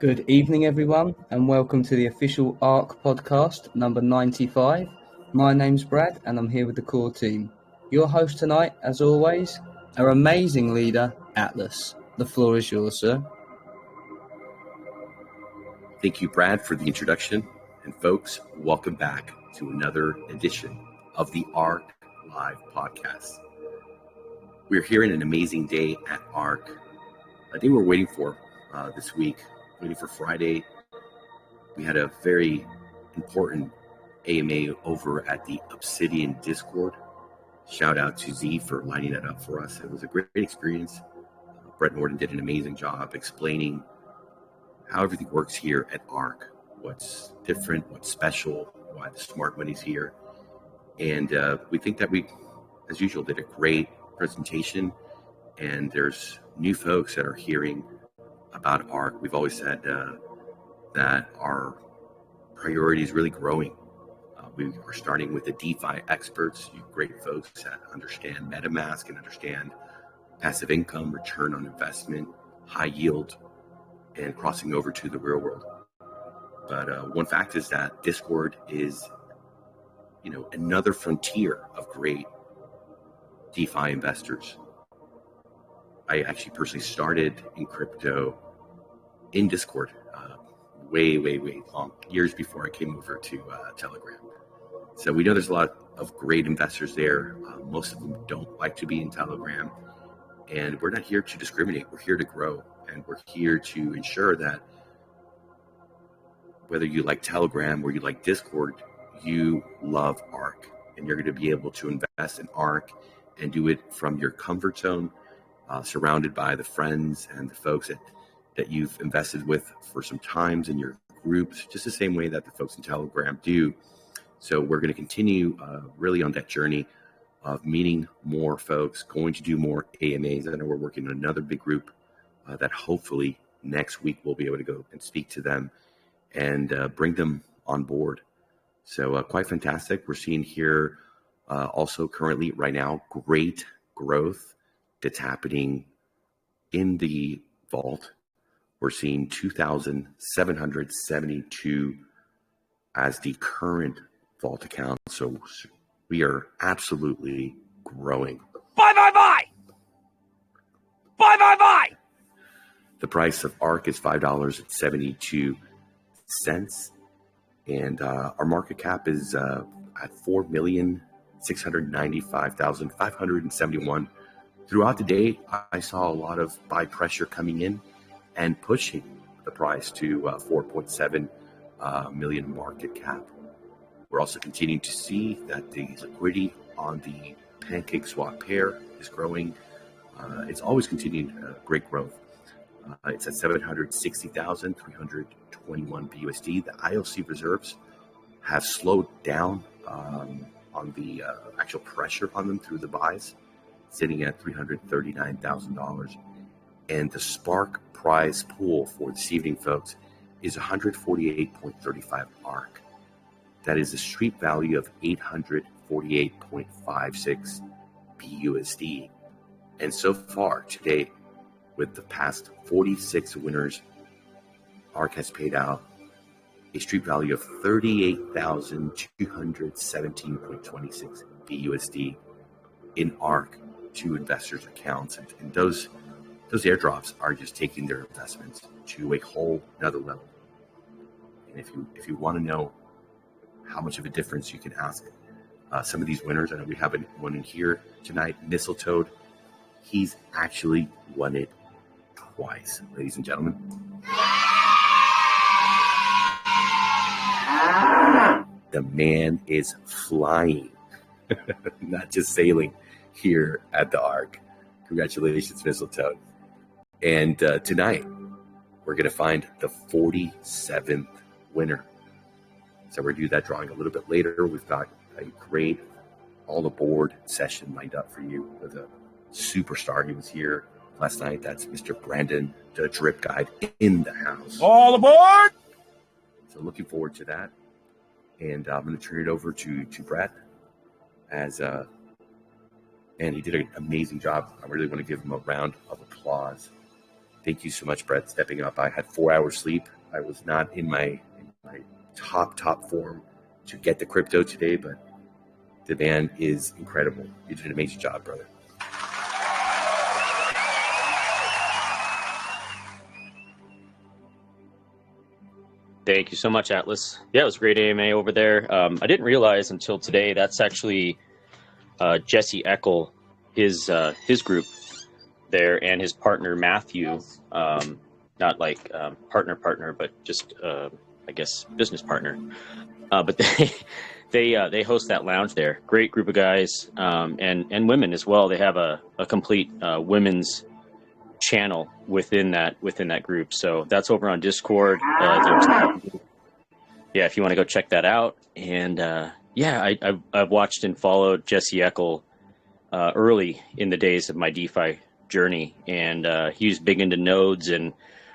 Good evening, everyone, and welcome to the official ARK Podcast, number 95. My name's Brad, and I'm here with the core team. Your host tonight, as always, our amazing leader, Atlas. The floor is yours, sir. Thank you, Brad, for the introduction. And folks, welcome back to another edition of the ARK Live Podcast. We're here in an amazing day at ARK, a day we're waiting for this week. Waiting for Friday. We had a very important AMA over at the Obsidian Discord. Shout out to Z for lining that up for us. It was a great experience. Brett Norton did an amazing job explaining how everything works here at ARK, what's different, what's special, why the smart money's here. And we think that we, as usual, did a great presentation. And there's new folks that are hearing about ARK. We've always said that our priority is really growing. We are starting with the DeFi experts, you great folks that understand MetaMask and understand passive income, return on investment, high yield, and crossing over to the real world. But one fact is that Discord is, another frontier of great DeFi investors. I actually personally started in crypto in Discord way long, years before I came over to Telegram. So we know there's a lot of great investors there. Most of them don't like to be in Telegram. And we're not here to discriminate. We're here to grow. And we're here to ensure that whether you like Telegram or you like Discord, you love ARK. And you're going to be able to invest in ARK and do it from your comfort zone, surrounded by the friends and the folks that you've invested with for some times in your groups, just the same way that the folks in Telegram do. So we're going to continue really on that journey of meeting more folks, going to do more AMAs. I know we're working on another big group that hopefully next week we'll be able to go and speak to them and bring them on board. So quite fantastic. We're seeing here also currently right now great growth that's happening in the vault. We're seeing 2,772 as the current vault account. So we are absolutely growing. Buy! The price of ARK is $5.72. And our market cap is at 4,695,571. Throughout the day, I saw a lot of buy pressure coming in and pushing the price to 4.7 million market cap. We're also continuing to see that the liquidity on the Pancake Swap pair is growing. It's always continued great growth. It's at 760,321 BUSD. The IOC reserves have slowed down on the actual pressure on them through the buys, sitting at $339,000. And the Spark prize pool for this evening, folks, is 148.35 ARK. That is a street value of 848.56 BUSD. And so far today, with the past 46 winners, ARK has paid out a street value of 38,217.26 BUSD in ARK to investors' accounts. And those airdrops are just taking their investments to a whole nother level. And if you want to know how much of a difference you can ask some of these winners, I know we have one in here tonight, Mistletoe. He's actually won it twice, ladies and gentlemen. The man is flying, not just sailing here at the ARK. Congratulations, Mistletoe. And tonight, we're going to find the 47th winner. So we're going to do that drawing a little bit later. We've got a great all-aboard session lined up for you with a superstar. He was here last night. That's Mr. Brandon, the drip guide, in the house. All aboard! So looking forward to that. And I'm going to turn it over to Brad and he did an amazing job. I really want to give him a round of applause. Thank you so much, Brett, stepping up. I had 4 hours sleep I was not in my top form to get the crypto today, but the man is incredible. You did an amazing job, brother. Thank you so much, Atlas. Yeah, it was a great AMA over there. I didn't realize until today that's actually Jesse Eckel, his group there, and his partner Matthew. Not like partner, but just I guess business partner. But they host that lounge there. Great group of guys, and women as well. They have a complete women's channel within that group. So that's over on Discord. If you want to go check that out. And I've watched and followed Jesse Eckel early in the days of my DeFi journey, and he was big into nodes and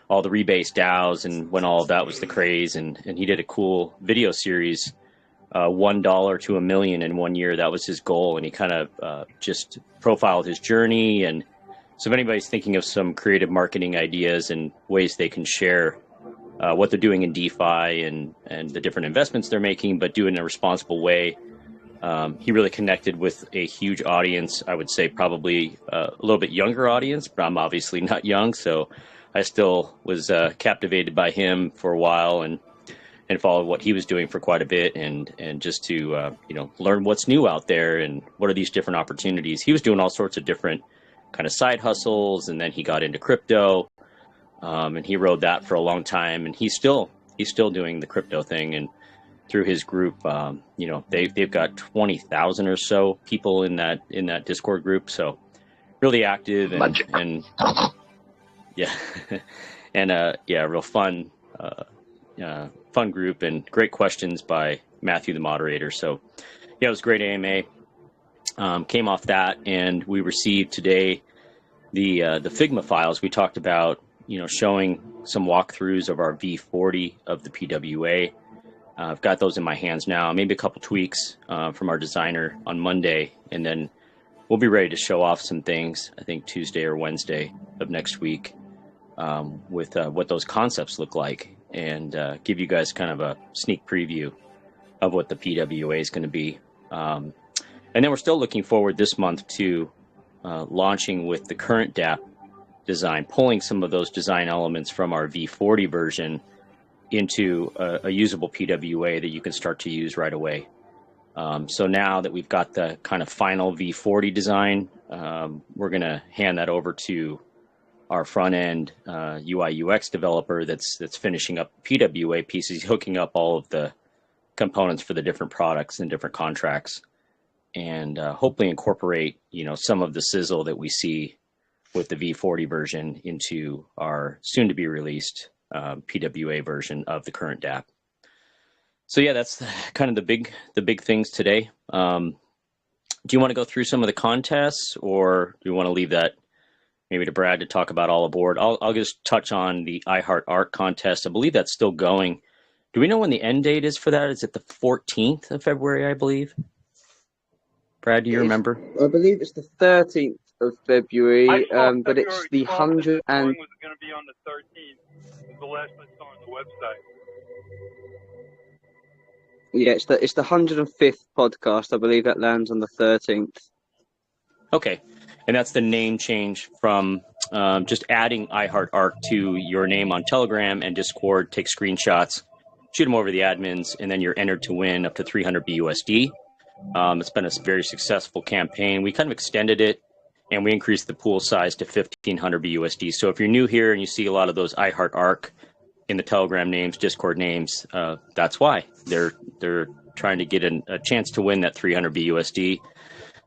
all the rebase DAOs, and when all of that was the craze, and he did a cool video series, $1 to $1 million in 1 year. That was his goal, and he kind of just profiled his journey. And so if anybody's thinking of some creative marketing ideas and ways they can share what they're doing in DeFi and the different investments they're making, but do it in a responsible way, he really connected with a huge audience. I would say probably a little bit younger audience, but I'm obviously not young, so I still was captivated by him for a while and followed what he was doing for quite a bit, and just to learn what's new out there and what are these different opportunities. He was doing all sorts of different kind of side hustles, and then he got into crypto, and he rode that for a long time, and he's still doing the crypto thing. And through his group, they've got 20,000 or so people in that Discord group, so really active and yeah, and real fun group, and great questions by Matthew, the moderator. So yeah, it was a great AMA. Came off that, and we received today the Figma files. We talked about showing some walkthroughs of our V40 of the PWA. I've got those in my hands now. Maybe a couple tweaks from our designer on Monday, and then we'll be ready to show off some things, I think Tuesday or Wednesday of next week, with what those concepts look like, and give you guys kind of a sneak preview of what the PWA is going to be. And then we're still looking forward this month to launching with the current DApp design, pulling some of those design elements from our V40 version into a usable PWA that you can start to use right away. So now that we've got the kind of final V40 design, we're going to hand that over to our front end UI UX developer that's finishing up PWA pieces, hooking up all of the components for the different products and different contracts, and hopefully incorporate some of the sizzle that we see with the V40 version into our soon to be released PWA version of the current DApp. So yeah, that's kind of the big things today. Do you want to go through some of the contests, or do you want to leave that maybe to Brad to talk about all aboard? I'll just touch on the ARK contest. I believe that's still going. Do we know when the end date is for that? Is it the 14th of February, I believe? Brad, do you remember? I believe it's the 13th of February, but it's the 100 and... was going to be on the 13th. The last I saw on the website. Yeah, it's the 105th podcast. I believe that lands on the 13th. Okay, and that's the name change from just adding ARK to your name on Telegram and Discord. Take screenshots, shoot them over to the admins, and then you're entered to win up to 300 BUSD. It's been a very successful campaign. We kind of extended it, and we increased the pool size to 1,500 BUSD. So if you're new here and you see a lot of those ARK in the Telegram names, Discord names, that's why. They're trying to get a chance to win that 300 BUSD.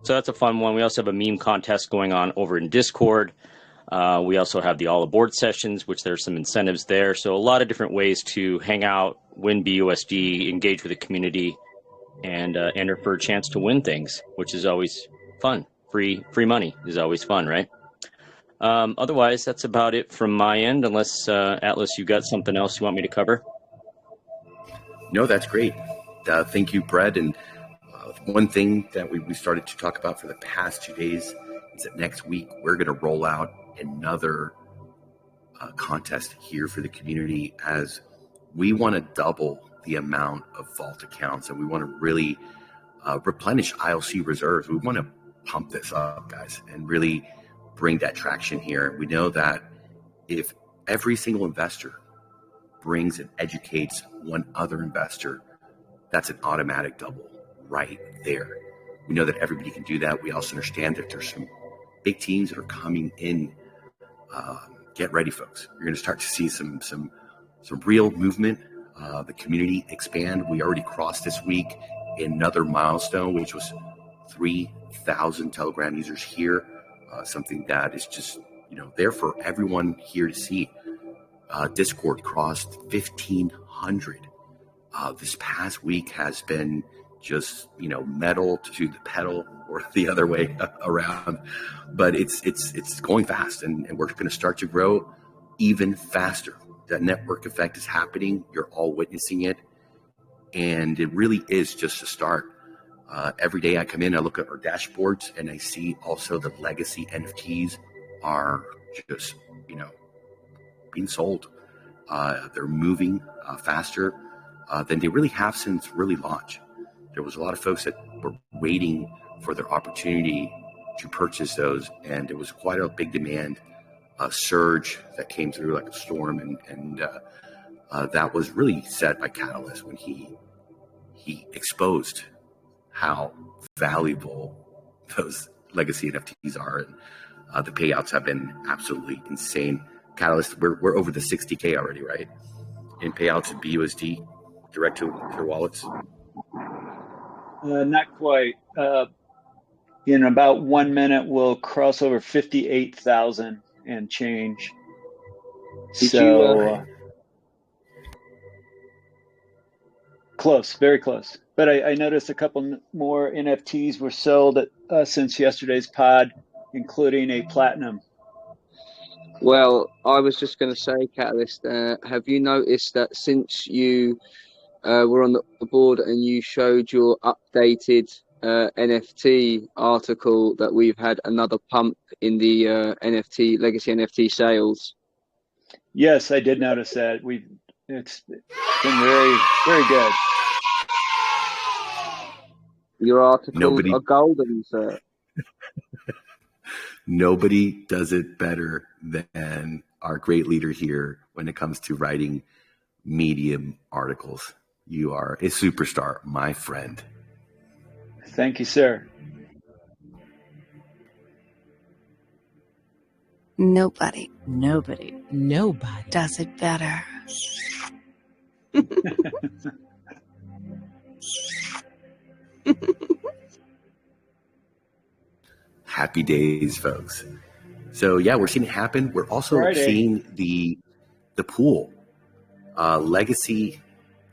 So that's a fun one. We also have a meme contest going on over in Discord. We also have the all aboard sessions, which there's some incentives there. So a lot of different ways to hang out, win BUSD, engage with the community, and enter for a chance to win things, which is always fun. Free money is always fun, right? Otherwise, that's about it from my end, unless, Atlas, you got something else you want me to cover? No, that's great. Thank you, Brett. And one thing that we started to talk about for the past 2 days is that next week we're going to roll out another contest here for the community, as we want to double the amount of vault accounts, and we want to really replenish ILC reserves. We want to pump this up, guys, and really bring that traction here. We know that if every single investor brings and educates one other investor, that's an automatic double right there. We know that everybody can do that. We also understand that there's some big teams that are coming in. Get ready, folks. You're going to start to see some real movement. The community expand. We already crossed this week another milestone, which was 3,000 Telegram users here. Something that is just there for everyone here to see. Discord crossed 1,500. This past week has been just metal to the pedal or the other way around, but it's going fast, and we're going to start to grow even faster. That network effect is happening. You're all witnessing it, and it really is just a start. Every day I come in, I look at our dashboards, and I see also the legacy NFTs are just being sold. They're moving faster than they really have since really launch. There was a lot of folks that were waiting for their opportunity to purchase those, and there was quite a big demand, a surge that came through like a storm, and that was really set by Catalyst when he exposed how valuable those legacy NFTs are, and the payouts have been absolutely insane. Catalyst, we're over the 60K already, right? In payouts in BUSD, direct to their wallets. Not quite. In about 1 minute, we'll cross over 58,000 and change. Close, very close. But I noticed a couple more NFTs were sold since yesterday's pod, including a platinum. Well, I was just going to say, Catalyst, have you noticed that since you were on the board and you showed your updated NFT article that we've had another pump in the legacy NFT sales? Yes, I did notice that. It's been very, very good. Your articles are golden, sir. Nobody does it better than our great leader here when it comes to writing Medium articles. You are a superstar, my friend. Thank you, sir. Nobody does it better. Happy days, folks. So yeah, we're seeing it happen. We're also seeing the pool legacy.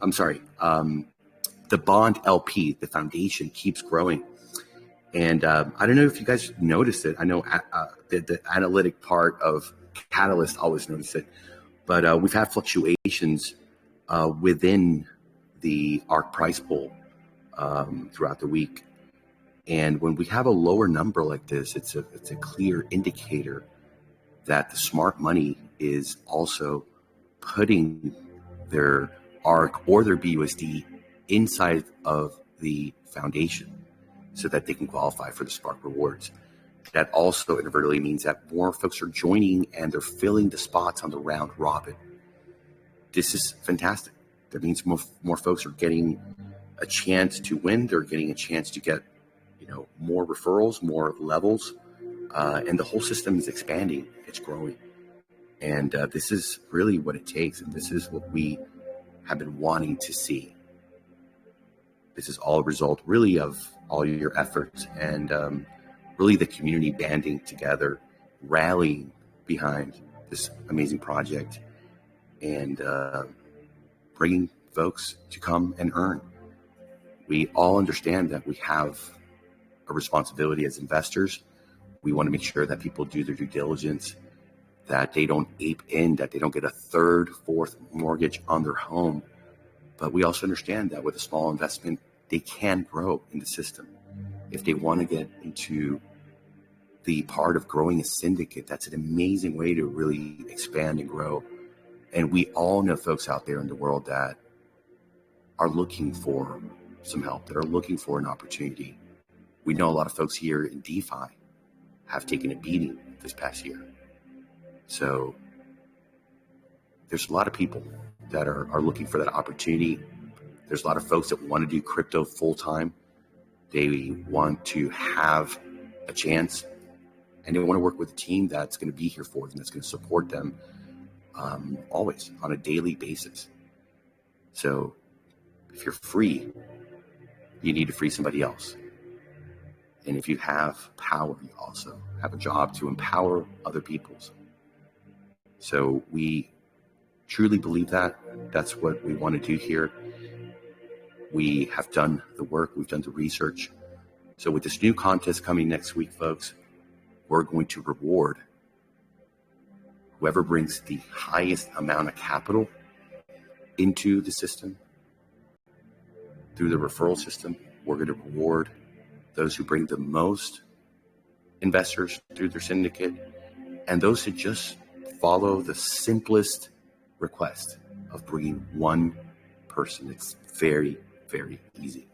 The bond LP, the foundation keeps growing. And I don't know if you guys noticed it. I know the analytic part of Catalyst always noticed it, but we've had fluctuations within the ARK price pool throughout the week. And when we have a lower number like this, it's a clear indicator that the smart money is also putting their ARK or their BUSD inside of the foundation so that they can qualify for the Spark rewards. That also inadvertently means that more folks are joining and they're filling the spots on the round robin. This is fantastic. That means more folks are getting a chance to win. They're getting a chance to get more referrals, more levels, and the whole system is expanding. It's growing. And this is really what it takes. And this is what we have been wanting to see. This is all a result really of all your efforts and really the community banding together, rallying behind this amazing project and bringing folks to come and earn. We all understand that we have a responsibility as investors. We want to make sure that people do their due diligence, that they don't ape in, that they don't get a third, fourth mortgage on their home. But we also understand that with a small investment, they can grow in the system. If they want to get into the part of growing a syndicate, that's an amazing way to really expand and grow. And we all know folks out there in the world that are looking for some help, that are looking for an opportunity. We know a lot of folks here in DeFi have taken a beating this past year. So there's a lot of people that are looking for that opportunity. There's a lot of folks that want to do crypto full time. They want to have a chance, and they want to work with a team that's going to be here for them, that's going to support them always on a daily basis. So if you're free, you need to free somebody else. And if you have power, you also have a job to empower other people's. So we truly believe that. That's what we want to do here. We have done the work. We've done the research. So with this new contest coming next week, folks, we're going to reward whoever brings the highest amount of capital into the system through the referral system. We're going to reward those who bring the most investors through their syndicate, and those who just follow the simplest request of bringing one person. It's very, very easy.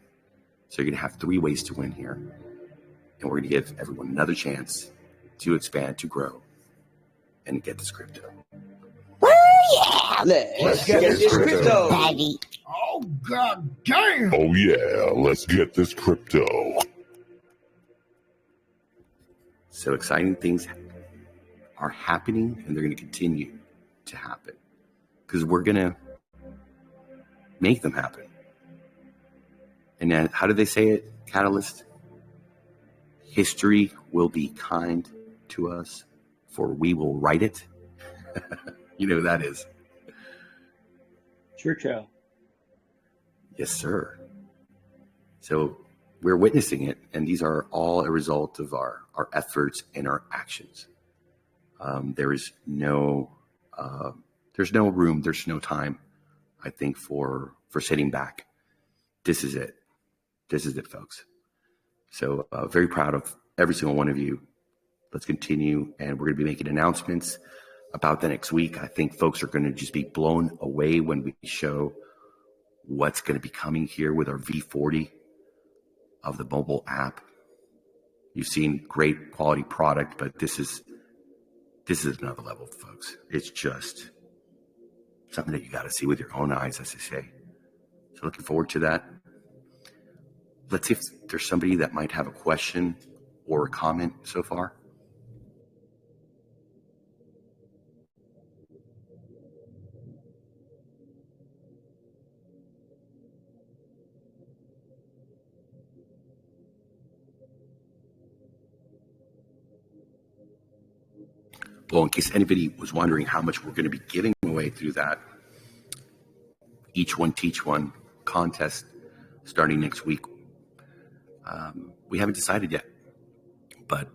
So you're going to have 3 ways to win here, and we're going to give everyone another chance to expand, to grow, and get this crypto. Oh, yeah! Let's get this crypto. Daddy. Oh, god damn! Oh, yeah, let's get this crypto. So exciting things are happening, and they're going to continue to happen because we're going to make them happen. And then, how do they say it, Catalyst? History will be kind to us, for we will write it. You know who that is. Churchill. Yes, sir. So we're witnessing it, and these are all a result of our efforts and our actions. There's no room, there's no time, I think, for sitting back. This is it. This is it, folks. So very proud of every single one of you. Let's continue, and we're going to be making announcements about the next week. I think folks are going to just be blown away when we show what's going to be coming here with our V40 of the mobile app. You've seen great quality product, but this is another level, folks. It's just something that you got to see with your own eyes, as they say. So looking forward to that. Let's see if there's somebody that might have a question or a comment so far. Well, in case anybody was wondering how much we're going to be giving away through that Each One Teach One contest starting next week, we haven't decided yet. But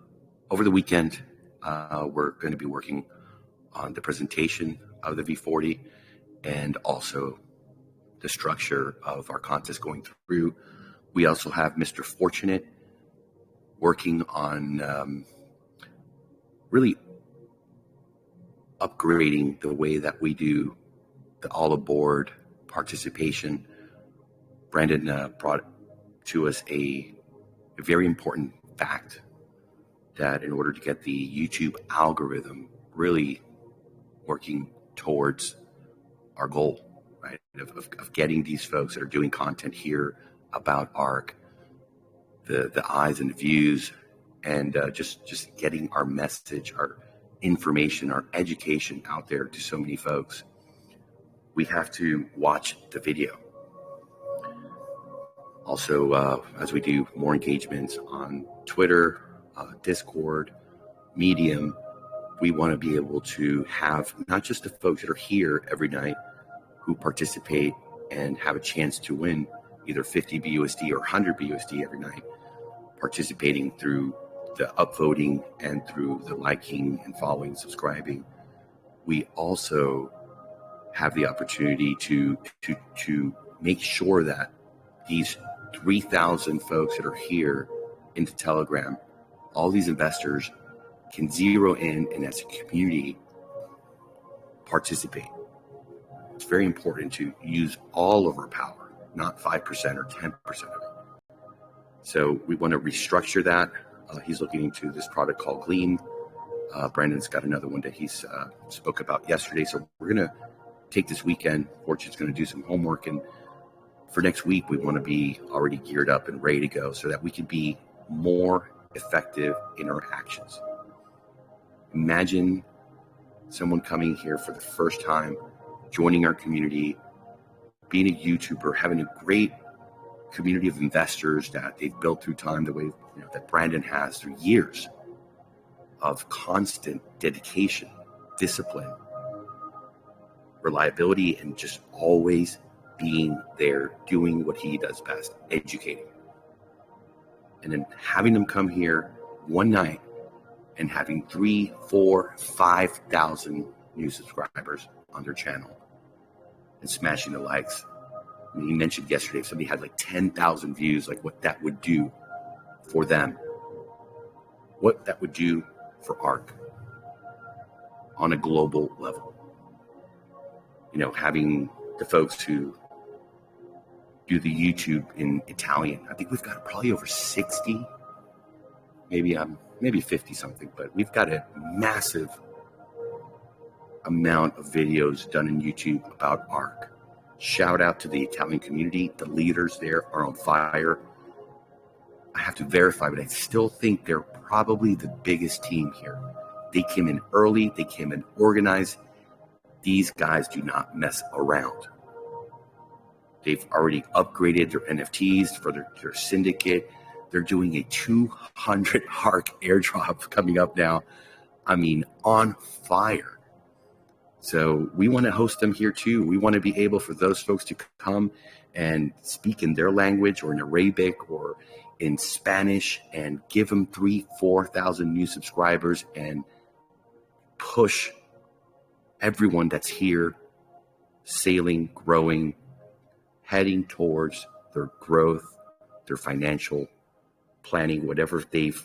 over the weekend, we're going to be working on the presentation of the V40 and also the structure of our contest going through. We also have Mr. Fortunate working on really upgrading the way that we do the all aboard participation. Brandon brought to us a very important fact that in order to get the YouTube algorithm really working towards our goal, right, of getting these folks that are doing content here about ARK, the eyes and the views, and just getting our message, our information, our education out there to so many folks. We have to watch the video. Also, as we do more engagements on Twitter, Discord, Medium, we want to be able to have not just the folks that are here every night who participate and have a chance to win either 50 BUSD or 100 BUSD every night, participating through the upvoting and through the liking and following, subscribing. We also have the opportunity to make sure that these 3,000 folks that are here in the Telegram, all these investors can zero in and as a community participate. it's very important to use all of our power, not 5% or 10% of it. So we want to restructure that. He's looking into this product called Gleam. Brandon's got another one that he's spoke about yesterday. So we're going to take this weekend. Fortune's going to do some homework. And for next week, we want to be already geared up and ready to go so that we can be more effective in our actions. Imagine someone coming here for the first time, joining our community, being a YouTuber, having a great community of investors that they've built through time, the way that Brandon has through years of constant dedication, discipline, reliability, and just always being there, doing what he does best, educating. And then having them come here one night and having 3,000, 4,000, 5,000 new subscribers on their channel and smashing the likes. I mean, he mentioned yesterday, if somebody had like 10,000 views, like what that would do for them, what that would do for ARK on a global level. Having the folks who do the YouTube in Italian, I think we've got probably over 60, maybe 50 something, but we've got a massive amount of videos done in YouTube about ARK. Shout out to the Italian community. The leaders there are on fire. I have to verify, but I still think they're probably the biggest team here. They came in early. They came in organized. These guys do not mess around. They've already upgraded their NFTs for their syndicate. They're doing a 200 ARK airdrop coming up now. I mean, on fire. So we want to host them here too. We want to be able for those folks to come and speak in their language or in Arabic or in Spanish and give them 3,000, 4,000 new subscribers and push everyone that's here sailing, growing, heading towards their growth, their financial planning, whatever they've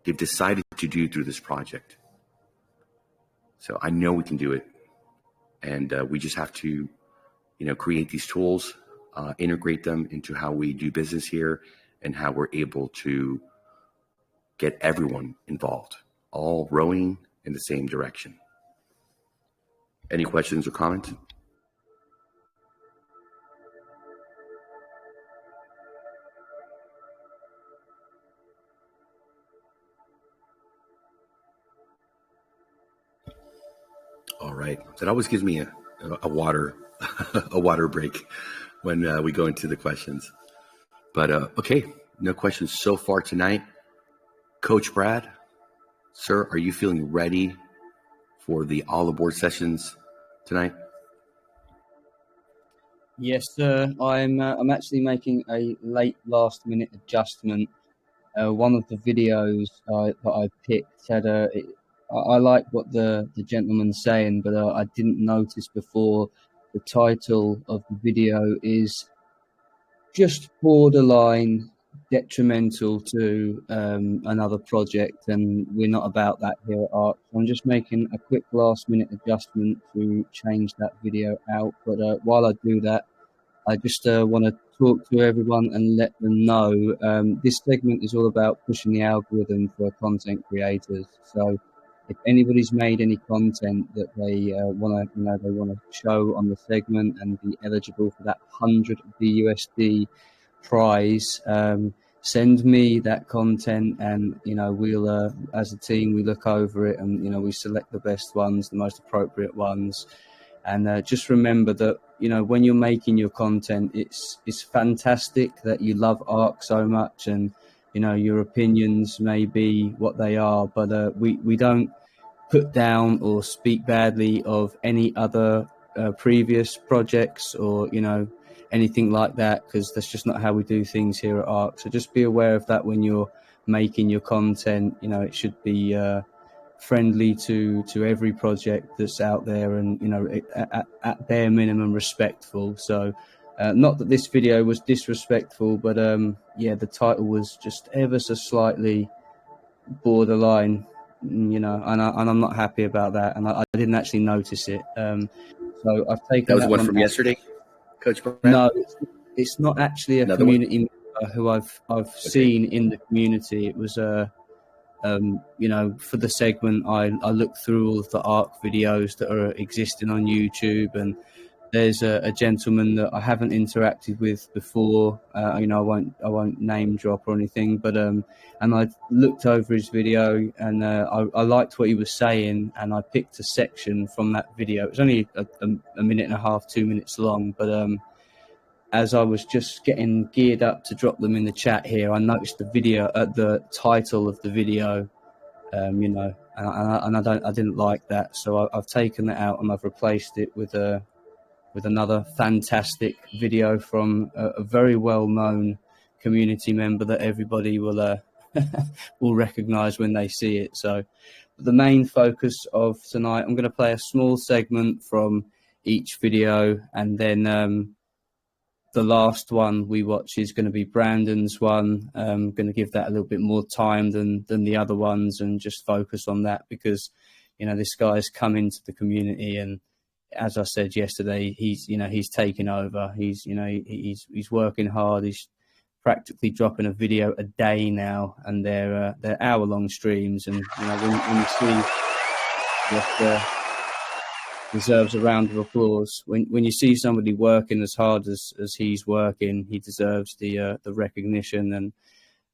decided to do through this project. So I know we can do it. And we just have to, create these tools, integrate them into how we do business here and how we're able to get everyone involved, all rowing in the same direction. Any questions or comments? All right. That always gives me a water a water break when we go into the questions. But okay, no questions so far tonight. Coach Brad, sir, are you feeling ready for the all aboard sessions tonight? Yes, sir. I'm actually making a late last minute adjustment. One of the videos that I picked had I like what the gentleman's saying, but I didn't notice before the title of the video is just borderline detrimental to another project, and we're not about that here at ARK. So I'm just making a quick last minute adjustment to change that video out. But while I do that, I just want to talk to everyone and let them know this segment is all about pushing the algorithm for content creators. So if anybody's made any content that they want to show on the segment and be eligible for that 100 BUSD prize, send me that content, and we'll as a team we look over it and we select the best ones, the most appropriate ones. And just remember that when you're making your content, it's fantastic that you love ARK so much, and your opinions may be what they are, but we don't put down or speak badly of any other previous projects or anything like that, because that's just not how we do things here at ARK. So just be aware of that when you're making your content. It should be friendly to every project that's out there, and at bare minimum respectful. So not that this video was disrespectful, but the title was just ever so slightly borderline, and I'm not happy about that, and I didn't actually notice it. So I've taken That was one from out. Yesterday, Coach Brown? No, it's not actually a Another community member who I've seen in the community. It was for the segment, I looked through all of the ARK videos that are existing on YouTube, and there's a gentleman that I haven't interacted with before. I won't name drop or anything, but and I looked over his video, and I liked what he was saying, and I picked a section from that video. It was only a minute and a half, 2 minutes long, but as I was just getting geared up to drop them in the chat here, I noticed the title of the video, and I didn't like that, so I've taken that out and I've replaced it with another fantastic video from a very well-known community member that everybody will will recognise when they see it. So the main focus of tonight, I'm going to play a small segment from each video, and then the last one we watch is going to be Brandon's one. I'm going to give that a little bit more time than the other ones, and just focus on that because, this guy's come into the community, and as I said yesterday, he's taking over. He's working hard. He's practically dropping a video a day now, and they're hour-long streams. And when you see that deserves a round of applause. When you see somebody working as hard as he's working, he deserves the recognition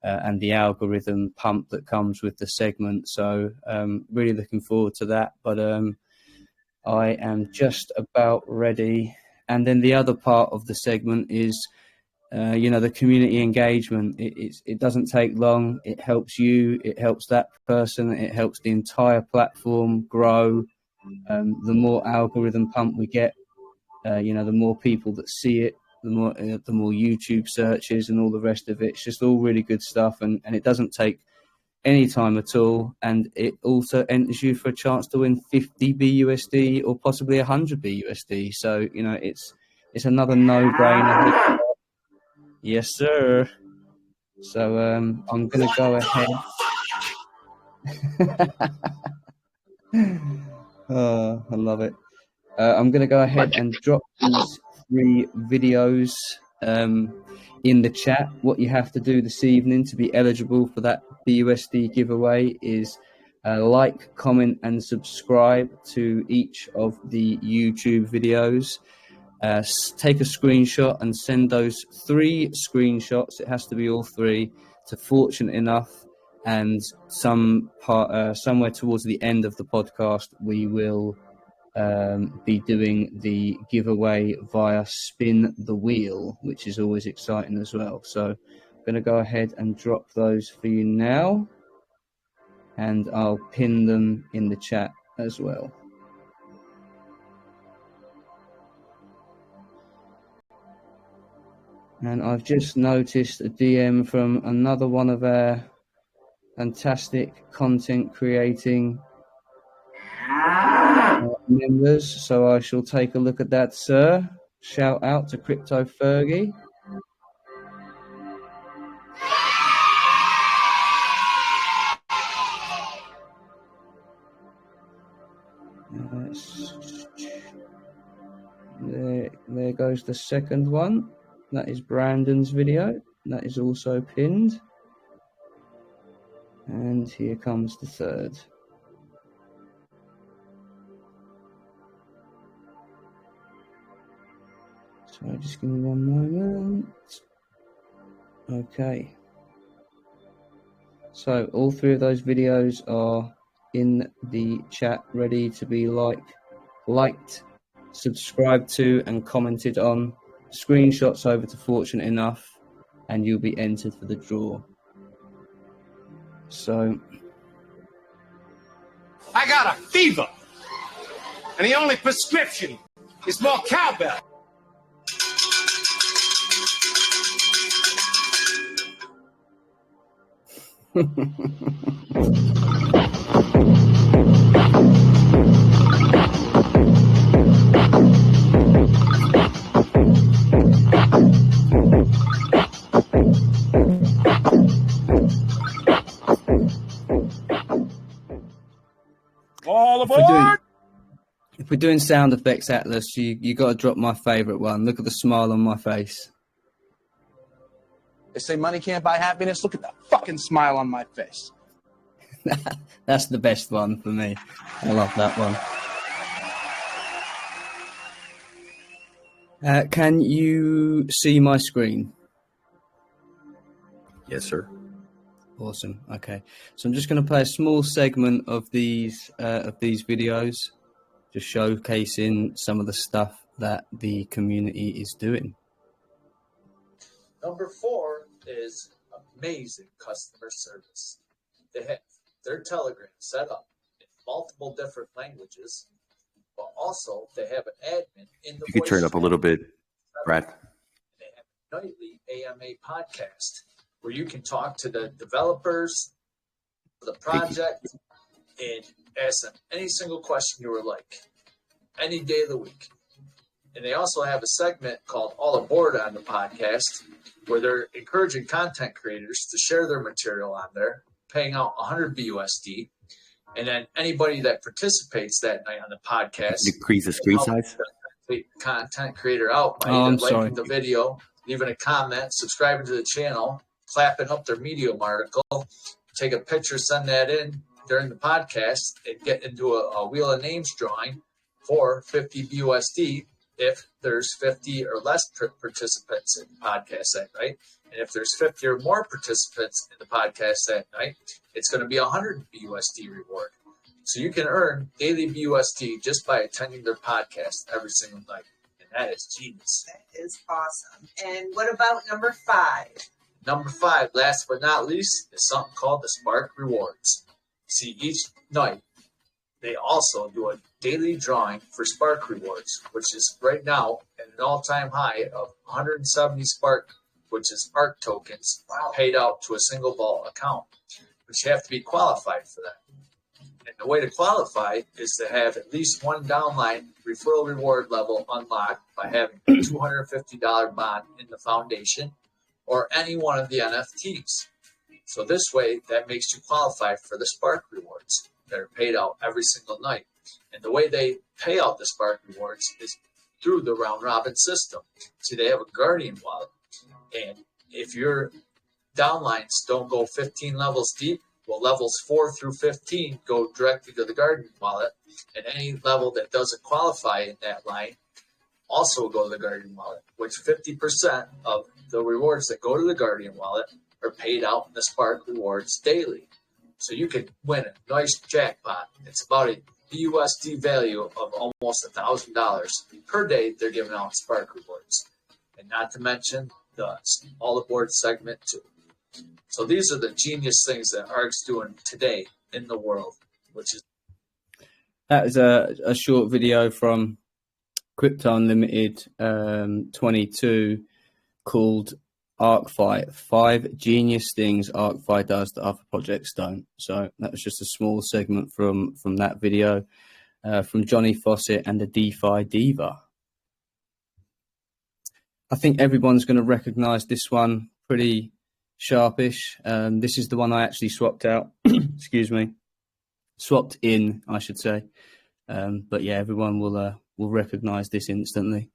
and the algorithm pump that comes with the segment. So really looking forward to that. But I am just about ready. And then the other part of the segment is, the community engagement. It doesn't take long. It helps you. It helps that person. It helps the entire platform grow. The more algorithm pump we get, the more people that see it, the more YouTube searches and all the rest of it. It's just all really good stuff, and it doesn't take any time at all, and it also enters you for a chance to win 50 BUSD or possibly 100 BUSD. So it's another no-brainer. Yes, sir. So I'm going to go ahead. Oh, I love it. I'm going to go ahead and drop these 3 videos in the chat. What you have to do this evening to be eligible for that BUSD giveaway is like, comment, and subscribe to each of the YouTube videos. Take a screenshot and send those 3 screenshots. It has to be all 3 to Fortunate Enough. And somewhere towards the end of the podcast, we will be doing the giveaway via Spin the Wheel, which is always exciting as well. So I'm going to go ahead and drop those for you now, and I'll pin them in the chat as well. And I've just noticed a DM from another one of our fantastic content creating members, so I shall take a look at that, sir. Shout out to Crypto Fergie. There goes the second one. That is Brandon's video. That is also pinned. And here comes the third. So just give me one moment. Okay. So all 3 of those videos are in the chat, ready to be liked, subscribed to, and commented on. Screenshots over to Fortunate Enough, and you'll be entered for the draw. So I got a fever, and the only prescription is more cowbell. If we're doing sound effects, Atlas, you got to drop my favourite one. Look at the smile on my face. They say money can't buy happiness. Look at that fucking smile on my face. That's the best one for me. I love that one. Can you see my screen? Yes, sir. Awesome. Okay, so I'm just going to play a small segment of these videos, just showcasing some of the stuff that the community is doing. Number 4 is amazing customer service. They have their Telegram set up in multiple different languages, but also they have an admin in the. You could turn up a little bit, Brad. They have a nightly AMA podcast where you can talk to the developers, the project, and ask them any single question you were like, any day of the week. And they also have a segment called All Aboard on the podcast where they're encouraging content creators to share their material on there, paying out 100 BUSD. And then anybody that participates that night on the podcast, decrease the screen size. The content creator out by either liking the video, leaving a comment, subscribing to the channel, clapping up their Medium article, take a picture, send that in during the podcast, and get into a wheel of names drawing for 50 BUSD if there's 50 or less participants in the podcast that night. And if there's 50 or more participants in the podcast that night, it's going to be 100 BUSD reward. So you can earn daily BUSD just by attending their podcast every single night. And that is genius. That is awesome. And what about number 5? Number 5, last but not least, is something called the Spark Rewards. See, each night, they also do a daily drawing for Spark Rewards, which is right now at an all-time high of 170 Spark, which is ARK tokens, paid out to a single vault account. But you have to be qualified for that. And the way to qualify is to have at least one downline referral reward level unlocked by having a $250 bond in the foundation or any one of the NFTs. So this way, that makes you qualify for the Spark Rewards that are paid out every single night. And the way they pay out the Spark Rewards is through the round robin system. See, they have a Guardian wallet. And if your downlines don't go 15 levels deep, well, levels 4 through 15 go directly to the Guardian wallet. And any level that doesn't qualify in that line also go to the Guardian wallet, which 50% of the rewards that go to the Guardian wallet are paid out in the Spark Rewards daily. So you can win a nice jackpot. It's about a BUSD value of almost $1,000 per day. They're giving out Spark Rewards, and not to mention the All Aboard segment too. So these are the genius things that ARK's doing today in the world, which is. That is a short video from Crypto Unlimited 22 called Arkfi, 5 genius things Arkfi does that other projects don't. So that was just a small segment from that video from Johnny Fawcett and the DeFi Diva. I think everyone's going to recognize this one pretty sharpish. This is the one I actually swapped out. Excuse me. Swapped in, I should say. But yeah, everyone will recognize this instantly.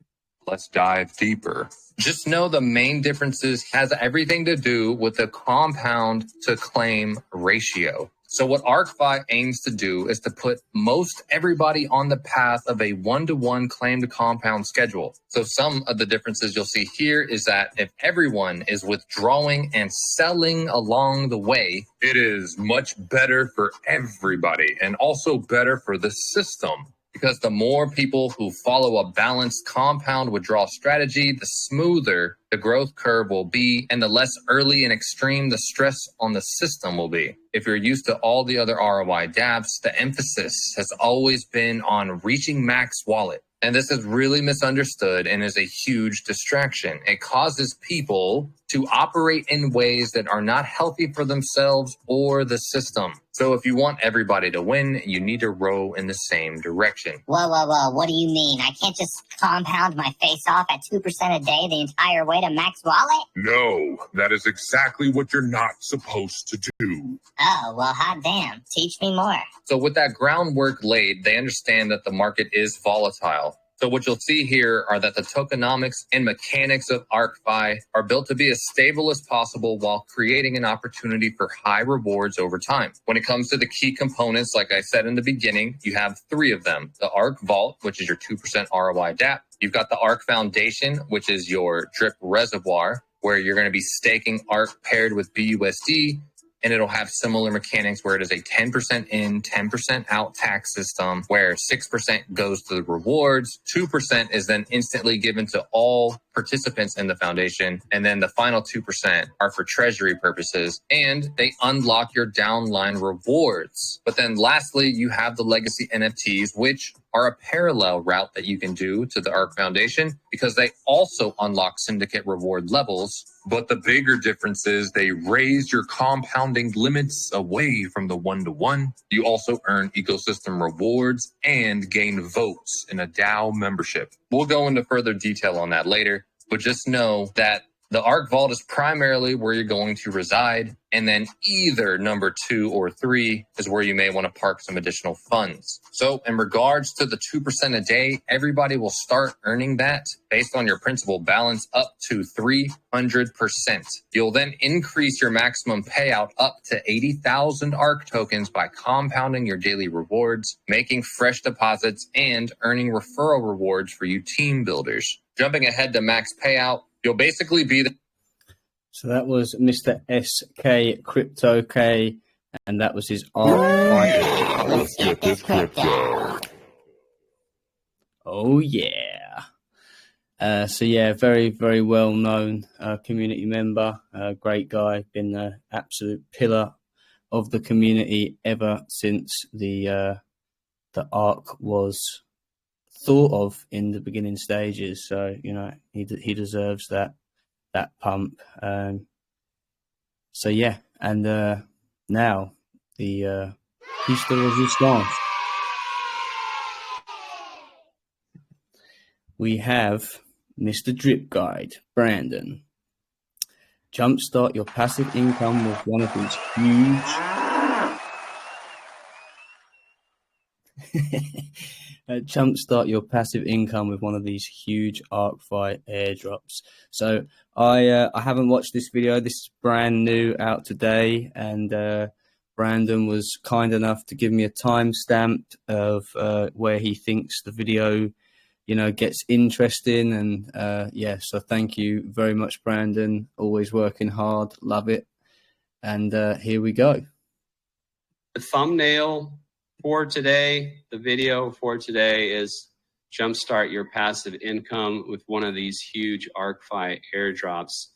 Let's dive deeper. Just know the main differences has everything to do with the compound to claim ratio. So what Arkfi aims to do is to put most everybody on the path of a 1-to-1 claim to compound schedule. So some of the differences you'll see here is that if everyone is withdrawing and selling along the way, it is much better for everybody and also better for the system. Because the more people who follow a balanced compound withdrawal strategy, the smoother the growth curve will be and the less early and extreme the stress on the system will be. If you're used to all the other ROI dApps, the emphasis has always been on reaching max wallet. And this is really misunderstood and is a huge distraction. It causes people to operate in ways that are not healthy for themselves or the system. So if you want everybody to win, you need to row in the same direction. Whoa, whoa, whoa. What do you mean? I can't just compound my face off at 2% a day the entire way to max wallet? No, that is exactly what you're not supposed to do. Oh, well, hot damn. Teach me more. So with that groundwork laid, they understand that the market is volatile. So what you'll see here are that the tokenomics and mechanics of Arkfi are built to be as stable as possible while creating an opportunity for high rewards over time. When it comes to the key components, like I said in the beginning, you have 3 of them. The ARK Vault, which is your 2% ROI DApp. You've got the ARK Foundation, which is your drip reservoir, where you're going to be staking ARK paired with BUSD. And it'll have similar mechanics where it is a 10% in, 10% out tax system where 6% goes to the rewards, 2% is then instantly given to all participants in the foundation, and then the final 2% are for treasury purposes, and they unlock your downline rewards. But then lastly, you have the legacy NFTs, which are a parallel route that you can do to the ARK Foundation because they also unlock syndicate reward levels. But the bigger difference is they raise your compounding limits away from the 1-to-1. You also earn ecosystem rewards and gain votes in a DAO membership. We'll go into further detail on that later, but just know that the ARK Vault is primarily where you're going to reside, and then either number 2 or 3 is where you may want to park some additional funds. So in regards to the 2% a day, everybody will start earning that based on your principal balance up to 300%. You'll then increase your maximum payout up to 80,000 ARK tokens by compounding your daily rewards, making fresh deposits, and earning referral rewards for you team builders. Jumping ahead to max payout, you'll basically be the... So that was Mr. SK Crypto K, and that was his ARK. Let's get this crypto. Oh, yeah. So, yeah, very, very well-known community member, great guy, been an absolute pillar of the community ever since the ARK was thought of in the beginning stages. So, you know, he deserves that pump. So, yeah, and now the piece de resistance. We have Mr. Drip Guide, Brandon. Jumpstart your passive income with one of these huge... jumpstart your passive income with one of these huge Arkfi airdrops. So I haven't watched this video. This is brand new, out today, and Brandon was kind enough to give me a timestamp of where he thinks the video, you know, gets interesting. And yeah, so thank you very much, Brandon. Always working hard, love it. And here we go. The thumbnail for today, the video for today, is jumpstart your passive income with one of these huge Arkfi airdrops.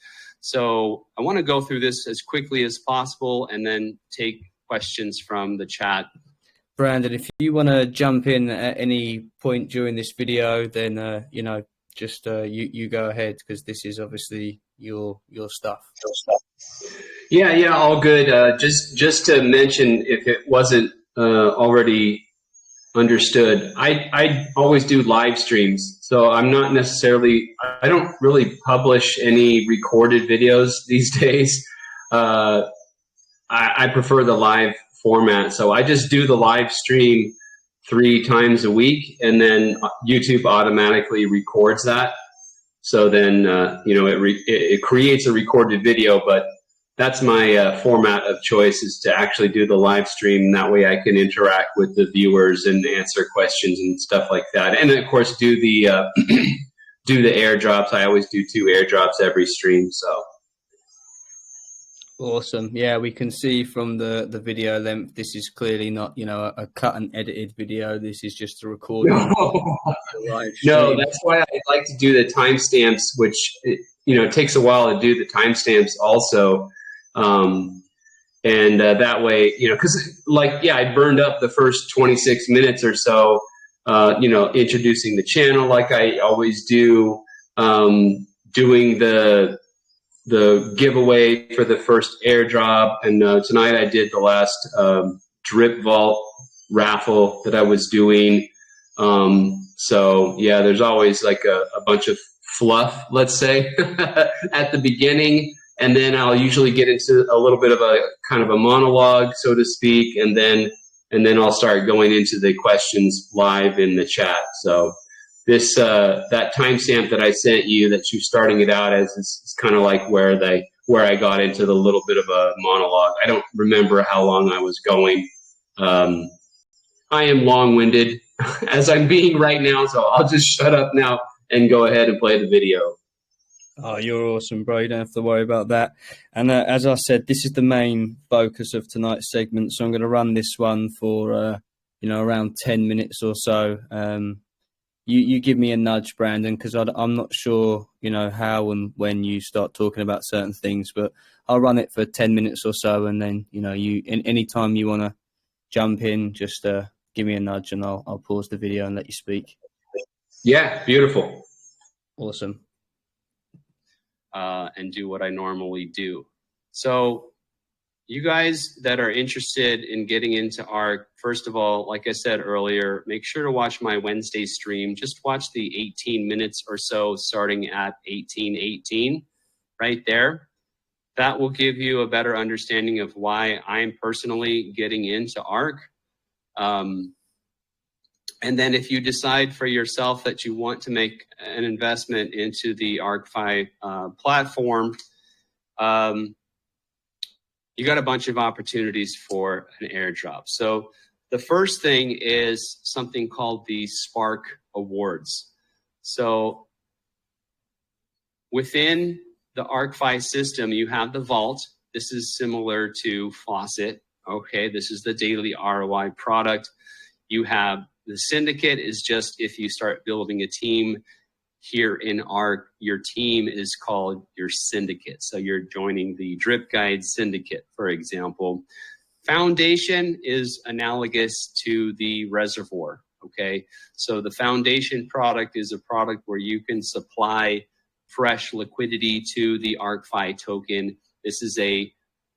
So I want to go through this as quickly as possible and then take questions from the chat. Brandon, if you want to jump in at any point during this video, then you know, just you go ahead, because this is obviously your stuff. Yeah, all good. Just to mention, if it wasn't already understood, I always do live streams, so I'm not necessarily, I don't really publish any recorded videos these days. I prefer the live format, so I just do the live stream 3 times a week, and then YouTube automatically records that. So then you know, it creates a recorded video, but that's my format of choice, is to actually do the live stream. That way I can interact with the viewers and answer questions and stuff like that. And of course, do the do the airdrops. I always do 2 airdrops every stream. So awesome. Yeah, we can see from the video length, this is clearly not, you know, a cut and edited video. This is just a recording. No, that's why I like to do the timestamps, which, you know, it takes a while to do the timestamps also. And that way, you know, because like, yeah, I burned up the first 26 minutes or so, you know, introducing the channel like I always do, doing the the giveaway for the first airdrop, and tonight I did the last drip vault raffle that I was doing. So yeah, there's always like a bunch of fluff, let's say, at the beginning, and then I'll usually get into a little bit of a kind of a monologue, so to speak, and then I'll start going into the questions live in the chat. So this that timestamp that I sent you, that you're starting it out as, is kind of like where I got into the little bit of a monologue. I don't remember how long I was going. I am long-winded as I'm being right now, so I'll just shut up now and go ahead and play the video. Oh, you're awesome, bro. You don't have to worry about that. And as I said, this is the main focus of tonight's segment, so I'm going to run this one for around 10 minutes or so. You give me a nudge, Brandon, because I'm not sure, how and when you start talking about certain things, but I'll run it for 10 minutes or so, and then, any time you want to jump in, just give me a nudge and I'll pause the video and let you speak. Yeah, beautiful. Awesome. And do what I normally do. So you guys that are interested in getting into ARK, first of all, like I said earlier, make sure to watch my Wednesday stream. Just watch the 18 minutes or so starting at 18:18 right there. That will give you a better understanding of why I'm personally getting into ARK. And then if you decide for yourself that you want to make an investment into the Arkfi platform, you got a bunch of opportunities for an airdrop. So the first thing is something called the Spark Awards. So within the Arkfi system, you have the vault. This is similar to Faucet. Okay, this is the daily ROI product. You have the syndicate is just if you start building a team here in ARK, your team is called your syndicate. So you're joining the Drip Guide syndicate, for example. Foundation is analogous to the reservoir, okay? So the foundation product is a product where you can supply fresh liquidity to the Arkfi token. This is a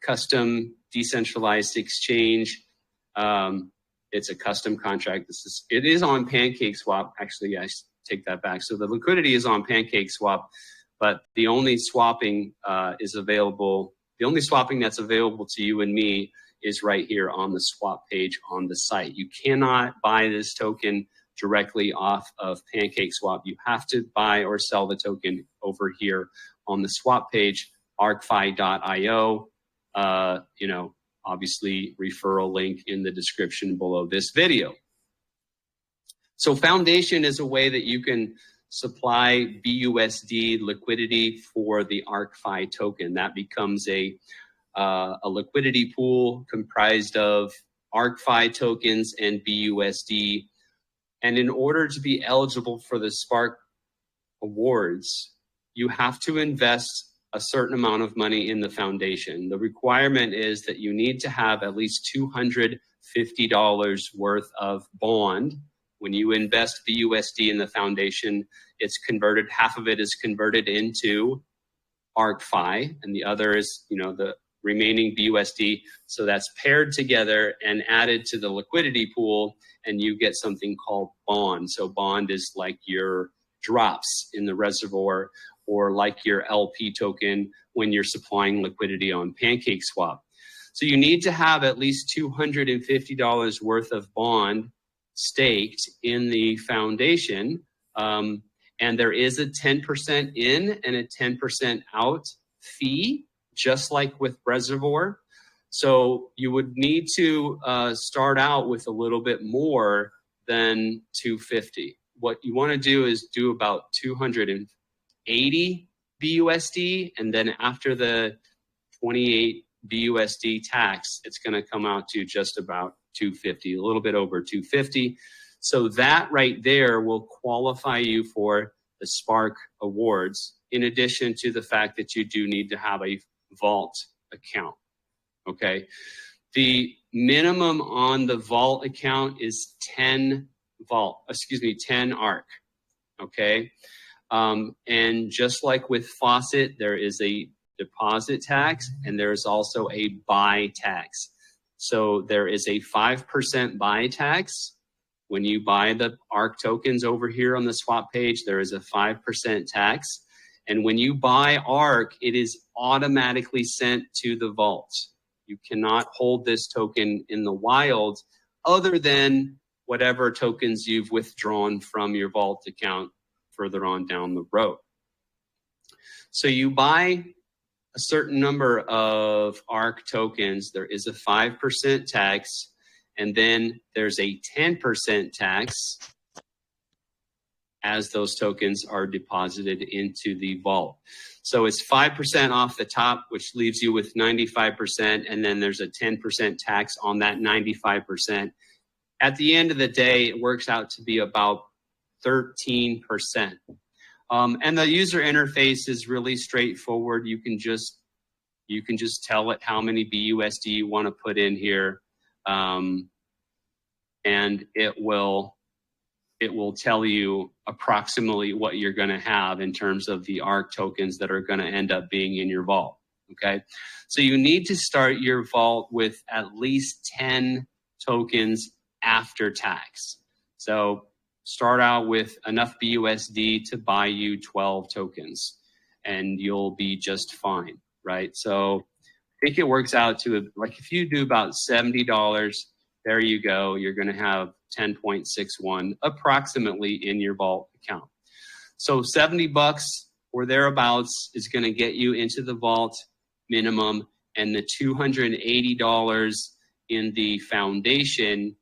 custom decentralized exchange. It's a custom contract. It is on PancakeSwap. Actually, I take that back. So the liquidity is on PancakeSwap, but the only swapping is available. The only swapping that's available to you and me is right here on the swap page on the site. You cannot buy this token directly off of PancakeSwap. You have to buy or sell the token over here on the swap page, arkfi.io. Obviously referral link in the description below this video. So Foundation is a way that you can supply BUSD liquidity for the Arkfi token. That becomes a liquidity pool comprised of Arkfi tokens and BUSD. And in order to be eligible for the Spark Awards, you have to invest a certain amount of money in the foundation. The requirement is that you need to have at least $250 worth of bond. When you invest BUSD in the foundation, it's converted, half of it is converted into Arkfi, and the other is, the remaining BUSD. So that's paired together and added to the liquidity pool, and you get something called bond. So bond is like your drops in the reservoir, or like your LP token when you're supplying liquidity on PancakeSwap. So you need to have at least $250 worth of bond staked in the foundation. And there is a 10% in and a 10% out fee, just like with Reservoir. So you would need to start out with a little bit more than 250. What you want to do is do about 280 BUSD, and then after the 28 BUSD tax, it's going to come out to just about 250, a little bit over 250. So that right there will qualify you for the Spark Awards, in addition to the fact that you do need to have a vault account. Okay. The minimum on the vault account is 10 ARK. Okay. And just like with Faucet, there's deposit tax, and there's also a buy tax. So there is a 5% buy tax. When you buy the ARK tokens over here on the swap page, there is a 5% tax. And when you buy ARK, it is automatically sent to the vault. You cannot hold this token in the wild other than whatever tokens you've withdrawn from your vault account further on down the road. So you buy a certain number of ARK tokens, there is a 5% tax, and then there's a 10% tax as those tokens are deposited into the vault. So it's 5% off the top, which leaves you with 95%, and then there's a 10% tax on that 95%. At the end of the day, it works out to be about 13%. And the user interface is really straightforward. You can just tell it how many BUSD you want to put in here, and it will tell you approximately what you're going to have in terms of the ARK tokens that are going to end up being in your vault. Okay, so you need to start your vault with at least 10 tokens after tax. So start out with enough BUSD to buy you 12 tokens, and you'll be just fine, right? So I think it works out to, like, if you do about $70, there you go. You're going to have 10.61 approximately in your vault account. So $70 or thereabouts is going to get you into the vault minimum, and the $280 in the foundation,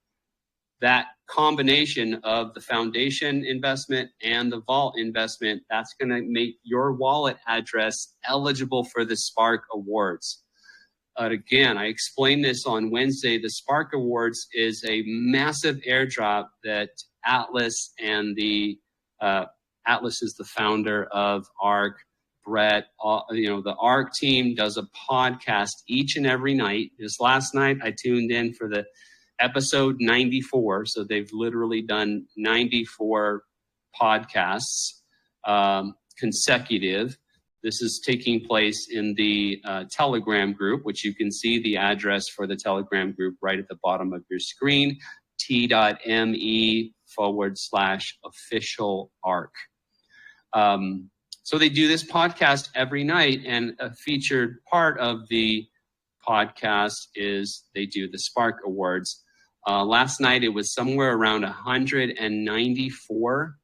that combination of the foundation investment and the vault investment, that's going to make your wallet address eligible for the Spark Awards. Again, I explained this on Wednesday. The Spark Awards is a massive airdrop that Atlas and Atlas is the founder of ARK. Brett, the ARK team does a podcast each and every night. Just last night, I tuned in for the episode 94. So they've literally done 94 podcasts consecutive. This is taking place in the Telegram group, which you can see the address for the Telegram group right at the bottom of your screen, t.me/official ARK. So they do this podcast every night, and a featured part of the podcast is they do the Spark Awards. Last night, it was somewhere around 194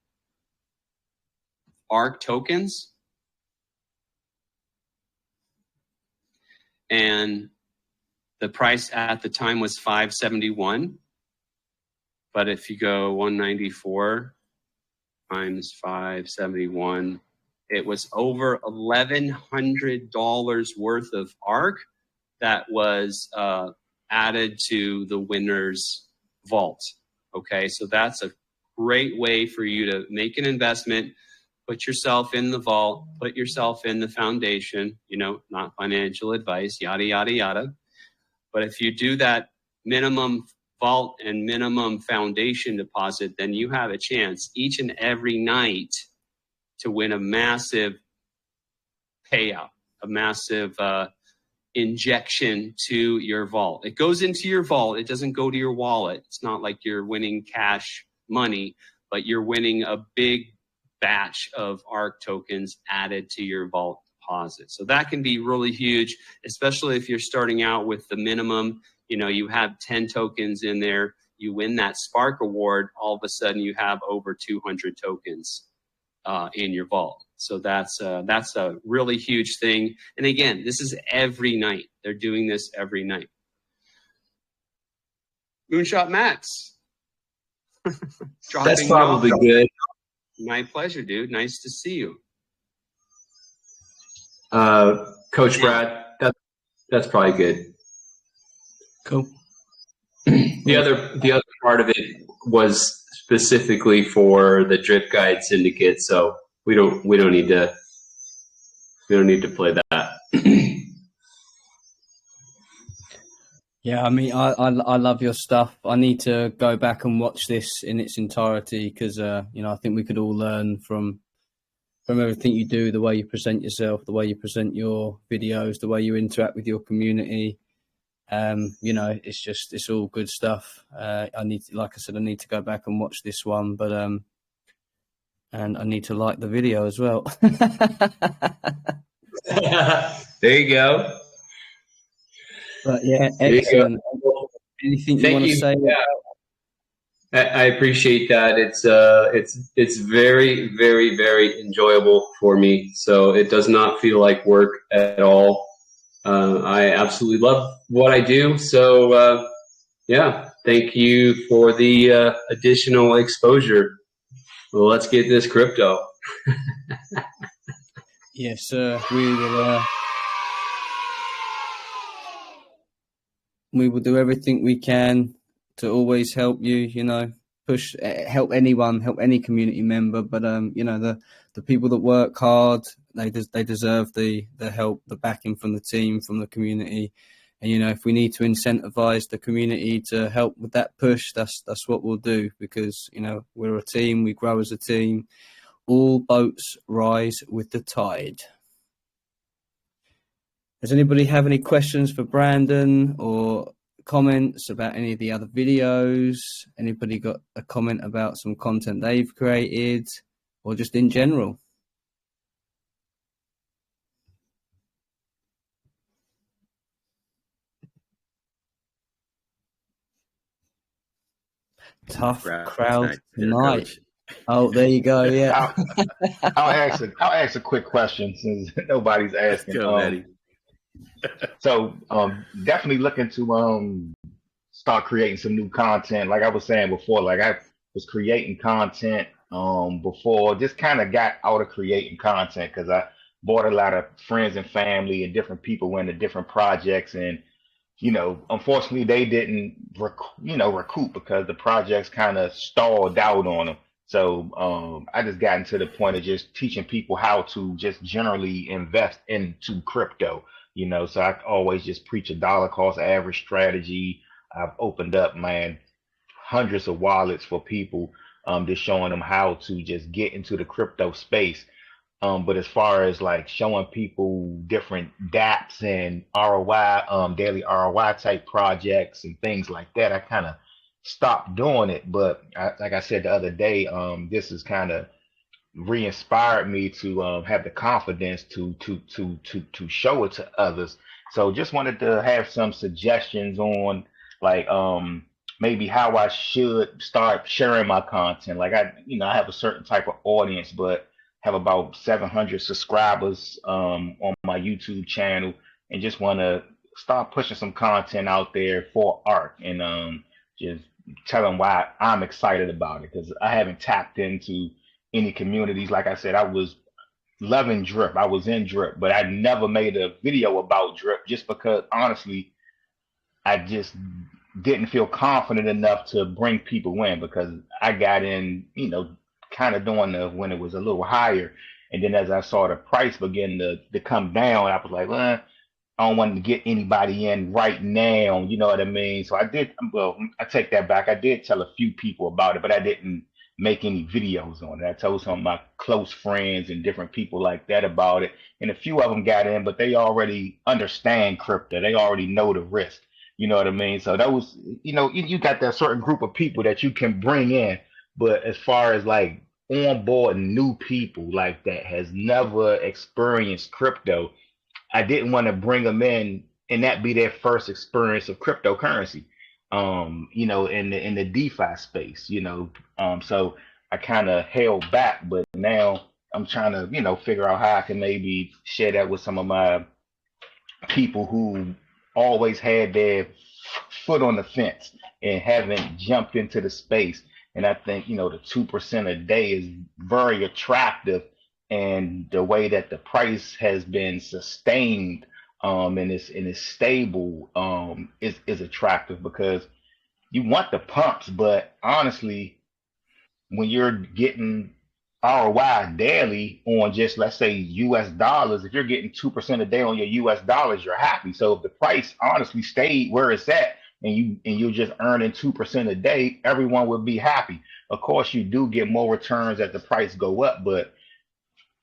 ARK tokens. And the price at the time was $571. But if you go 194 times 571, it was over $1,100 worth of ARK that was added to the winner's vault. Okay, so that's a great way for you to make an investment. Put yourself in the vault, put yourself in the foundation, not financial advice, yada, yada, yada. But if you do that minimum vault and minimum foundation deposit, then you have a chance each and every night to win a massive payout, a massive injection to your vault. It goes into your vault. It doesn't go to your wallet. It's not like you're winning cash money, but you're winning a big batch of ARK tokens added to your vault deposit. So that can be really huge, especially if you're starting out with the minimum. You have 10 tokens in there, you win that Spark Award, all of a sudden you have over 200 tokens in your vault. So that's a really huge thing. And again, this is every night. They're doing this every night. Moonshot Max. That's probably good. My pleasure, dude. Nice to see you. Coach Brad, that's probably good. Cool. The other part of it was specifically for the Drip Guide Syndicate, so we don't need to play that. Yeah, I mean, I love your stuff. I need to go back and watch this in its entirety because, I think we could all learn from from everything you do, the way you present yourself, the way you present your videos, the way you interact with your community. It's all good stuff. I need to go back and watch this one, but and I need to like the video as well. There you go. But yeah, excellent. Anything you want to say? Yeah. I appreciate that. It's very, very, very enjoyable for me. So it does not feel like work at all. I absolutely love what I do. So thank you for the additional exposure. Well, let's get this crypto. Yes, sir. We will do everything we can to always help you, help anyone, help any community member. But, the people that work hard, they deserve the help, the backing from the team, from the community. And, if we need to incentivize the community to help with that push, that's what we'll do, because, we're a team, we grow as a team. All boats rise with the tide. Does anybody have any questions for Brandon or comments about any of the other videos? Anybody got a comment about some content they've created, or just in general? Tough crowd tonight. Oh, there you go. Yeah. I'll ask a quick question since nobody's asking. Let's go, Eddie. So definitely looking to start creating some new content. Like I was saying before, like I was creating content before, just kind of got out of creating content because I brought a lot of friends and family and different people into different projects, and unfortunately they didn't recoup because the projects kind of stalled out on them. So I just gotten to the point of just teaching people how to just generally invest into crypto. So I always just preach a dollar cost average strategy. I've opened up, hundreds of wallets for people, just showing them how to just get into the crypto space. But as far as like showing people different dApps and ROI, daily ROI type projects and things like that, I kind of stopped doing it. But like I said the other day, this has kind of re-inspired me to have the confidence to show it to others. So just wanted to have some suggestions on like maybe how I should start sharing my content. Like I have a certain type of audience, but have about 700 subscribers on my YouTube channel, and just want to start pushing some content out there for ARK, and just tell them why I'm excited about it, because I haven't tapped into any communities. Like I said, I was loving Drip. I was in Drip, but I never made a video about Drip just because honestly, I just didn't feel confident enough to bring people in, because I got in, kind of doing when it was a little higher. And then as I saw the price begin to come down, I was like, well, I don't want to get anybody in right now. You know what I mean? So I take that back. I did tell a few people about it, but I didn't make any videos on it. I told some of my close friends and different people like that about it. And a few of them got in, but they already understand crypto. They already know the risk. You know what I mean? So that was, you got that certain group of people that you can bring in. But as far as like onboard new people like that has never experienced crypto, I didn't want to bring them in and that be their first experience of cryptocurrency, in the DeFi space, so I kind of held back, but now I'm trying to, figure out how I can maybe share that with some of my people who always had their foot on the fence and haven't jumped into the space. And I think, the 2% a day is very attractive. And the way that the price has been sustained and is stable is attractive, because you want the pumps. But honestly, when you're getting ROI daily on just, let's say, US dollars, if you're getting 2% a day on your US dollars, you're happy. So if the price honestly stayed where it's at, and you're just earning 2% a day, everyone would be happy. Of course, you do get more returns as the price go up, but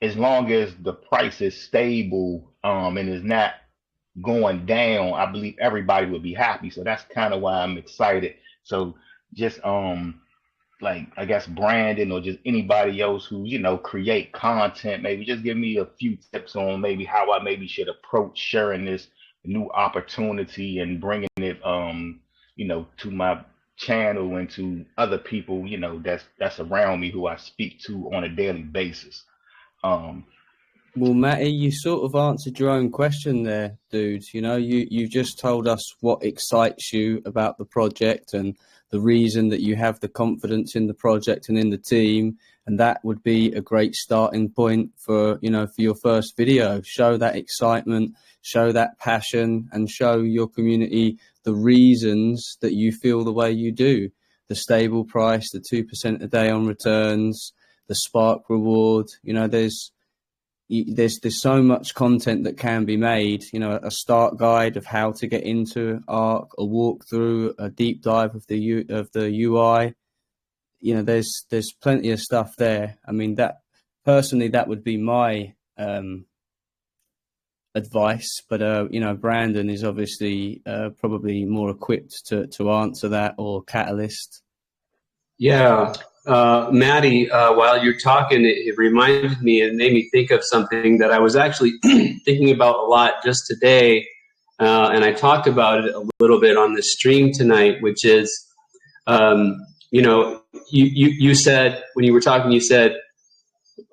as long as the price is stable and is not going down, I believe everybody would be happy. So that's kind of why I'm excited. So just like I guess Brandon or just anybody else who, you know, create content, maybe just give me a few tips on maybe how I maybe should approach sharing this new opportunity and bringing it you know, to my channel and to other people, you know, that's around me who I speak to on a daily basis. Well, Matty, you sort of answered your own question there, dude. You know, you just told us what excites you about the project and the reason that you have the confidence in the project and in the team. And that would be a great starting point for, you know, for your first video. Show that excitement, show that passion, and show your community the reasons that you feel the way you do. The stable price, the 2% a day on returns, the Spark reward. You know, there's so much content that can be made. You know, a start guide of how to get into ARK, a walkthrough, a deep dive of the UI. You know, there's plenty of stuff there. I mean, that personally, that would be my advice. But you know, Brandon is obviously probably more equipped to answer that, or Catalyst. Yeah. Maddie, while you're talking, it reminded me, it made me think of something that I was actually thinking about a lot just today. And I talked about it a little bit on the stream tonight, which is, you know, you said, when you were talking, you said,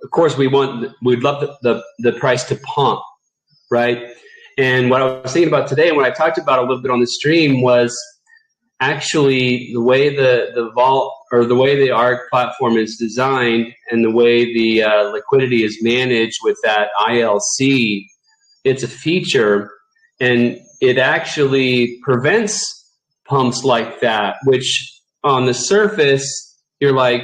of course we'd love the price to pump, right? And what I was thinking about today and what I talked about a little bit on the stream was actually the way the vault, or the way the ARK platform is designed and the way the liquidity is managed with that ILC, it's a feature, and it actually prevents pumps like that, which on the surface, you're like,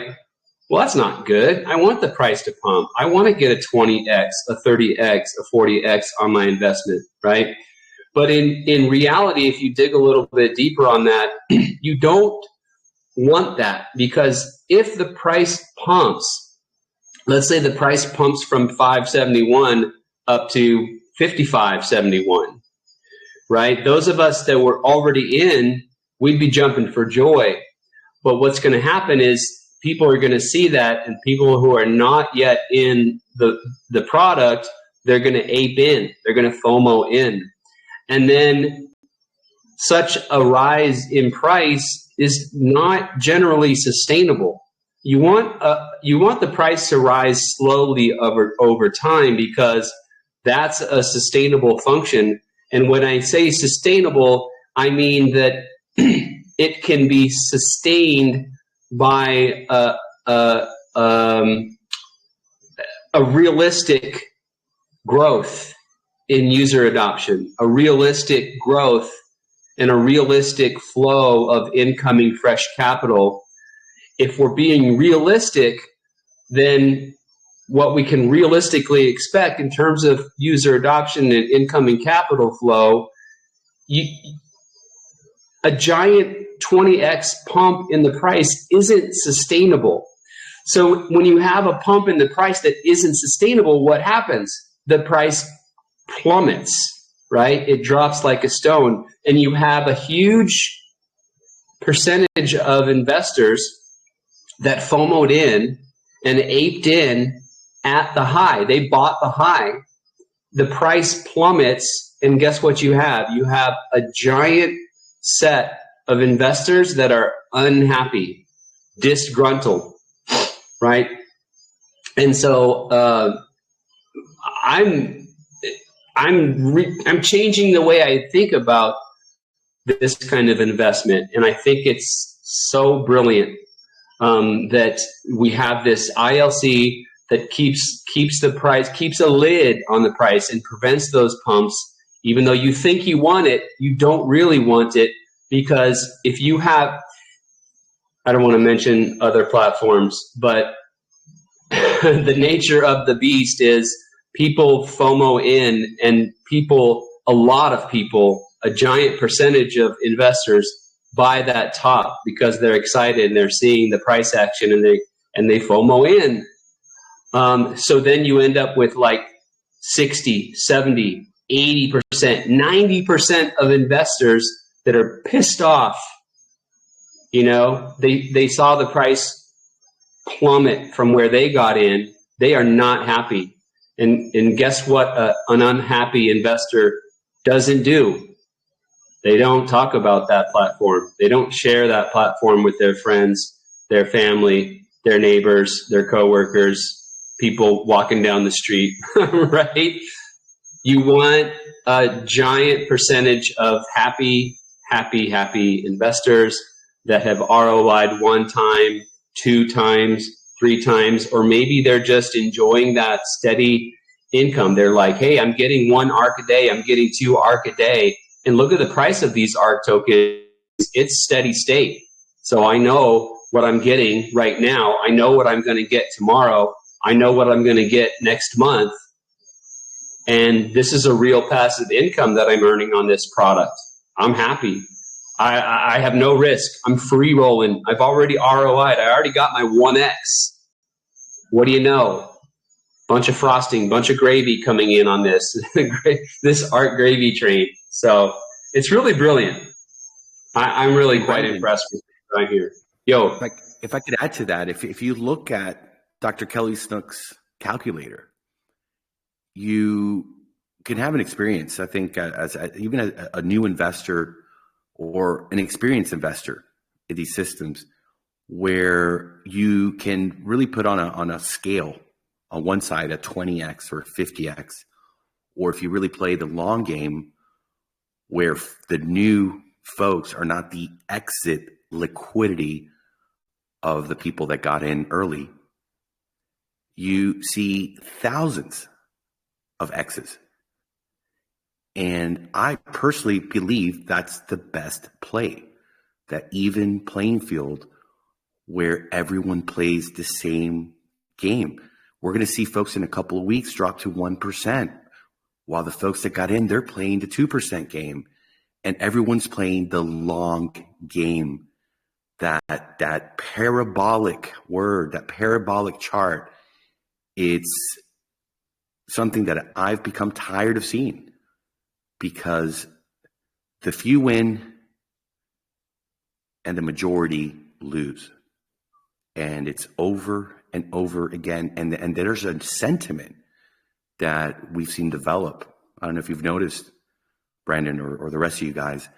well, that's not good. I want the price to pump. I want to get a 20x, a 30x, a 40x on my investment, right? But in reality, if you dig a little bit deeper on that, you don't want that, because if the price pumps, let's say the price pumps from 571 up to 55.71, right? Those of us that were already in, we'd be jumping for joy. But what's going to happen is people are going to see that, and people who are not yet in the product, they're going to ape in, they're going to FOMO in. And then such a rise in price is not generally sustainable. You want the price to rise slowly over time, because that's a sustainable function. And when I say sustainable, I mean that it can be sustained by a realistic growth in user adoption, a realistic growth and a realistic flow of incoming fresh capital. If we're being realistic, then what we can realistically expect in terms of user adoption and incoming capital flow, a giant 20x pump in the price isn't sustainable. So when you have a pump in the price that isn't sustainable, what happens? The price plummets, right? It drops like a stone, and you have a huge percentage of investors that FOMO'd in and aped in at the high. They bought the high. The price plummets, and guess what you have? You have a giant set of investors that are unhappy, disgruntled, right? And so I'm changing the way I think about this kind of investment, and I think it's so brilliant that we have this ILC that keeps the price, keeps a lid on the price, and prevents those pumps. Even though you think you want it, you don't really want it, because if you have, I don't want to mention other platforms, but the nature of the beast is people FOMO in, and a lot of people, a giant percentage of investors buy that top because they're excited and they're seeing the price action, and they FOMO in. So then you end up with like 60, 70, 80%, 90% of investors that are pissed off. You know, they saw the price plummet from where they got in. They are not happy. And guess what an unhappy investor doesn't do? They don't talk about that platform. They don't share that platform with their friends, their family, their neighbors, their coworkers, people walking down the street, right? You want a giant percentage of happy investors that have ROI'd 1 time, 2 times, 3 times, or maybe they're just enjoying that steady income. They're like, hey, I'm getting 1 ARK a day. I'm getting 2 ARK a day. And look at the price of these ARK tokens. It's steady state. So I know what I'm getting right now. I know what I'm going to get tomorrow. I know what I'm going to get next month. And this is a real passive income that I'm earning on this product. I'm happy. I have no risk. I'm free rolling. I've already ROI'd. I already got my 1X. What do you know? Bunch of frosting, bunch of gravy coming in on this, this ARK gravy train. So it's really brilliant. I'm really quite impressed with it right here. Yo. If I could add to that, if you look at Dr. Kelly Snook's calculator, you can have an experience, I think, as even a new investor or an experienced investor in these systems, where you can really put on a scale on one side a 20x or 50x, or if you really play the long game, where the new folks are not the exit liquidity of the people that got in early, you see thousands of X's. And I personally believe that's the best play, that even playing field where everyone plays the same game. We're going to see folks in a couple of weeks drop to 1%, while the folks that got in, they're playing the 2% game, and everyone's playing the long game. That parabolic word, that parabolic chart, it's something that I've become tired of seeing, because the few win and the majority lose. And it's over and over again. And there's a sentiment that we've seen develop. I don't know if you've noticed, Brandon, or the rest of you guys,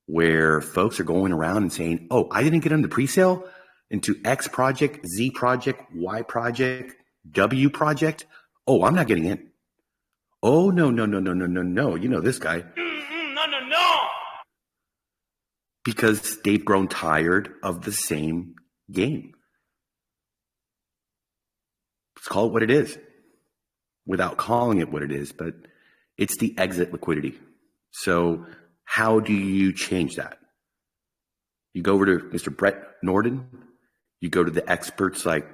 where folks are going around and saying, oh, I didn't get on the pre-sale into X project, Z project, Y project, W project. Oh, I'm not getting in. Oh, no. You know this guy. No. Because they've grown tired of the same game. Let's call it what it is, without calling it what it is, but it's the exit liquidity. So how do you change that? You go over to Mr. Brett Norden. You go to the experts like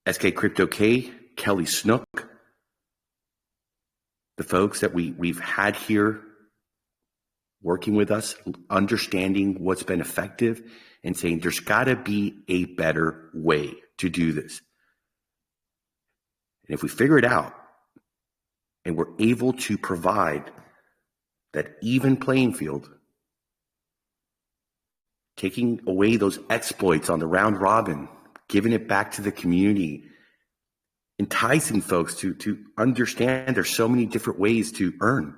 SK Crypto K, Kelly Snook, the folks that we've had here working with us, understanding what's been effective and saying there's got to be a better way to do this. And if we figure it out and we're able to provide that even playing field, taking away those exploits on the round robin, giving it back to the community, enticing folks to understand there's so many different ways to earn.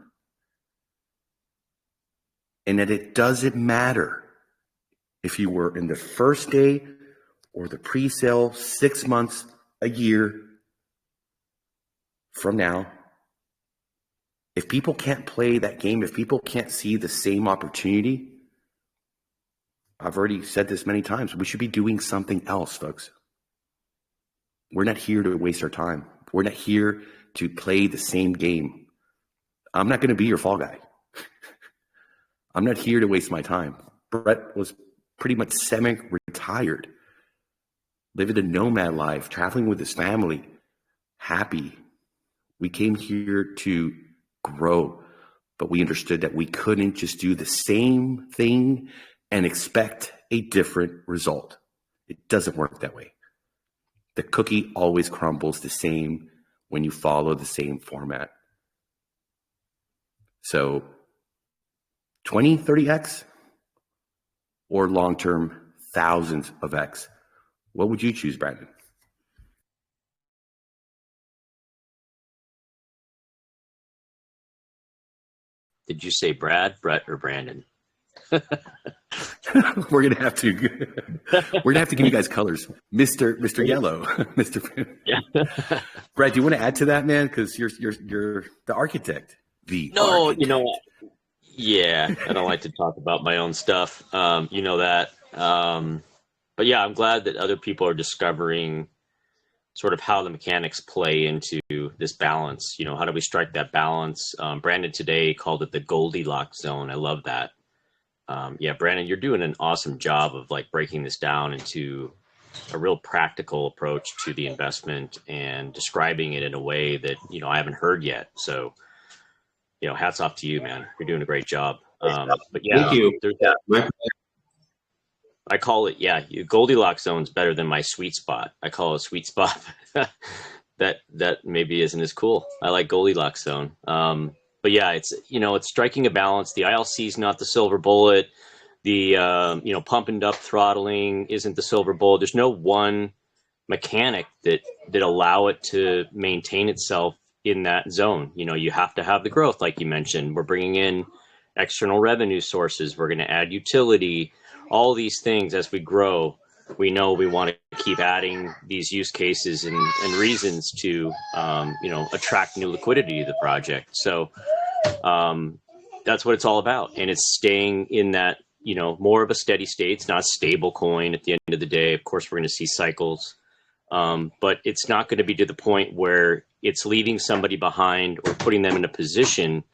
And that it doesn't matter if you were in the first day or the pre-sale 6 months, a year from now. If people can't play that game, if people can't see the same opportunity, I've already said this many times, we should be doing something else, folks. We're not here to waste our time. We're not here to play the same game. I'm not going to be your fall guy. I'm not here to waste my time. Brett was pretty much semi-retired, living a nomad life, traveling with his family, happy. We came here to grow, but we understood that we couldn't just do the same thing and expect a different result. It doesn't work that way. The cookie always crumbles the same when you follow the same format. So 20, 30x or long-term thousands of X. What would you choose, Brandon? Did you say Brad, Brett, or Brandon? We're gonna have to give you guys colors, Mr. Yellow, Mr. Yeah. Brad, do you want to add to that, man? Because you're the architect. You know what? Yeah, I don't like to talk about my own stuff. You know that. But yeah, I'm glad that other people are discovering sort of how the mechanics play into this balance. You know, how do we strike that balance? Brandon today called it the Goldilocks zone. I love that. Yeah, Brandon, you're doing an awesome job of like breaking this down into a real practical approach to the investment and describing it in a way that, you know, I haven't heard yet. So, you know, hats off to you, man. You're doing a great job. But yeah, Thank you. I call it, Goldilocks zone's better than my sweet spot. I call it a sweet spot. that maybe isn't as cool. I like Goldilocks zone. But yeah, it's striking a balance. The ILC is not the silver bullet. The, pumping up throttling isn't the silver bullet. There's no one mechanic that allow it to maintain itself in that zone. You know, you have to have the growth, like you mentioned. We're bringing in external revenue sources. We're going to add utility. All these things as we grow, we know we want to keep adding these use cases and reasons to, attract new liquidity to the project. So that's what it's all about. And it's staying in that, more of a steady state. It's not a stable coin at the end of the day. Of course, we're going to see cycles, but it's not going to be to the point where it's leaving somebody behind or putting them in a position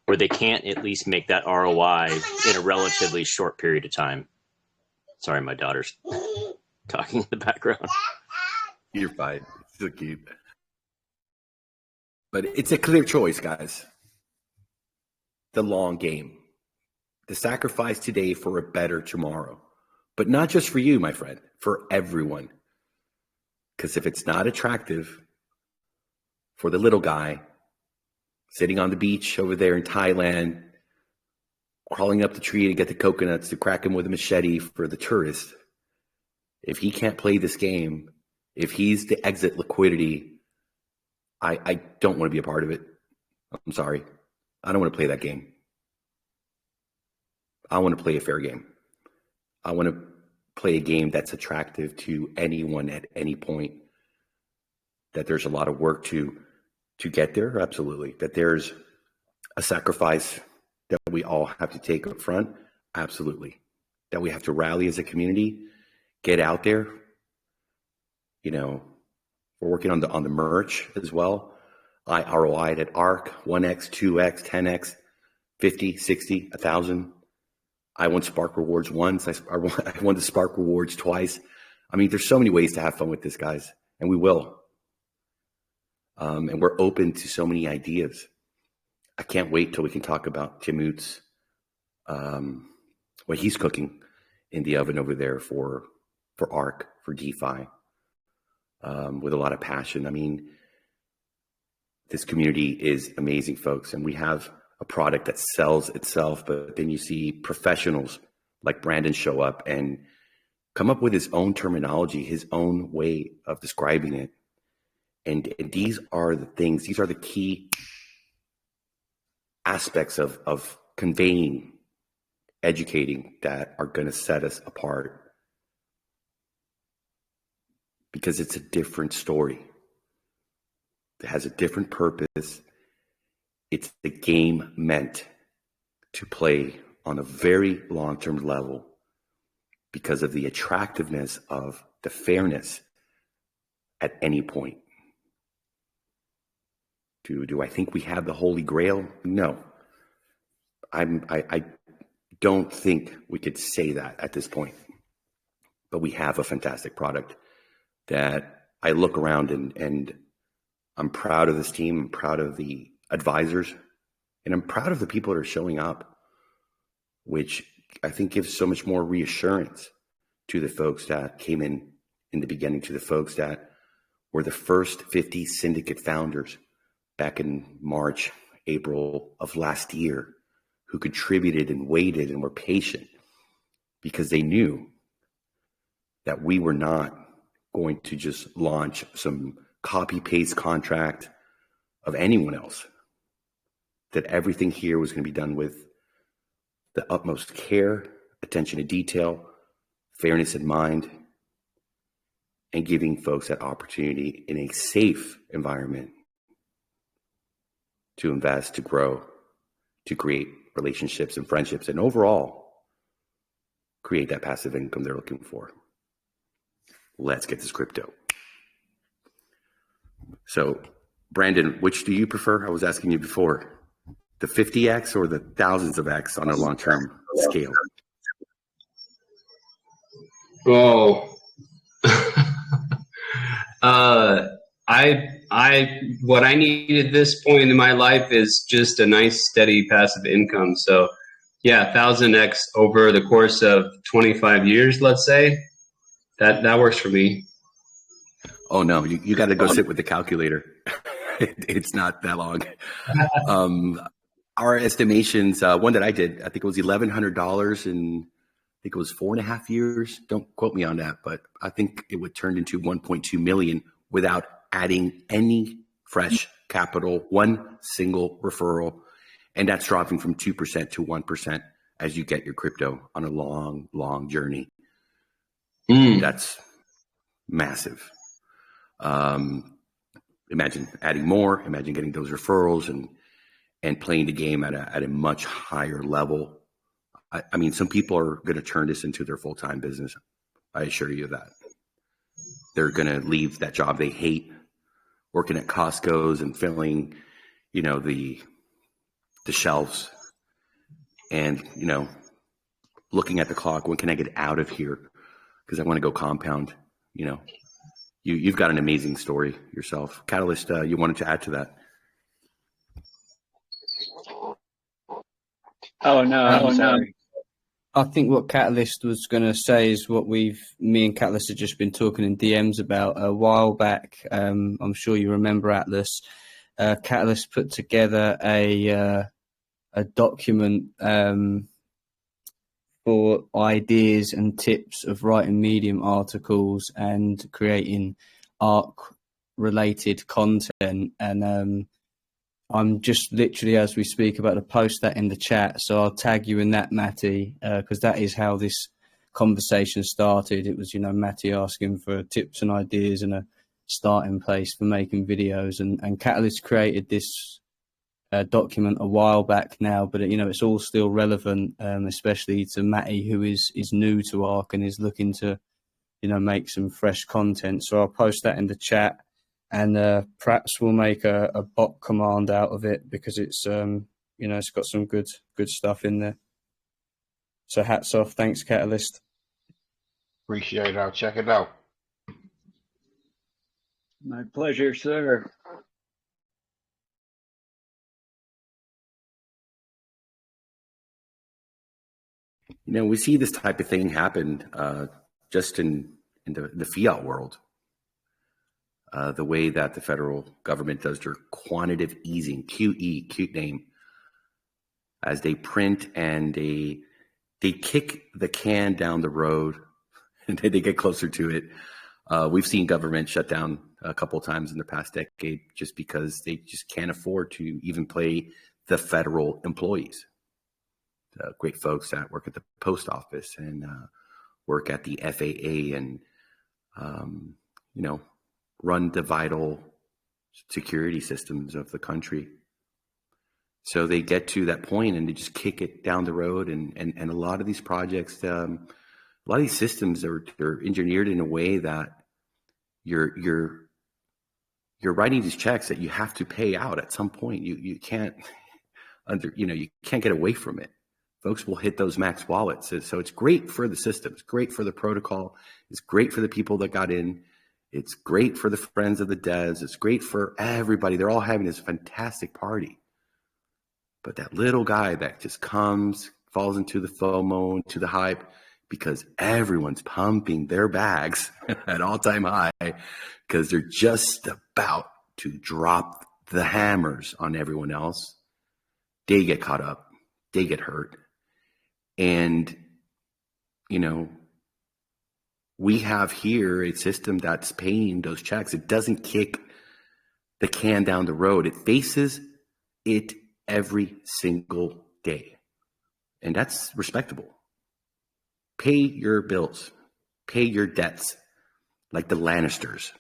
where they can't at least make that ROI in a relatively short period of time. Sorry, my daughter's talking in the background. You're fine. It's so cute. But it's a clear choice, guys. The long game. The sacrifice today for a better tomorrow. But not just for you, my friend, for everyone. Because if it's not attractive for the little guy sitting on the beach over there in Thailand, crawling up the tree to get the coconuts to crack him with a machete for the tourist, if he can't play this game, if he's the exit liquidity, I don't want to be a part of it. I'm sorry. I don't want to play that game. I want to play a fair game. I want to play a game that's attractive to anyone at any point. That there's a lot of work to get there, absolutely. That there's a sacrifice that we all have to take up front, absolutely. That we have to rally as a community, get out there. We're working on the merch as well. I ROI'd at ARK, 1x, 2x, 10x, 50, 60, 1,000. I won Spark Rewards once. I won the Spark Rewards twice. I mean, there's so many ways to have fun with this, guys, and we will. And we're open to so many ideas. I can't wait till we can talk about Tim Oots, what he's cooking in the oven over there for ARK, for DeFi, with a lot of passion. I mean, this community is amazing, folks, and we have a product that sells itself, but then you see professionals like Brandon show up and come up with his own terminology, his own way of describing it. And these are the things, these are the key aspects of conveying, educating that are going to set us apart. Because it's a different story. It has a different purpose. It's the game meant to play on a very long-term level because of the attractiveness of the fairness at any point. Do I think we have the Holy Grail? No. I don't think we could say that at this point. But we have a fantastic product that I look around and I'm proud of this team. I'm proud of the advisors, and I'm proud of the people that are showing up, which I think gives so much more reassurance to the folks that came in the beginning, to the folks that were the first 50 syndicate founders back in March, April of last year who contributed and waited and were patient because they knew that we were not going to just launch some copy-paste contract of anyone else, that everything here was going to be done with the utmost care, attention to detail, fairness in mind, and giving folks that opportunity in a safe environment to invest, to grow, to create relationships and friendships, and overall create that passive income they're looking for. Let's get this crypto. So, Brandon, which do you prefer? I was asking you before, the 50x or the thousands of X on a long-term scale? Oh, what I need at this point in my life is just a nice, steady passive income. So, yeah, 1000x over the course of 25 years, let's say, that works for me. Oh no, you got to go sit with the calculator. It's not that long. Our estimations, one that I did, I think it was $1,100 in, I think it was 4.5 years. Don't quote me on that, but I think it would turn into 1.2 million without adding any fresh capital, one single referral. And that's dropping from 2% to 1% as you get your crypto on a long, long journey. That's massive. Imagine adding more, imagine getting those referrals and playing the game at a much higher level. I mean, some people are going to turn this into their full-time business. I assure you of that. They're going to leave that job they hate, working at Costco's and filling, the shelves and, looking at the clock. When can I get out of here? Because I want to go compound, You've got an amazing story yourself. Catalyst, you wanted to add to that? Oh, no, I'm sorry. I think what Catalyst was going to say is what me and Catalyst have just been talking in DMs about a while back. I'm sure you remember Atlas. Catalyst put together a document for ideas and tips of writing Medium articles and creating ARK related content. And I'm just literally, as we speak, about to post that in the chat. So I'll tag you in that, Matty, because that is how this conversation started. It was, Matty asking for tips and ideas and a starting place for making videos. And Catalyst created this document a while back now, but it's all still relevant, especially to Matty, who is new to ARK and is looking to, make some fresh content. So I'll post that in the chat. And perhaps we'll make a bot command out of it because it's it's got some good stuff in there. So hats off, thanks Catalyst. Appreciate it. I'll check it out. My pleasure, sir. We see this type of thing happen just in the fiat world. The way that the federal government does their quantitative easing, QE, cute name, as they print and they kick the can down the road and they get closer to it. We've seen government shut down a couple of times in the past decade just because they just can't afford to even pay the federal employees. Great folks that work at the post office and work at the FAA and, run the vital security systems of the country. So they get to that point and they just kick it down the road. And a lot of these projects, a lot of these systems they're engineered in a way that you're writing these checks that you have to pay out at some point. You can't you can't get away from it. Folks will hit those max wallets. So it's great for the system. It's great for the protocol. It's great for the people that got in. It's great for the friends of the devs. It's great for everybody. They're all having this fantastic party. But that little guy that just comes, falls into the FOMO, into the hype, because everyone's pumping their bags at all-time high because they're just about to drop the hammers on everyone else. They get caught up. They get hurt. And, you know, we have here a system that's paying those checks. It doesn't kick the can down the road. It faces it every single day. And that's respectable. Pay your bills. Pay your debts like the Lannisters.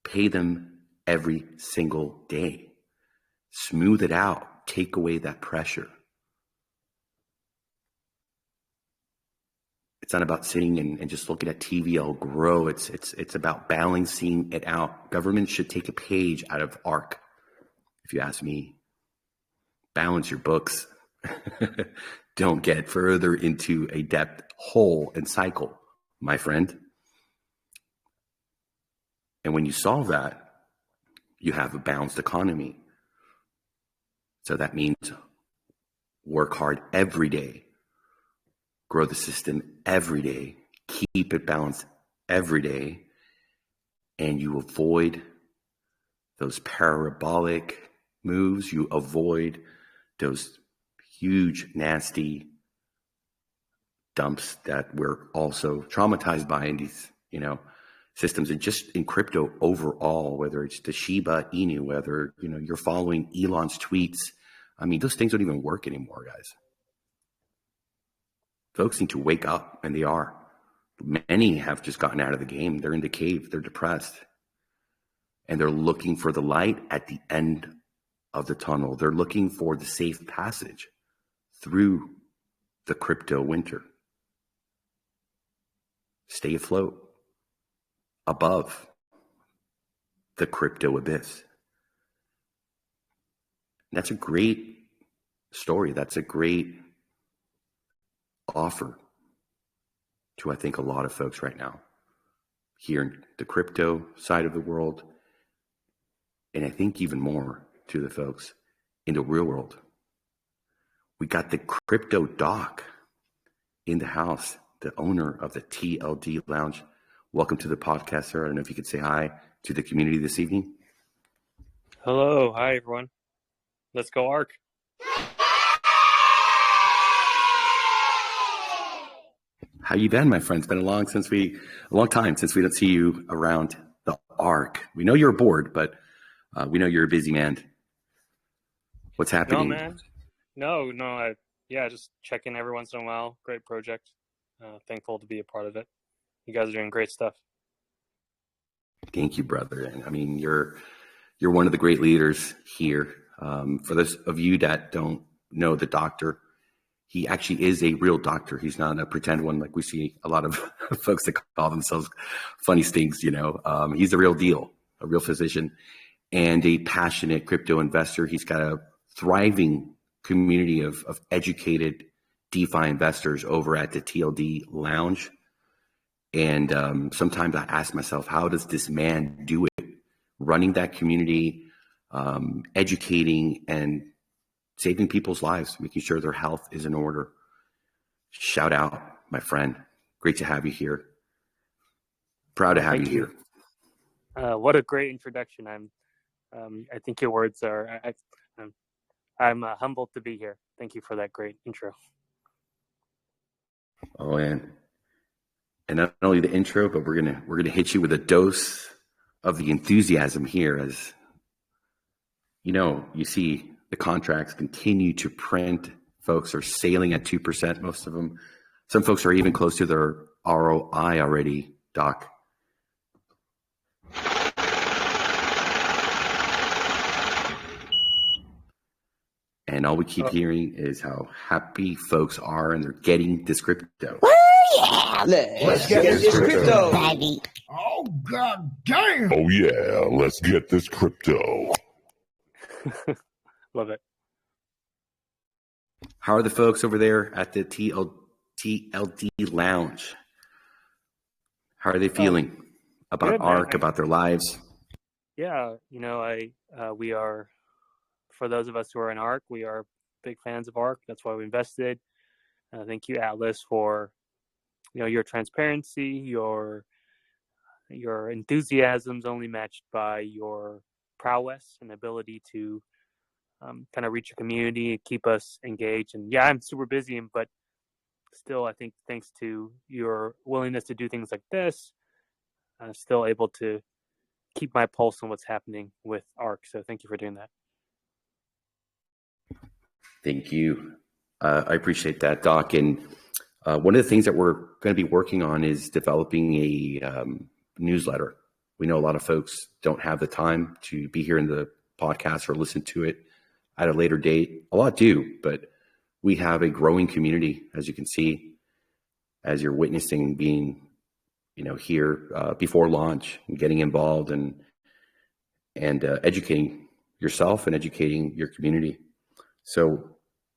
Pay them every single day. Smooth it out. Take away that pressure. It's not about sitting and just looking at TV all grow. It's about balancing it out. Government should take a page out of ARK, if you ask me. Balance your books. Don't get further into a debt hole and cycle, my friend. And when you solve that, you have a balanced economy. So that means work hard every day. Grow the system every day, keep it balanced every day, and you avoid those parabolic moves. You avoid those huge, nasty dumps that we're also traumatized by in these, you know, systems, and just in crypto overall, whether it's the Shiba Inu, whether, you know, you're following Elon's tweets. I mean, those things don't even work anymore, guys. Folks need to wake up, and they are. Many have just gotten out of the game. They're in the cave. They're depressed. And they're looking for the light at the end of the tunnel. They're looking for the safe passage through the crypto winter. Stay afloat above the crypto abyss. That's a great story. That's a great offer to, I think, a lot of folks right now here in the crypto side of the world, and I think even more to the folks in the real world. We got the crypto doc in the house, the owner of the TLD Lounge. Welcome to the podcast, sir. I don't know if you could say hi to the community this evening. Hello. Hi, everyone. Let's go ARK. How you been, my friend? It's been a long time since we don't see you around the ARK. We know you're aboard, but we know you're a busy man. What's happening? No, man. No. Just check in every once in a while. Great project. Thankful to be a part of it. You guys are doing great stuff. Thank you, brother. And I mean, you're one of the great leaders here. For those of you that don't know the doctor, he actually is a real doctor. He's not a pretend one like we see a lot of folks that call themselves funny things, you know. He's the real deal, a real physician and a passionate crypto investor. He's got a thriving community of educated DeFi investors over at the TLD Lounge. And sometimes I ask myself, how does this man do it? Running that community, educating and saving people's lives, making sure their health is in order. Shout out, my friend. Great to have you here. Proud to have you here. What a great introduction. I think your words are. I'm humbled to be here. Thank you for that great intro. Oh, and not only the intro, but we're gonna hit you with a dose of the enthusiasm here, as you know. You see the contracts continue to print. Folks are sailing at 2%, most of them. Some folks are even close to their ROI already, Doc. And all we keep hearing is how happy folks are, and they're getting this crypto. Yeah, let's get this crypto. Baby. Oh, god damn. Oh, yeah, let's get this crypto. Love it. How are the folks over there at the TLD Lounge? How are they feeling about good, ARK, man. about their lives? Yeah, we are, for those of us who are in ARK, we are big fans of ARK. That's why we invested. Thank you, Atlas, for your transparency, your enthusiasm's only matched by your prowess and ability to kind of reach your community and keep us engaged. And yeah, I'm super busy, but still, I think thanks to your willingness to do things like this, I'm still able to keep my pulse on what's happening with ARK. So thank you for doing that. Thank you. I appreciate that, Doc. And one of the things that we're going to be working on is developing a newsletter. We know a lot of folks don't have the time to be here in the podcast or listen to it at a later date. A lot do, but we have a growing community, as you can see, as you're witnessing being, here before launch and getting involved and educating yourself and educating your community. So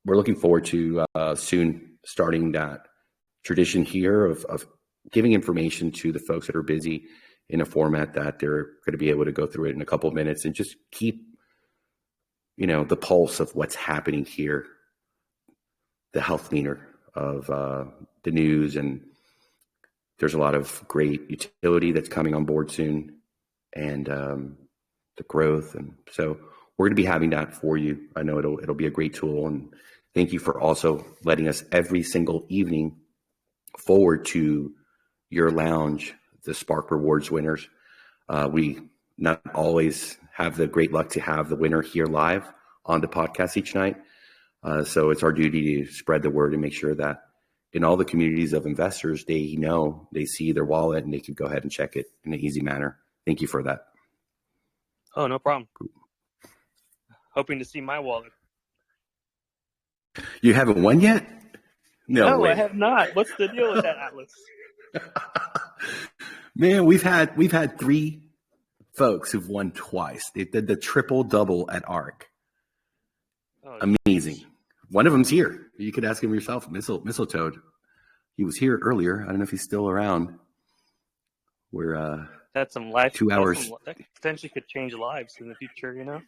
we're looking forward to soon starting that tradition here of giving information to the folks that are busy in a format that they're going to be able to go through it in a couple of minutes and just keep, the pulse of what's happening here, the health meter of the news. And there's a lot of great utility that's coming on board soon, and the growth. And so we're going to be having that for you. I know it'll be a great tool. And thank you for also letting us every single evening forward to your lounge, the Spark Rewards winners. We not always have the great luck to have the winner here live on the podcast each night. So it's our duty to spread the word and make sure that in all the communities of investors, they see their wallet and they can go ahead and check it in an easy manner. Thank you for that. Oh, no problem. Hoping to see my wallet. You haven't won yet? No, I have not. What's the deal with that, Atlas? Man, we've had 3 folks who've won twice. They did the triple double at ARK. Oh, amazing. Geez. One of them's here. You could ask him yourself, Mistletoe. He was here earlier. I don't know if he's still around. We're that's some life. 2 hours. That potentially could change lives in the future,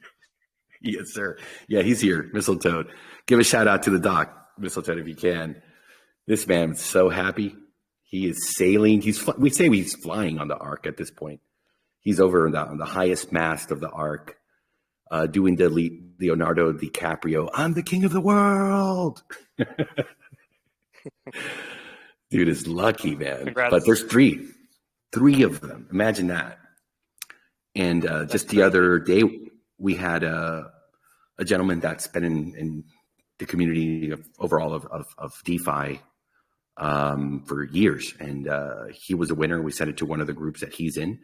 Yes, sir. Yeah, he's here, Mistletoe. Give a shout out to the doc, Mistletoe, if you can. This man's so happy. He is sailing. We say he's flying on the ARK at this point. He's over on the highest mast of the ARK, doing the Leonardo DiCaprio, I'm the king of the world. Dude is lucky, man. Congrats. But there's three of them. Imagine that. And just the other day, we had a gentleman that's been in the community overall of DeFi for years. And he was a winner. We sent it to one of the groups that he's in.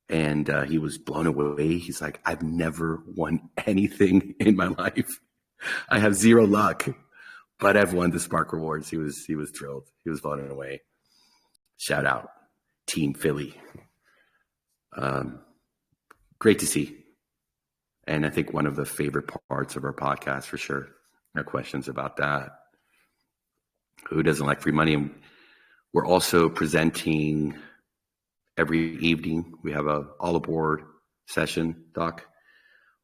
And he was blown away. He's like, I've never won anything in my life. I have zero luck, but I've won the Spark Rewards. He was thrilled. He was blown away. Shout out, Team Philly. Great to see. And I think one of the favorite parts of our podcast for sure. No questions about that. Who doesn't like free money? And we're also presenting every evening. We have a all aboard session, Doc,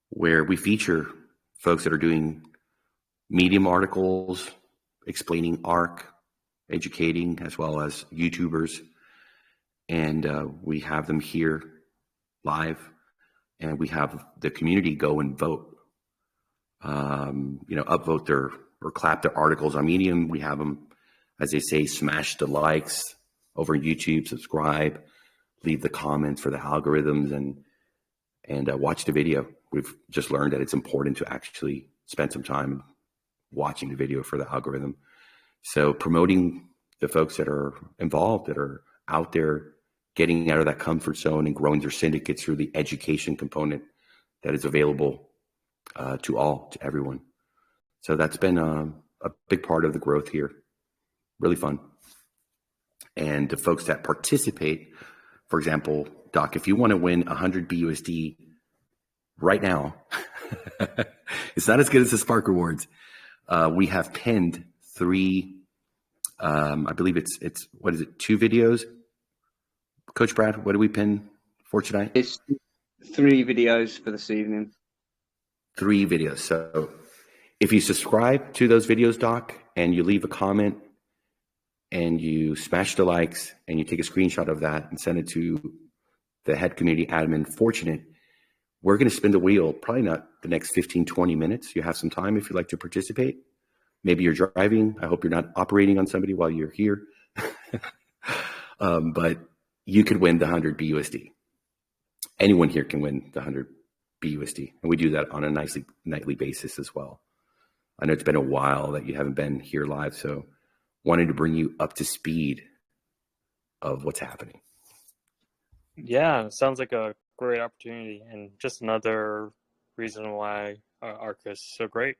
where we feature folks that are doing Medium articles, explaining ARK, educating, as well as YouTubers. And we have them here live, and we have the community go and vote, upvote or clap their articles on Medium. We have them, as they say, smash the likes over YouTube, subscribe, leave the comments for the algorithms, and watch the video. We've just learned that it's important to actually spend some time watching the video for the algorithm. So promoting the folks that are involved, that are out there getting out of that comfort zone and growing their syndicates through the education component that is available to everyone. So that's been a big part of the growth here. Really fun. And the folks that participate, for example, Doc, if you want to win 100 BUSD right now, it's not as good as the Spark Rewards. We have pinned 3, I believe it's what is it, 2 videos? Coach Brad, what do we pin for tonight? It's 3 videos for this evening. 3 videos. So if you subscribe to those videos, Doc, and you leave a comment and you smash the likes and you take a screenshot of that and send it to the head community admin, Fortunate, we're going to spin the wheel, probably not the next 15, 20 minutes. You have some time if you'd like to participate. Maybe you're driving. I hope you're not operating on somebody while you're here. But you could win the 100 BUSD. Anyone here can win the 100 BUSD. And we do that on a nightly basis as well. I know it's been a while that you haven't been here live, so wanted to bring you up to speed of what's happening. Yeah, sounds like a great opportunity, and just another reason why ARK is so great.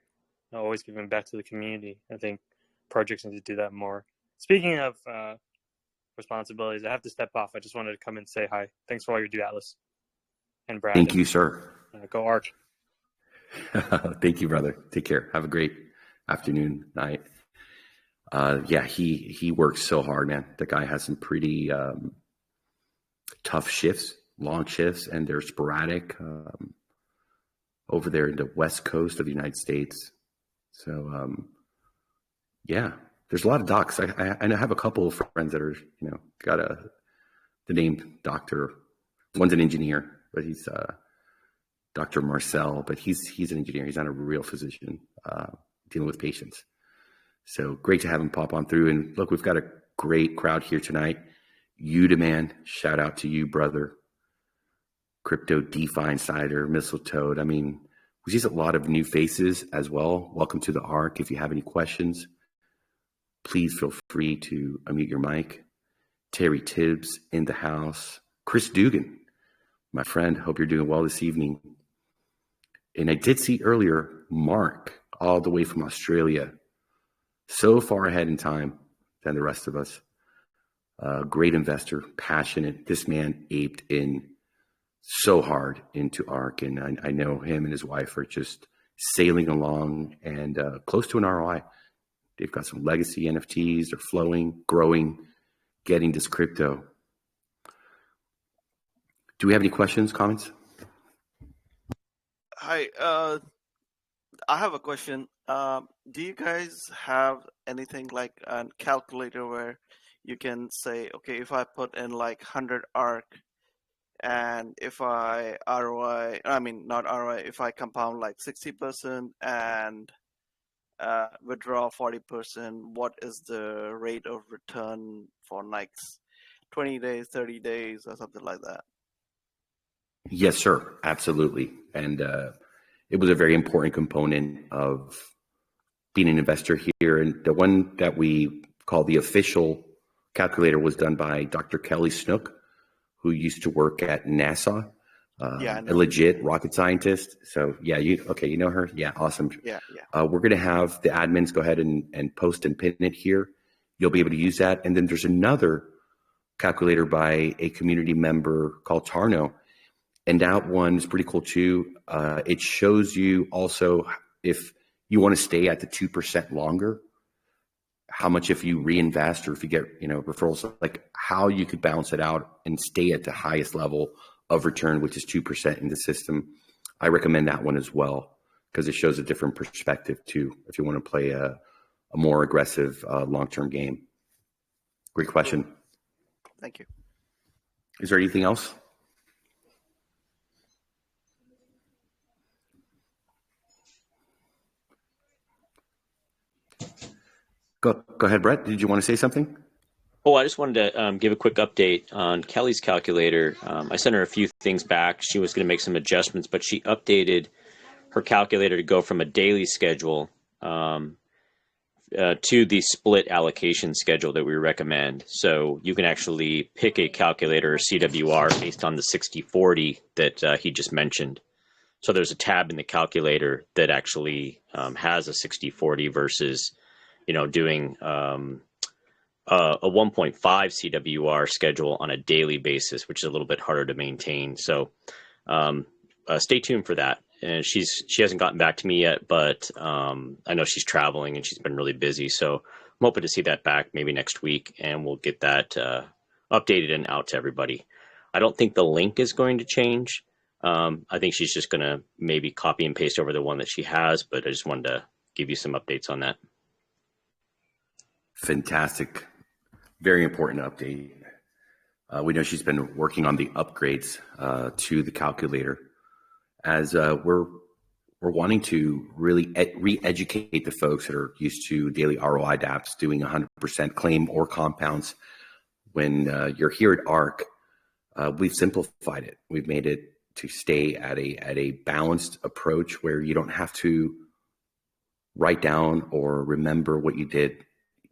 Always giving back to the community. I think projects need to do that more. Speaking of responsibilities, I have to step off. I just wanted to come and say hi. Thanks for all you do, Atlas and Brad. Thank you, sir. Go ARK. Thank you, brother. Take care. Have a great afternoon, night. Yeah, he works so hard, man. The guy has some pretty tough shifts, long shifts, and they're sporadic over there in the West Coast of the United States. So, yeah, there's a lot of docs. I have a couple of friends that are, got the name doctor. One's an engineer, but he's Dr. Marcel, but he's an engineer. He's not a real physician dealing with patients. So great to have him pop on through. And look, we've got a great crowd here tonight. Udaman, shout out to you, brother. Crypto DeFi Insider, Mistletoe. I mean, we see a lot of new faces as well. Welcome to the ARK. If you have any questions, please feel free to unmute your mic. Terry Tibbs in the house. Chris Dugan, my friend, hope you're doing well this evening. And I did see earlier, Mark, all the way from Australia, so far ahead in time than the rest of us. Great investor, passionate. This man aped in so hard into ARK, and I know him and his wife are just sailing along and close to an ROI. They've got some legacy NFTs. They're flowing, growing, getting this crypto. Do we have any questions, comments? Hi, I have a question. Do you guys have anything like a calculator where you can say, okay, if I put in like 100 ARK, and if I if I compound like 60% and withdraw 40%, what is the rate of return for like 20 days, 30 days, or something like that? Yes, sir. Absolutely. And it was a very important component of being an investor here. And the one that we call the official calculator was done by Dr. Kelly Snook, who used to work at NASA, a legit rocket scientist. So yeah, you know her? Yeah, awesome. Yeah. We're going to have the admins go ahead and post and pin it here. You'll be able to use that. And then there's another calculator by a community member called Tarno. And that one is pretty cool too. It shows you also if you want to stay at the 2% longer, how much if you reinvest or if you get referrals, like how you could balance it out and stay at the highest level of return, which is 2% in the system. I recommend that one as well because it shows a different perspective too if you want to play a more aggressive long-term game. Great question. Thank you. Is there anything else? Go ahead, Brett. Did you want to say something? Oh, I just wanted to give a quick update on Kelly's calculator. I sent her a few things back. She was going to make some adjustments, but she updated her calculator to go from a daily schedule to the split allocation schedule that we recommend. So you can actually pick a calculator or CWR based on the 60/40 that he just mentioned. So there's a tab in the calculator that actually has a 60/40 versus doing a 1.5 CWR schedule on a daily basis, which is a little bit harder to maintain. So stay tuned for that. And she hasn't gotten back to me yet, but I know she's traveling and she's been really busy. So I'm hoping to see that back maybe next week, and we'll get that updated and out to everybody. I don't think the link is going to change. I think she's just going to maybe copy and paste over the one that she has, but I just wanted to give you some updates on that. Fantastic. very important update. We know she's been working on the upgrades to the calculator, as we're wanting to really re-educate the folks that are used to daily ROI DApps doing 100% claim or compounds. When you're here at ARK, we've simplified it. We've made it to stay at a balanced approach where you don't have to write down or remember what you did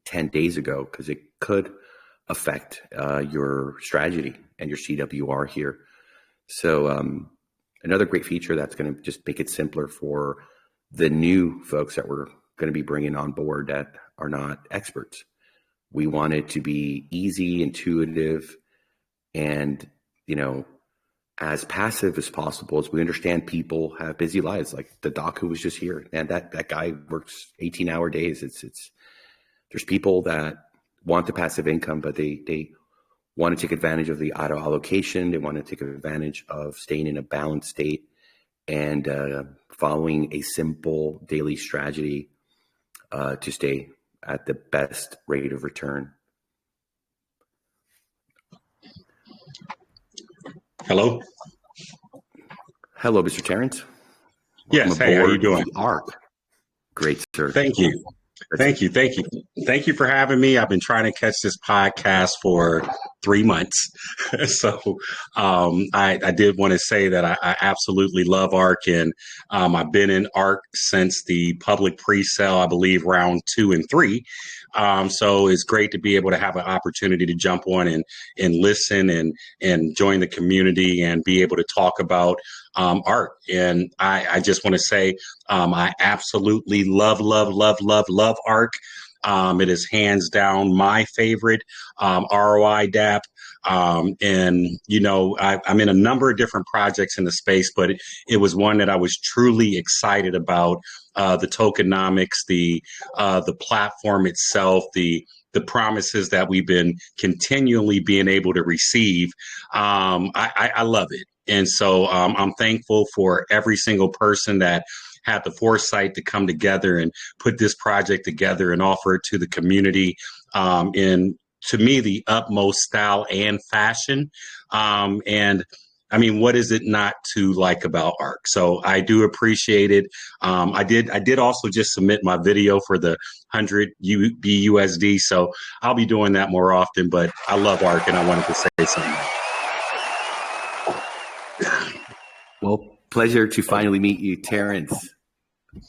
10 days ago, because it could affect your strategy and your CWR here. So another great feature that's going to just make it simpler for the new folks that we're going to be bringing on board that are not experts. We want it to be easy, intuitive, and, you know, as passive as possible, as we understand people have busy lives. Like the doc who was just here, and that guy works 18-hour days. There's people that want the passive income, but they want to take advantage of the auto allocation. They want to take advantage of staying in a balanced state and following a simple daily strategy to stay at the best rate of return. Hello, Mr. Terrence. Yes. Hey, how you doing? ARK. Great, sir. Thank you. Thank you for having me. I've been trying to catch this podcast for 3 months. So I did want to say that I absolutely love ARK, and I've been in ARK since the public pre-sale, I believe, round 2 and 3. So it's great to be able to have an opportunity to jump on and listen and join the community and be able to talk about ARK. And I just want to say I absolutely love ARK. It is hands down my favorite ROI DApp. And, you know, I'm in a number of different projects in the space, but it was one that I was truly excited about. The tokenomics, the platform itself, the promises that we've been continually being able to receive. I love it. And so I'm thankful for every single person that had the foresight to come together and put this project together and offer it to the community in, to me, the utmost style and fashion. And I mean, what is it not to like about ARK? So I do appreciate it. I did also just submit my video for the 100 BUSD. So I'll be doing that more often, but I love ARK and I wanted to say something. Well, pleasure to finally meet you, Terrence.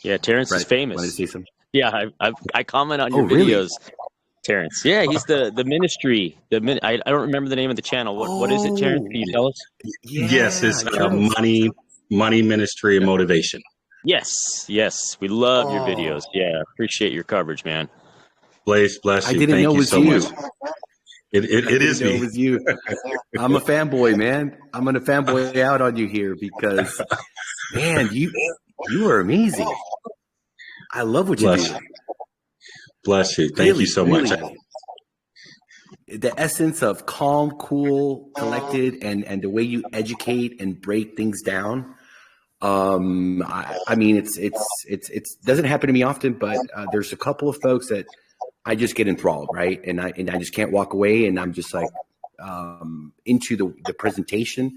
Yeah, Terrence is famous. Want to say something? Yeah, I comment on your really? videos, Terrence. Yeah, he's the ministry. I don't remember the name of the channel. What is it, Terrence? Can you tell us? Yeah, yes, it's money, ministry, and motivation. Yes. We love your videos. Yeah, appreciate your coverage, man. Bless you. I didn't Thank know you it was so you. much. It is me. It was you. I'm a fanboy, man. I'm going to fanboy out on you here because, man, you are amazing. I love what you do. Bless you. Thank you so much. The essence of calm, cool, collected, and the way you educate and break things down. I mean, it doesn't happen to me often, but there's a couple of folks that I just get enthralled, right? And I just can't walk away, and I'm just like into the presentation,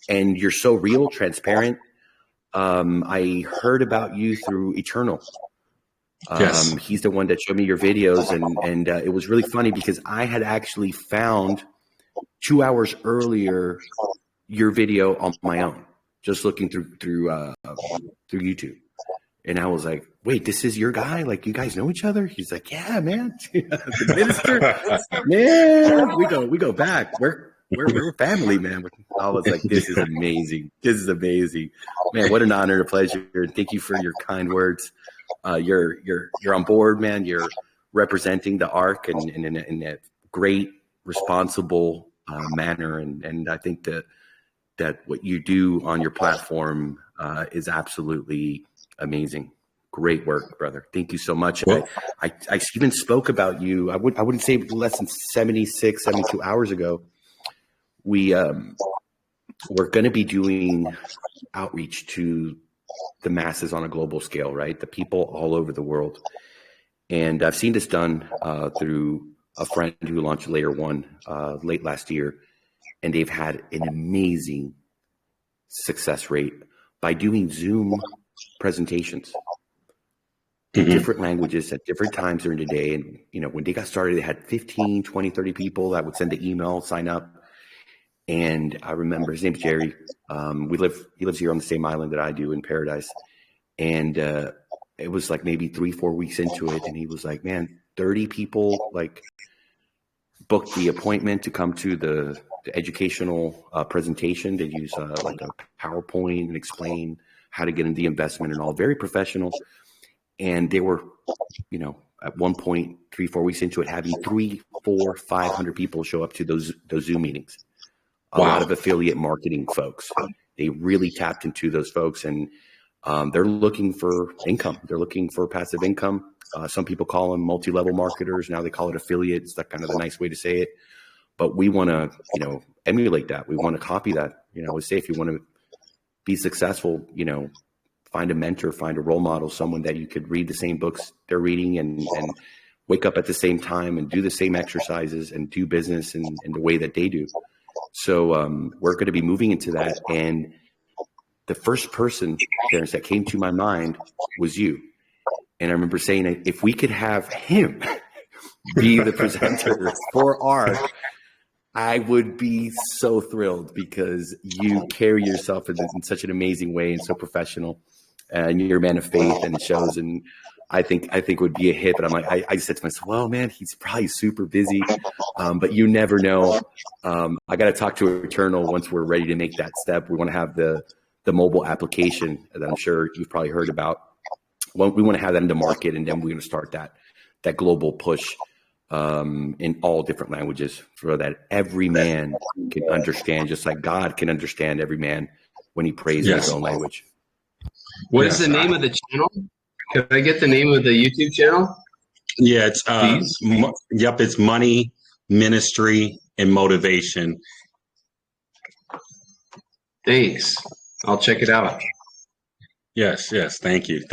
and you're so real, transparent. I heard about you through Eternal. Yes. He's the one that showed me your videos, and it was really funny because I had actually found 2 hours earlier your video on my own, just looking through YouTube. And I was like, wait, this is your guy? Like, you guys know each other? He's like, yeah, man. The minister, man, we go back. We're family, man. I was like, this is amazing. This is amazing, man. What an honor and a pleasure. And thank you for your kind words. You're on board, man. You're representing the ARK in a great, responsible manner. And I think that what you do on your platform is absolutely amazing. Great work, brother. Thank you so much. Well, I even spoke about you. I wouldn't say less than 72 hours ago. We're going to be doing outreach to the masses on a global scale, right? The people all over the world. And I've seen this done through a friend who launched Layer One late last year, and they've had an amazing success rate by doing Zoom presentations in different languages at different times during the day. And, when they got started, they had 15, 20, 30 people that would send an email, sign up. And I remember his name's Jerry. He lives here on the same island that I do in Paradise. And it was like maybe 3-4 weeks into it. And he was like, man, 30 people like booked the appointment to come to the educational presentation. They use like a PowerPoint and explain how to get into the investment and all, very professional. And they were, at one point, 3-4 weeks into it, having 300, 400, 500 people show up to those Zoom meetings. A lot of affiliate marketing folks. They really tapped into those folks, and they're looking for income. They're looking for passive income. Some people call them multi-level marketers. Now they call it affiliates. That's kind of the nice way to say it. But we want to, emulate that. We want to copy that. We say if you want to be successful, find a mentor, find a role model, someone that you could read the same books they're reading and wake up at the same time and do the same exercises and do business in the way that they do. So we're going to be moving into that. And the first person, Terrence, that came to my mind was you. And I remember saying, if we could have him be the presenter for ARK, I would be so thrilled, because you carry yourself in such an amazing way and so professional. And you're a man of faith, and it shows. And I think it would be a hit. But I'm like, I said to myself, well, man, he's probably super busy, but you never know. I got to talk to Eternal once we're ready to make that step. We want to have the mobile application that I'm sure you've probably heard about. Well, we want to have that in the market, and then we're going to start that global push in all different languages, so that every man can understand, just like God can understand every man when he prays in his own language. What is the name of the channel? Can I get the name of the YouTube channel? Yeah, it's it's Money, Ministry, and Motivation. Thanks. I'll check it out. Yes. Thank you.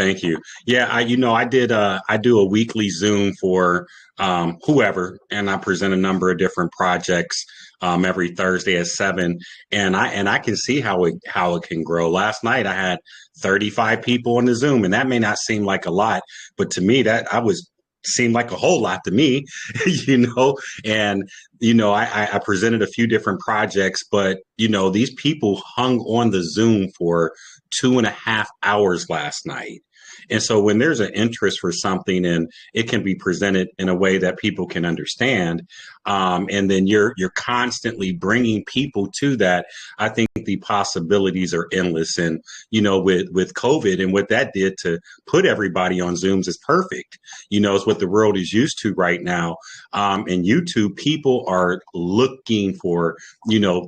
Yeah, I do a weekly Zoom for whoever, and I present a number of different projects every Thursday at 7, and I can see how it can grow. Last night I had 35 people on the Zoom, and that may not seem like a lot, but to me seemed like a whole lot to me, and I presented a few different projects, but these people hung on the Zoom for 2.5 hours last night. And so when there's an interest for something and it can be presented in a way that people can understand, and then you're constantly bringing people to that, I think the possibilities are endless. And, with COVID and what that did to put everybody on Zooms is perfect. It's what the world is used to right now. And YouTube, people are looking for,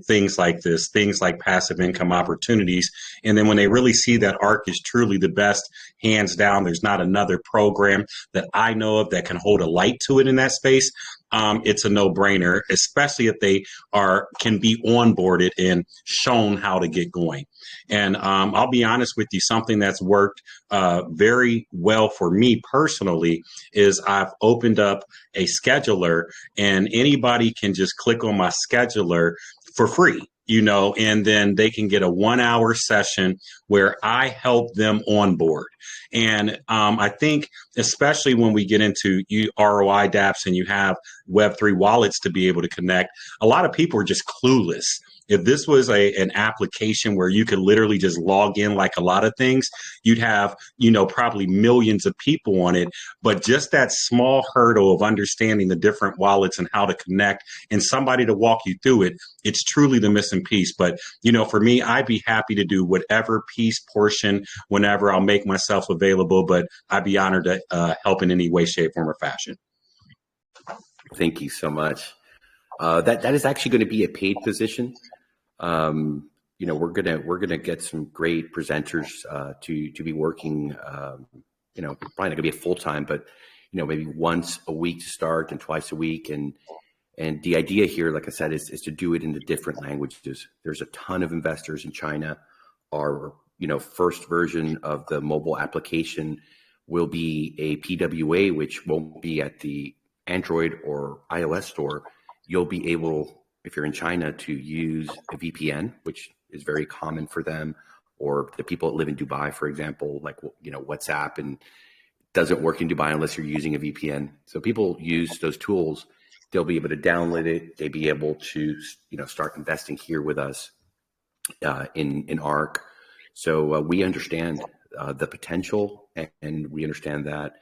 things like this, things like passive income opportunities. And then when they really see that ARK is truly the best, hands down, there's not another program that I know of that can hold a light to it in that space. It's a no-brainer, especially if they can be onboarded and shown how to get going. And I'll be honest with you, something that's worked very well for me personally is I've opened up a scheduler, and anybody can just click on my scheduler for free. And then they can get a 1-hour session where I help them on board. And I think, especially when we get into ROI dApps and you have Web3 wallets to be able to connect, a lot of people are just clueless. If this was an application where you could literally just log in like a lot of things, you'd have, probably millions of people on it. But just that small hurdle of understanding the different wallets and how to connect and somebody to walk you through it, it's truly the missing piece. But, for me, I'd be happy to do whatever piece, portion, whenever. I'll make myself available, but I'd be honored to help in any way, shape, form, or fashion. Thank you so much. That is actually going to be a paid position. We're gonna get some great presenters to be working. Probably not gonna be a full time, but maybe once a week to start and twice a week. And the idea here, like I said, is to do it in the different languages. There's a ton of investors in China. Our first version of the mobile application will be a PWA, which won't be at the Android or iOS store, you'll be able, if you're in China, to use a VPN, which is very common for them, or the people that live in Dubai, for example, like, WhatsApp and doesn't work in Dubai unless you're using a VPN. So people use those tools. They'll be able to download it. They'll be able to, start investing here with us in ARK. So we understand the potential, and we understand that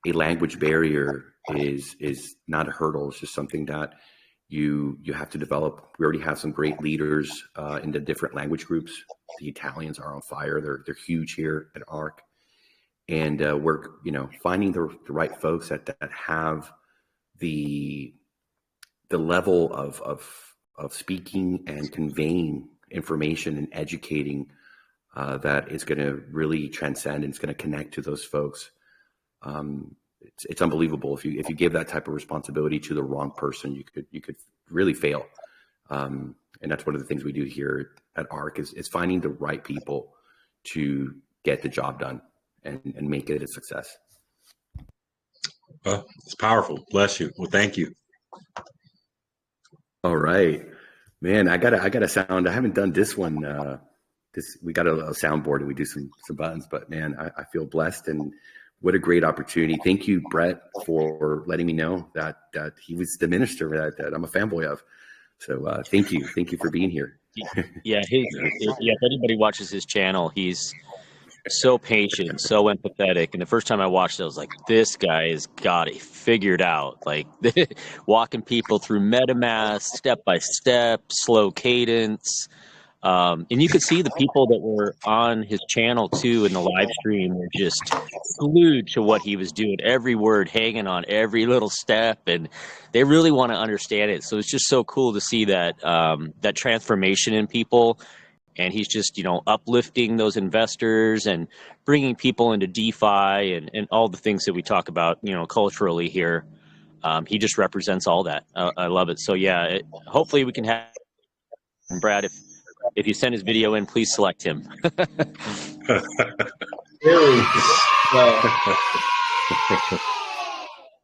a language barrier is not a hurdle. It's just something that you have to develop. We already have some great leaders in the different language groups. The Italians are on fire. They're huge here at ARK, and we're finding the right folks that have the level of speaking and conveying information and educating that is going to really transcend, and it's going to connect to those folks. It's unbelievable. If you give that type of responsibility to the wrong person, you could really fail. And that's one of the things we do here at ARK is finding the right people to get the job done and make it a success. It's powerful. Bless you. Well, thank you. All right, man. I got a sound. I haven't done this one. We got a soundboard and we do some buttons, but man, I feel blessed, and what a great opportunity. Thank you, Brett, for letting me know that he was the minister that I'm a fanboy of. So thank you for being here. If anybody watches his channel, he's so patient, so empathetic. And the first time I watched it, I was like, this guy has got it figured out. Like walking people through MetaMask, step by step, slow cadence. And you could see the people that were on his channel too in the live stream were just glued to what he was doing, every word hanging on every little step, and they really want to understand it. So it's just so cool to see that that transformation in people. And he's just, uplifting those investors and bringing people into DeFi and all the things that we talk about, culturally here. He just represents all that. I love it. So yeah, hopefully we can have Brad. If you send his video in, please select him.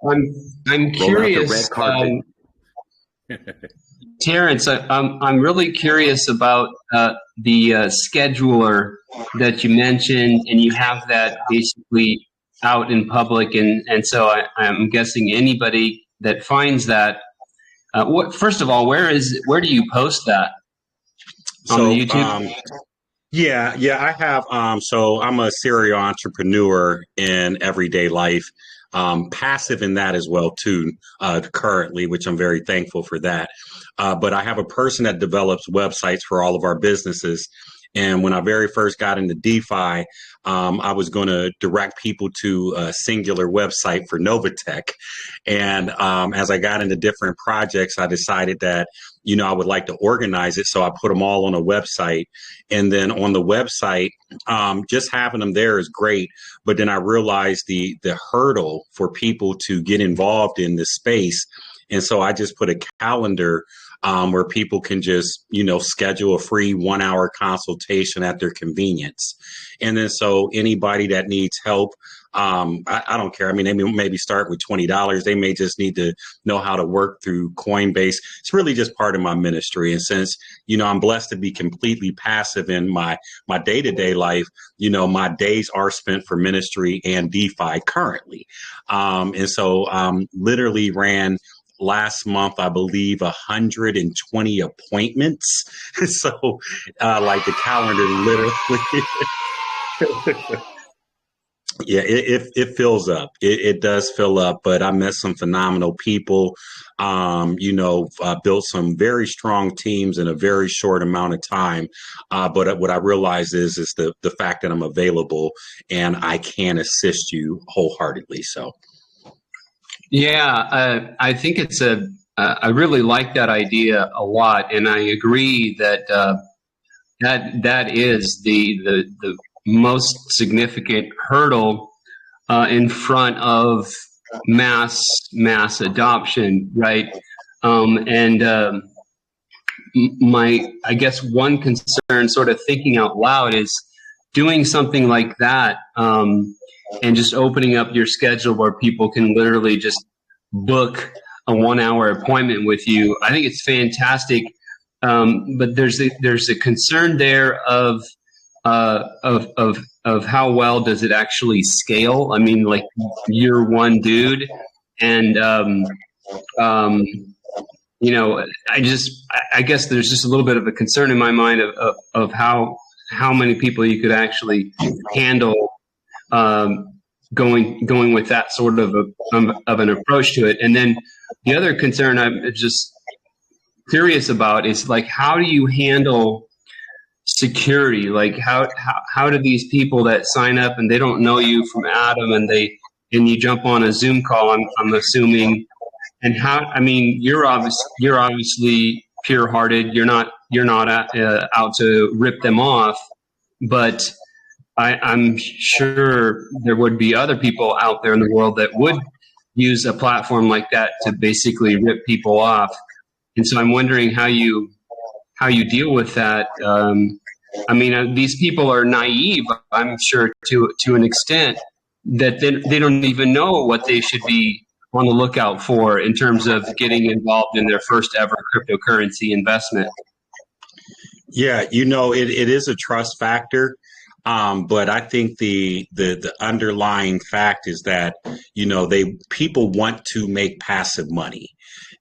I'm curious. Terrence, I'm really curious about the scheduler that you mentioned, and you have that basically out in public, and so I'm guessing anybody that finds that. First of all, where do you post that? On the YouTube? Yeah, I have. So I'm a serial entrepreneur in everyday life. Passive in that as well too, currently, which I'm very thankful for that. But I have a person that develops websites for all of our businesses. And when I very first got into DeFi, I was going to direct people to a singular website for Novatech. And as I got into different projects, I decided that, I would like to organize it. So I put them all on a website. And then on the website, just having them there is great. But then I realized the hurdle for people to get involved in this space. And so I just put a calendar where people can just, schedule a free 1-hour consultation at their convenience. And then so anybody that needs help, I don't care. I mean, they maybe start with $20. They may just need to know how to work through Coinbase. It's really just part of my ministry. And since, I'm blessed to be completely passive in my day-to-day life, my days are spent for ministry and DeFi currently. And so literally ran last month, I believe, 120 appointments. So like the calendar literally. Yeah, it fills up. It does fill up, but I met some phenomenal people, built some very strong teams in a very short amount of time. But what I realize is the fact that I'm available and I can assist you wholeheartedly. So. Yeah, I think I really like that idea a lot. And I agree that that is the most significant hurdle in front of mass adoption, right? I guess one concern, sort of thinking out loud, is doing something like that and just opening up your schedule where people can literally just book a 1 hour appointment with you. I think it's fantastic. But there's a concern there of how well does it actually scale? I mean, like, you're one dude, and you know, I guess there's just a little bit of a concern in my mind of how many people you could actually handle going with that sort of an approach to it. And then the other concern I'm just curious about is, like, how do you handle security? Like, how do these people that sign up and they don't know you from Adam, and you jump on a Zoom call, I'm assuming, and how? I mean, you're obviously pure-hearted. You're not out to rip them off, but I'm sure there would be other people out there in the world that would use a platform like that to basically rip people off. And so I'm wondering how you deal with that. I mean, these people are naive, I'm sure, to an extent that they don't even know what they should be on the lookout for in terms of getting involved in their first ever cryptocurrency investment. Yeah, you know, it is a trust factor. But I think the underlying fact is that, you know, people want to make passive money.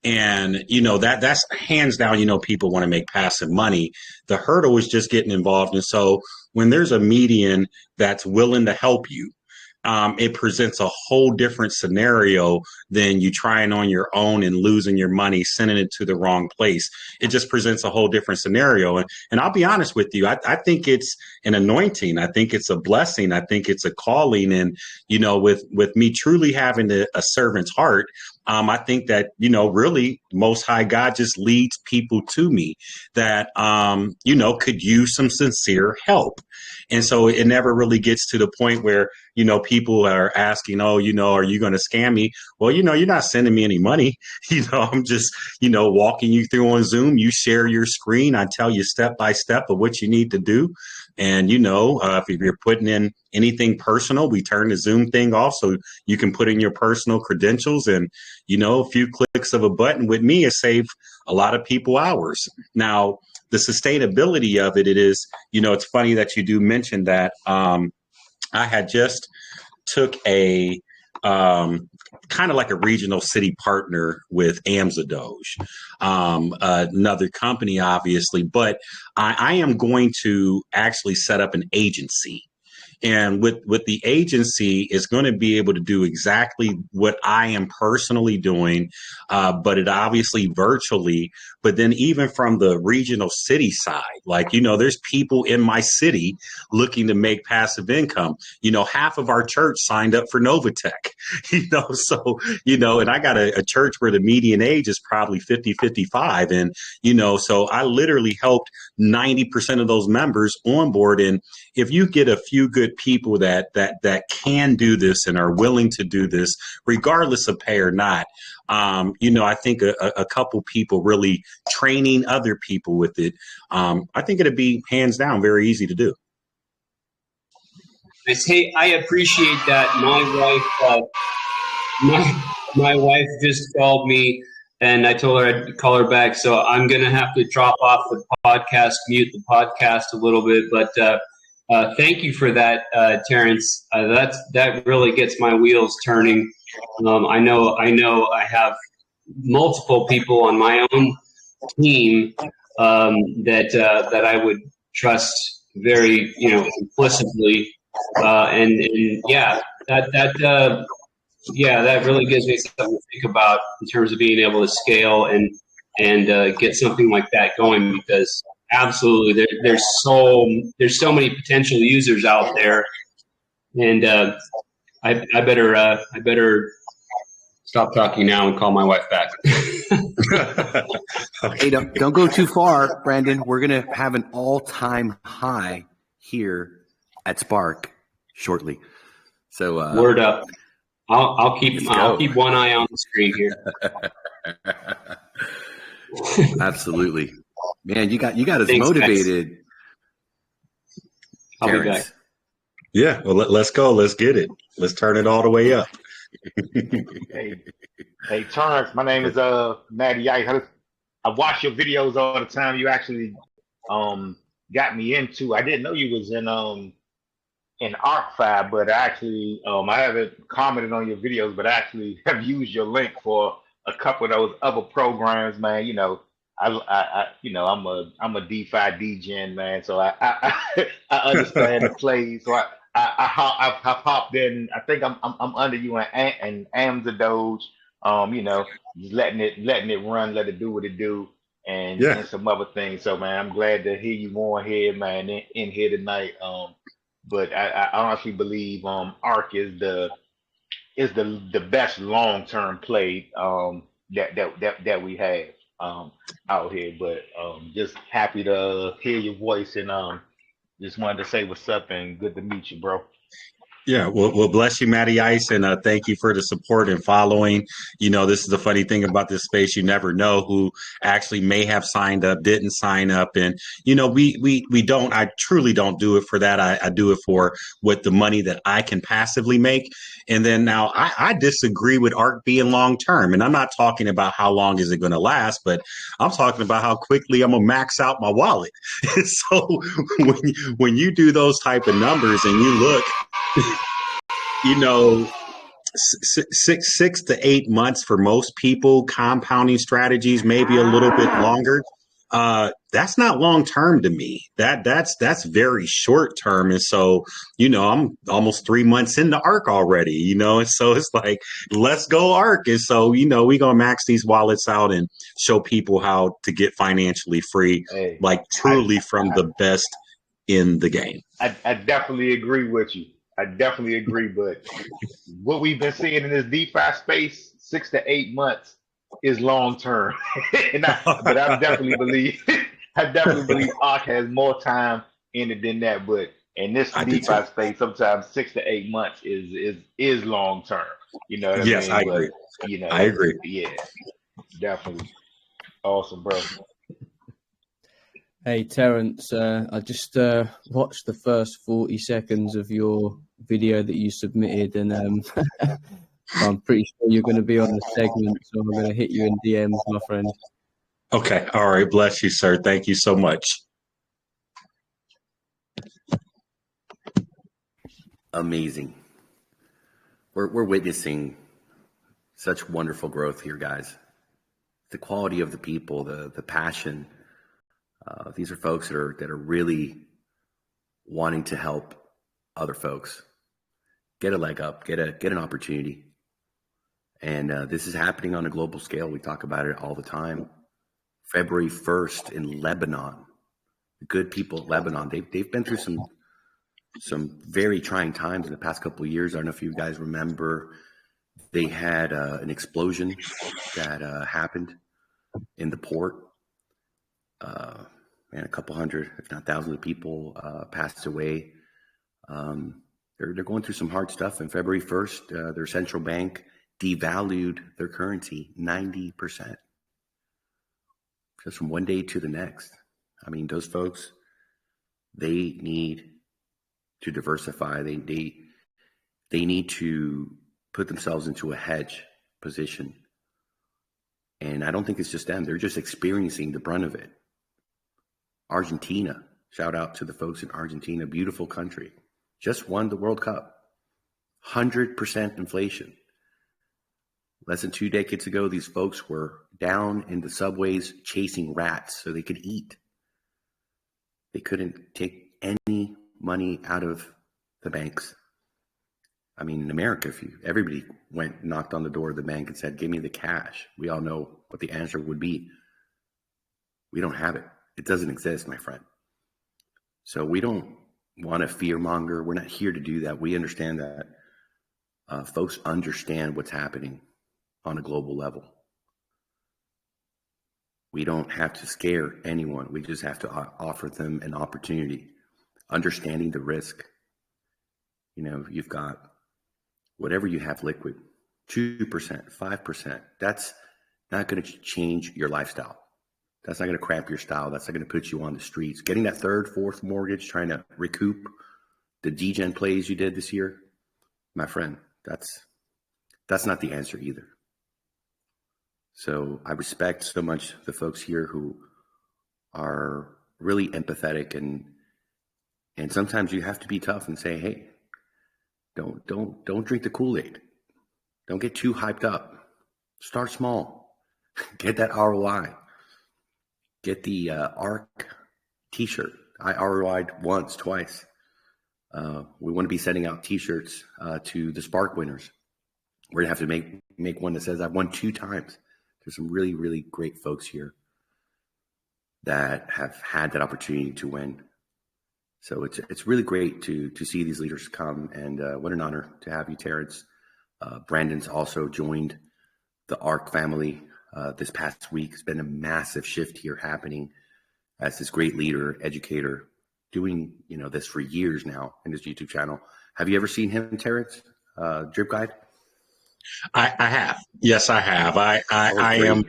And, you know, that's hands down, you know, people want to make passive money. The hurdle is just getting involved. And so when there's a median that's willing to help you, it presents a whole different scenario than you trying on your own and losing your money, sending it to the wrong place. It just presents a whole different scenario. And I'll be honest with you, I think it's an anointing. I think it's a blessing. I think it's a calling. And, you know, with me truly having a servant's heart, I think that, you know, really Most High God just leads people to me that, you know, could use some sincere help. And so it never really gets to the point where, you know, people are asking, oh, you know, are you going to scam me? Well, you know, you're not sending me any money. You know, I'm just, you know, walking you through on Zoom. You share your screen. I tell you step by step of what you need to do. And, you know, if you're putting in anything personal, we turn the Zoom thing off so you can put in your personal credentials. And, you know, a few clicks of a button with me has saved a lot of people hours. Now, the sustainability of it is, you know, it's funny that you do mention that. I had just took a kind of like a regional city partner with Doge, another company, obviously, but I am going to actually set up an agency. And with the agency is going to be able to do exactly what I am personally doing, but it obviously virtually. But then even from the regional city side, like, you know, there's people in my city looking to make passive income. You know, half of our church signed up for Novatech, you know, so, you know, and I got a church where the median age is probably 50, 55. And, you know, so I literally helped 90% of those members on board. And if you get a few good people that can do this and are willing to do this, regardless of pay or not, you know, I think a couple people really training other people with it, I think it'd be hands down very easy to do. Hey, I appreciate that. My wife just called me, and I told her I'd call her back. So I'm going to have to drop off the podcast, mute the podcast a little bit. But thank you for that, Terrence. That really gets my wheels turning. I know I have multiple people on my own team that I would trust very, you know, implicitly. And yeah, that really gives me something to think about in terms of being able to scale and get something like that going, because absolutely there's so many potential users out there, and I better stop talking now and call my wife back. Hey, don't go too far, Brandon. We're gonna have an all-time high here at Spark shortly. So word up. I'll keep one eye on the screen here. Absolutely, man. You got us motivated. Guys. I'll be back. Yeah, well, let's go. Let's get it. Let's turn it all the way up. Hey, Terrence, my name is Matty Ice. I watch your videos all the time. You actually got me into. I didn't know you was in Arkfi, but actually I haven't commented on your videos, but I actually have used your link for a couple of those other programs, man. You know, I'm a DeFi degen, man, so I I understand the plays. So I've hopped in. I think I'm under you and Amza Doge. You know, just letting it run, let it do what it do, and some other things. So man, I'm glad to hear you more here, man, in here tonight. But I honestly believe ARK is the best long term play that we have out here. But just happy to hear your voice and just wanted to say what's up and good to meet you, bro. Yeah, well, bless you, Matty Ice, and thank you for the support and following. You know, this is the funny thing about this space. You never know who actually may have signed up, didn't sign up. And, you know, we don't, I truly don't do it for that. I do it for with the money that I can passively make. And then now I disagree with ARK being long term. And I'm not talking about how long is it going to last, but I'm talking about how quickly I'm going to max out my wallet. So when you do those type of numbers and you look, you know, 6 to 8 months for most people, compounding strategies, maybe a little bit longer. That's not long term to me. That's very short term. And so, you know, I'm almost 3 months into ARK already, you know, and so it's like, let's go ARK. And so, you know, we're going to max these wallets out and show people how to get financially free, like truly from the best in the game. I definitely agree with you. I definitely agree, but what we've been seeing in this DeFi space, 6 to 8 months is long term. But I definitely believe ARK has more time in it than that. But in this DeFi space, sometimes 6 to 8 months is long term. You know what I mean? Yes, I agree. But, you know, I agree. Yeah, definitely. Awesome, bro. Hey, Terrence, I just watched the first 40 seconds of your video that you submitted, and I'm pretty sure you're going to be on the segment, so I'm going to hit you in DMs, my friend. Okay. All right. Bless you, sir. Thank you so much. Amazing. We're witnessing such wonderful growth here, guys. The quality of the people, the passion. These are folks that are really wanting to help other folks get a leg up, get an opportunity. And this is happening on a global scale. We talk about it all the time. February 1st in Lebanon, the good people of Lebanon, they've been through some very trying times in the past couple of years. I don't know if you guys remember, they had an explosion that happened in the port. And a couple hundred, if not thousands of people passed away. They're going through some hard stuff. And February 1st, their central bank devalued their currency 90%. Just from one day to the next. I mean, those folks, they need to diversify. They need to put themselves into a hedge position. And I don't think it's just them. They're just experiencing the brunt of it. Argentina, shout out to the folks in Argentina, beautiful country, just won the World Cup. 100% inflation. Less than 2 decades ago, these folks were down in the subways chasing rats so they could eat. They couldn't take any money out of the banks. I mean, in America, everybody knocked on the door of the bank and said, give me the cash, we all know what the answer would be. We don't have it. It doesn't exist, my friend. So we don't want to fear monger. We're not here to do that. We understand that folks understand what's happening on a global level. We don't have to scare anyone. We just have to offer them an opportunity, understanding the risk. You know, you've got whatever you have liquid, 2%, 5%. That's not going to change your lifestyle. That's not going to cramp your style. That's not going to put you on the streets. Getting that third, fourth mortgage, trying to recoup the degen plays you did this year, my friend, that's That's not the answer either. So I respect so much the folks here who are really empathetic, and sometimes you have to be tough and say, hey, don't drink the Kool-Aid. Don't get too hyped up. Start small. Get that ROI. Get the ARK t-shirt. I ROI'd once, twice. We want to be sending out t-shirts to the Spark winners. We're gonna have to make one that says I've won 2 times. There's some really, really great folks here that have had that opportunity to win. So it's really great to see these leaders come, and what an honor to have you, Terrence. Brandon's also joined the ARK family this past week. It's been a massive shift here happening as this great leader, educator, doing this for years now in his YouTube channel. Have you ever seen him, Terrence? Drip Guide? I have. Yes, I have. I am.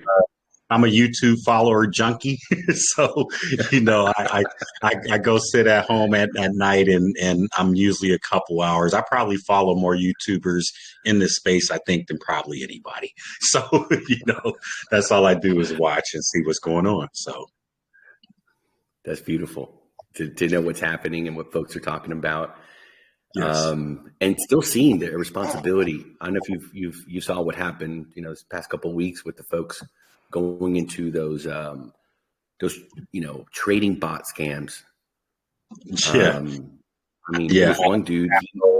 I'm a YouTube follower junkie, so I go sit at home at night, and I'm usually a couple hours. I probably follow more YouTubers in this space, I think, than probably anybody. So that's all I do is watch and see what's going on. So that's beautiful to know what's happening and what folks are talking about. Yes. And still seeing the responsibility. I don't know if you saw what happened, this past couple of weeks with the folks going into those trading bot scams. Yeah. There was one dude,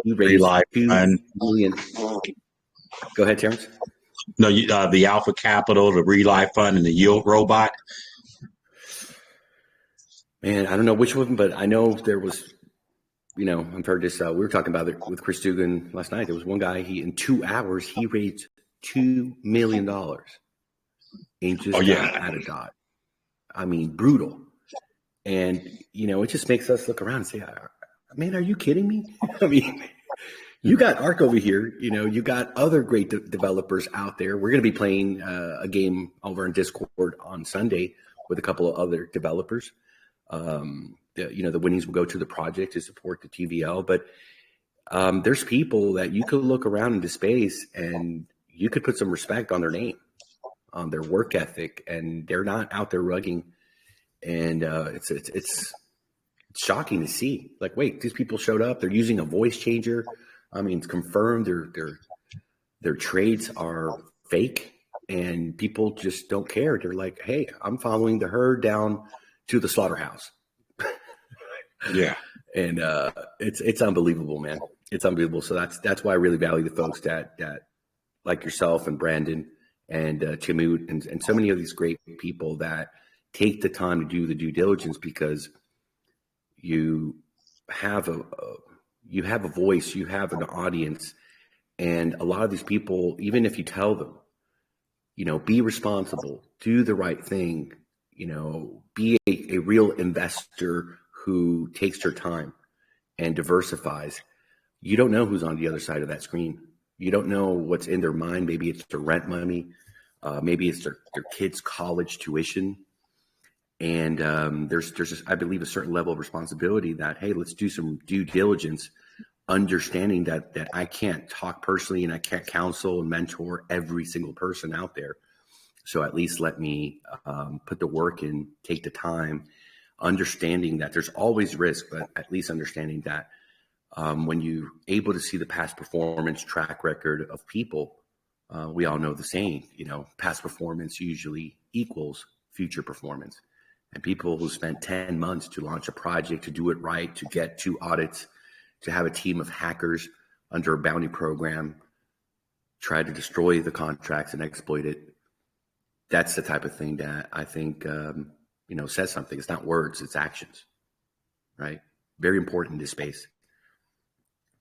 he raised $2 million. Go ahead, Terrence. No, the Alpha Capital, the Relife Fund, and the Yield Robot. Man, I don't know which one, but I know there was, I've heard this. We were talking about it with Chris Dugan last night. There was one guy, in 2 hours, he raised $2 million. And just got out of Dodge. I mean, brutal. And, it just makes us look around and say, man, are you kidding me? I mean, you got ARK over here. You got other great developers out there. We're going to be playing a game over in Discord on Sunday with a couple of other developers. The winnings will go to the project to support the TVL. But there's people that you could look around into space and you could put some respect on their name, on their work ethic, and they're not out there rugging. And it's shocking to see. Like, wait, these people showed up. They're using a voice changer. I mean, it's confirmed their trades are fake, and people just don't care. They're like, hey, I'm following the herd down to the slaughterhouse. Yeah. And it's unbelievable, man. It's unbelievable. So that's why I really value the folks that like yourself and Brandon and Chimut and so many of these great people that take the time to do the due diligence, because you have a voice, you have an audience, and a lot of these people, even if you tell them, be responsible, do the right thing, be a real investor who takes their time and diversifies. You don't know who's on the other side of that screen. You don't know what's in their mind. Maybe it's their rent money. Maybe it's their kids' college tuition. And there's I believe, a certain level of responsibility that, hey, let's do some due diligence, understanding that I can't talk personally and I can't counsel and mentor every single person out there. So at least let me put the work in, take the time, understanding that there's always risk, but at least understanding that when you're able to see the past performance track record of people, we all know the saying, past performance usually equals future performance. And people who spent 10 months to launch a project, to do it right, to get 2 audits, to have a team of hackers under a bounty program, try to destroy the contracts and exploit it. That's the type of thing that I think, says something. It's not words, it's actions, right? Very important in this space.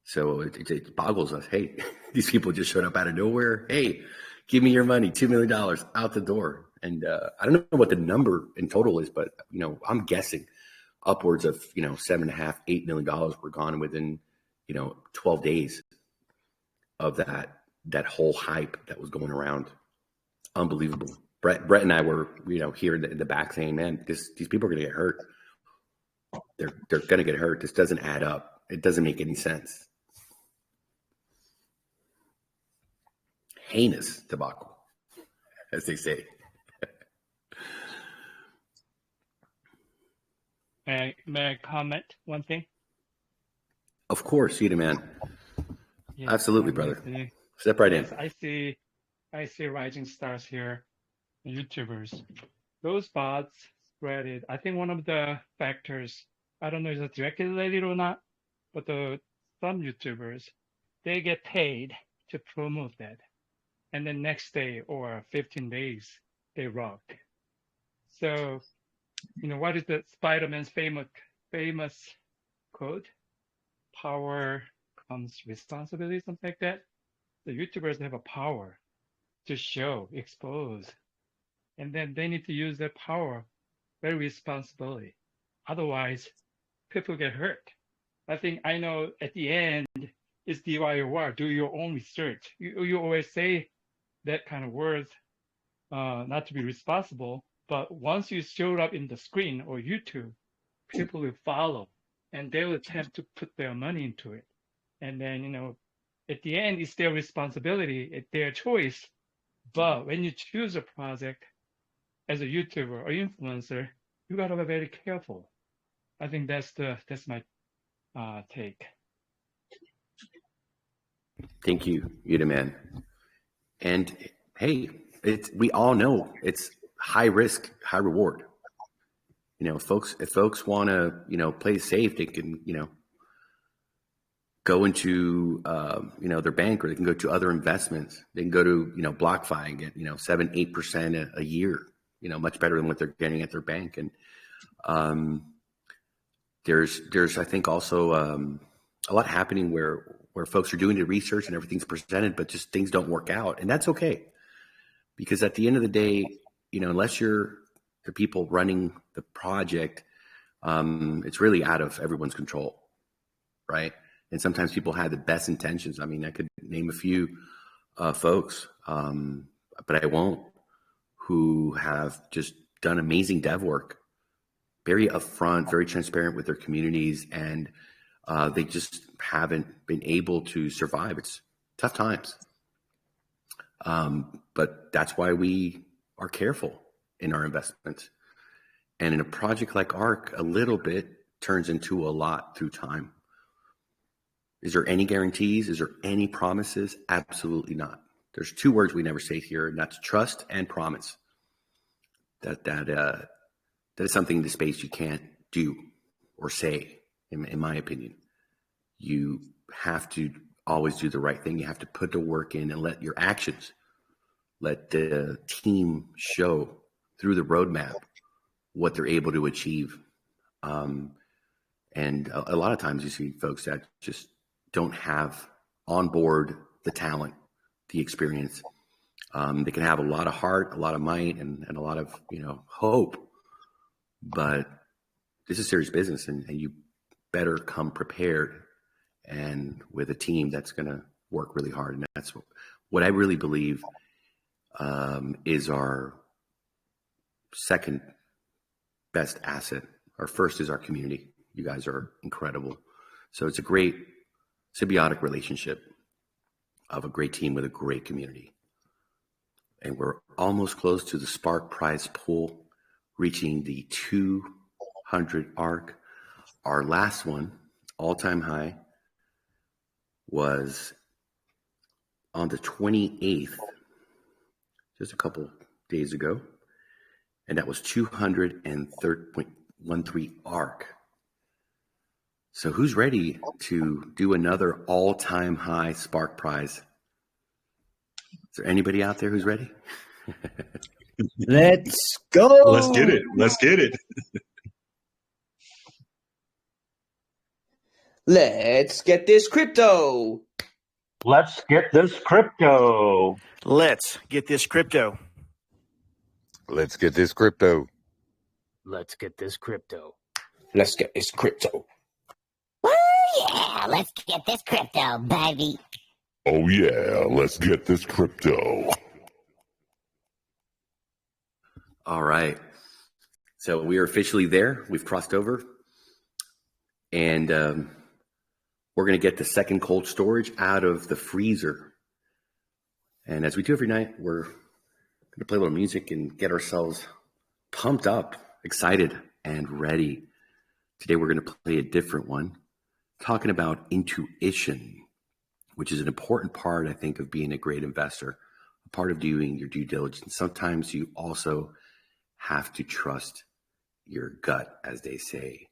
So it boggles us. Hey, these people just showed up out of nowhere. Hey, give me your money, $2 million out the door. And I don't know what the number in total is, but, I'm guessing upwards of, $7.5, $8 million were gone within, 12 days of that whole hype that was going around. Unbelievable. Brett and I were, here in the back saying, man, these people are going to get hurt. They're going to get hurt. This doesn't add up. It doesn't make any sense. heinous debacle, as they say. May I comment one thing? Of course, you man. Yes, Absolutely, brother. Step right in. I see rising stars here, YouTubers. Those bots spread it. I think one of the factors, I don't know if it's directly related or not, but some YouTubers, they get paid to promote that. And then next day or 15 days, they rock. So, what is the Spider-Man's famous quote? Power comes responsibility, something like that. The YouTubers have a power to show, expose, and then they need to use that power very responsibly. Otherwise, people get hurt. I know at the end, it's DIY, do your own research. You always say that kind of words, not to be responsible, but once you showed up in the screen or YouTube, people will follow and they will attempt to put their money into it. And then, at the end, it's their responsibility, it's their choice. But when you choose a project as a YouTuber or influencer, you gotta be very careful. I think that's my take. Thank you, man. And hey, we all know it's high risk, high reward. If folks want to, play safe, they can, go into, their bank, or they can go to other investments. They can go to, BlockFi and get, 7-8% a year, much better than what they're getting at their bank. And there's I think also a lot happening where folks are doing the research and everything's presented, but just things don't work out, and that's okay, because at the end of the day, unless you're the people running the project, it's really out of everyone's control, right? And sometimes people have the best intentions. I mean, I could name a few folks, but I won't, who have just done amazing dev work, very upfront, very transparent with their communities, and they just haven't been able to survive. It's tough times. But that's why we are careful in our investments. And in a project like ARK, a little bit turns into a lot through time. Is there any guarantees? Is there any promises? Absolutely not. There's two words we never say here, and that's trust and promise. That is something in the space you can't do or say, in my opinion. You have to always do the right thing. You have to put the work in and let your actions, let the team show through the roadmap what they're able to achieve. And a lot of times you see folks that just don't have on board the talent, the experience. They can have a lot of heart, a lot of might, and a lot of hope, but this is serious business, and you better come prepared and with a team that's going to work really hard. And that's what I really believe is our second best asset. Our first is our community. You guys are incredible. So it's a great symbiotic relationship of a great team with a great community. And we're almost close to the Spark Prize pool, reaching the 200 ARK. Our last one, all-time high, was on the 28th, just a couple days ago, and that was 203.13 ARK. So who's ready to do another all-time high Spark Prize? Is there anybody out there who's ready? Let's go. Let's get it. Let's get it. Let's get this crypto. Let's get this crypto. Let's get this crypto. Let's get this crypto. Let's get this crypto. Let's get this crypto. Woo, yeah, let's get this crypto, baby. Oh yeah, let's get this crypto. All right. So we are officially there. We've crossed over. And we're going to get the second cold storage out of the freezer. And as we do every night, we're going to play a little music and get ourselves pumped up, excited, and ready. Today, we're going to play a different one, talking about intuition, which is an important part, I think, of being a great investor, a part of doing your due diligence. Sometimes you also have to trust your gut, as they say.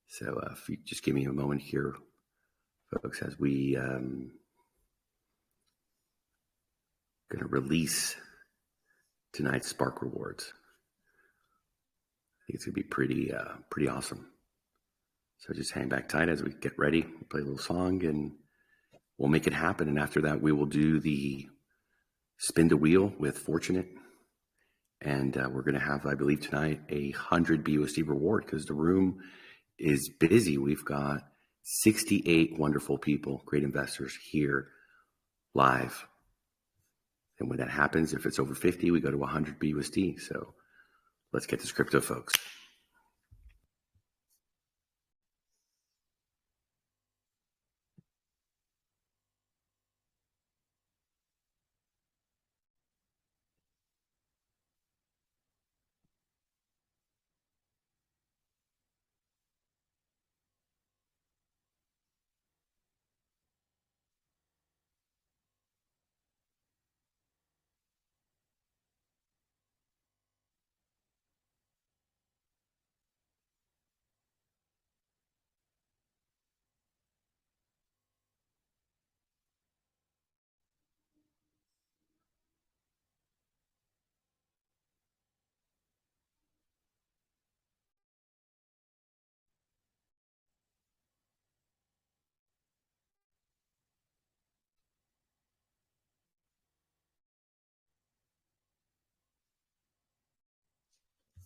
So if you just give me a moment here, folks, as we going to release tonight's Spark Rewards. I think it's going to be pretty awesome. So just hang back tight as we get ready. We'll play a little song and we'll make it happen. And after that, we will do the spin the wheel with Fortunate. And we're going to have, I believe, tonight 100 BUSD reward because the room is busy. We've got 68 wonderful people, great investors here live. And when that happens, if it's over 50, we go to 100 BUSD. So let's get this crypto, folks.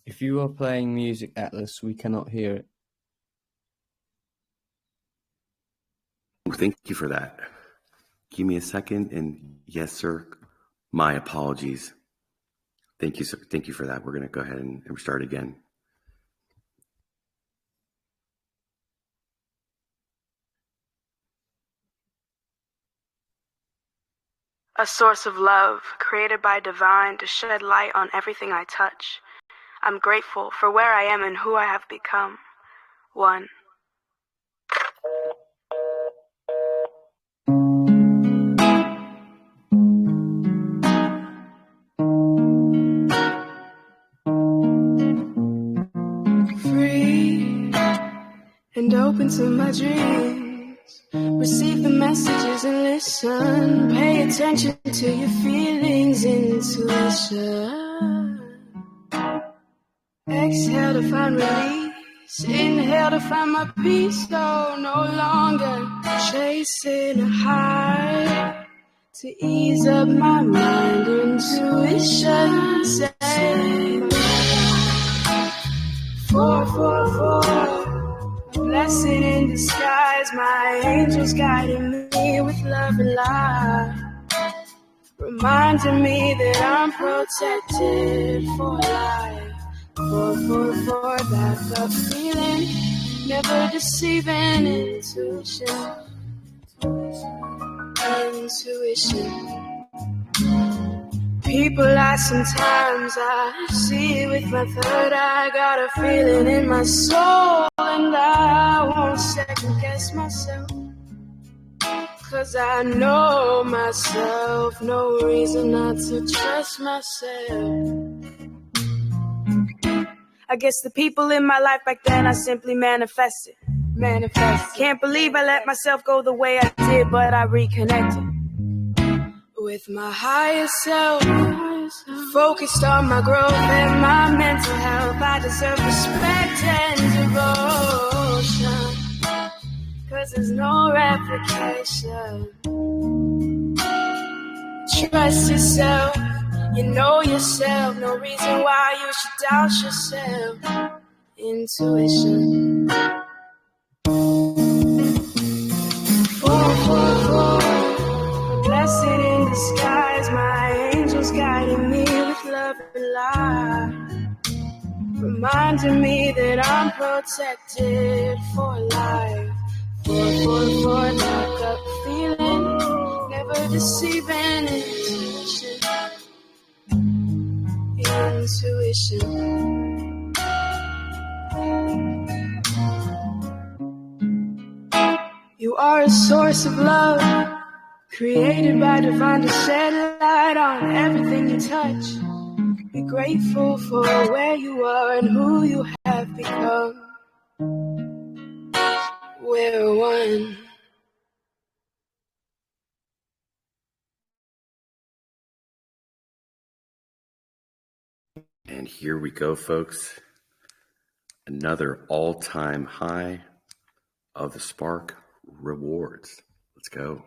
If you are playing music, Atlas, we cannot hear it. Thank you for that. Give me a second. And yes, sir, my apologies. Thank you, sir. Thank you for that. We're going to go ahead and start again. A source of love, created by divine to shed light on everything I touch. I'm grateful for where I am and who I have become. One. Free and open to my dreams. Receive the messages and listen. Pay attention to your feelings, intuition. Exhale to find release. Inhale to find my peace. So no longer chasing a high. To ease up my mind, intuition say 444. Blessing in disguise. My angels guiding me with love and light. Reminding me that I'm protected for life. 444, that gut feeling, never deceiving. Intuition. People lie sometimes, I see it with my third eye. Got a feeling in my soul, and I won't second guess myself. 'Cause I know myself, no reason not to trust myself. I guess the people in my life back then I simply manifested. Can't believe I let myself go the way I did, but I reconnected with my higher self. Focused on my growth and my mental health. I deserve respect and devotion. 'Cause there's no replication. Trust yourself. You know yourself, no reason why you should doubt yourself. Intuition. 444. Blessed in disguise, my angels guiding me with love and light. Reminding me that I'm protected for life. 444, that gut feeling, never deceiving intuition. You are a source of love, created by divine to shed light on everything you touch. Be grateful for where you are and who you have become. We're one. And here we go, folks. Another all-time high of the Spark rewards. Let's go.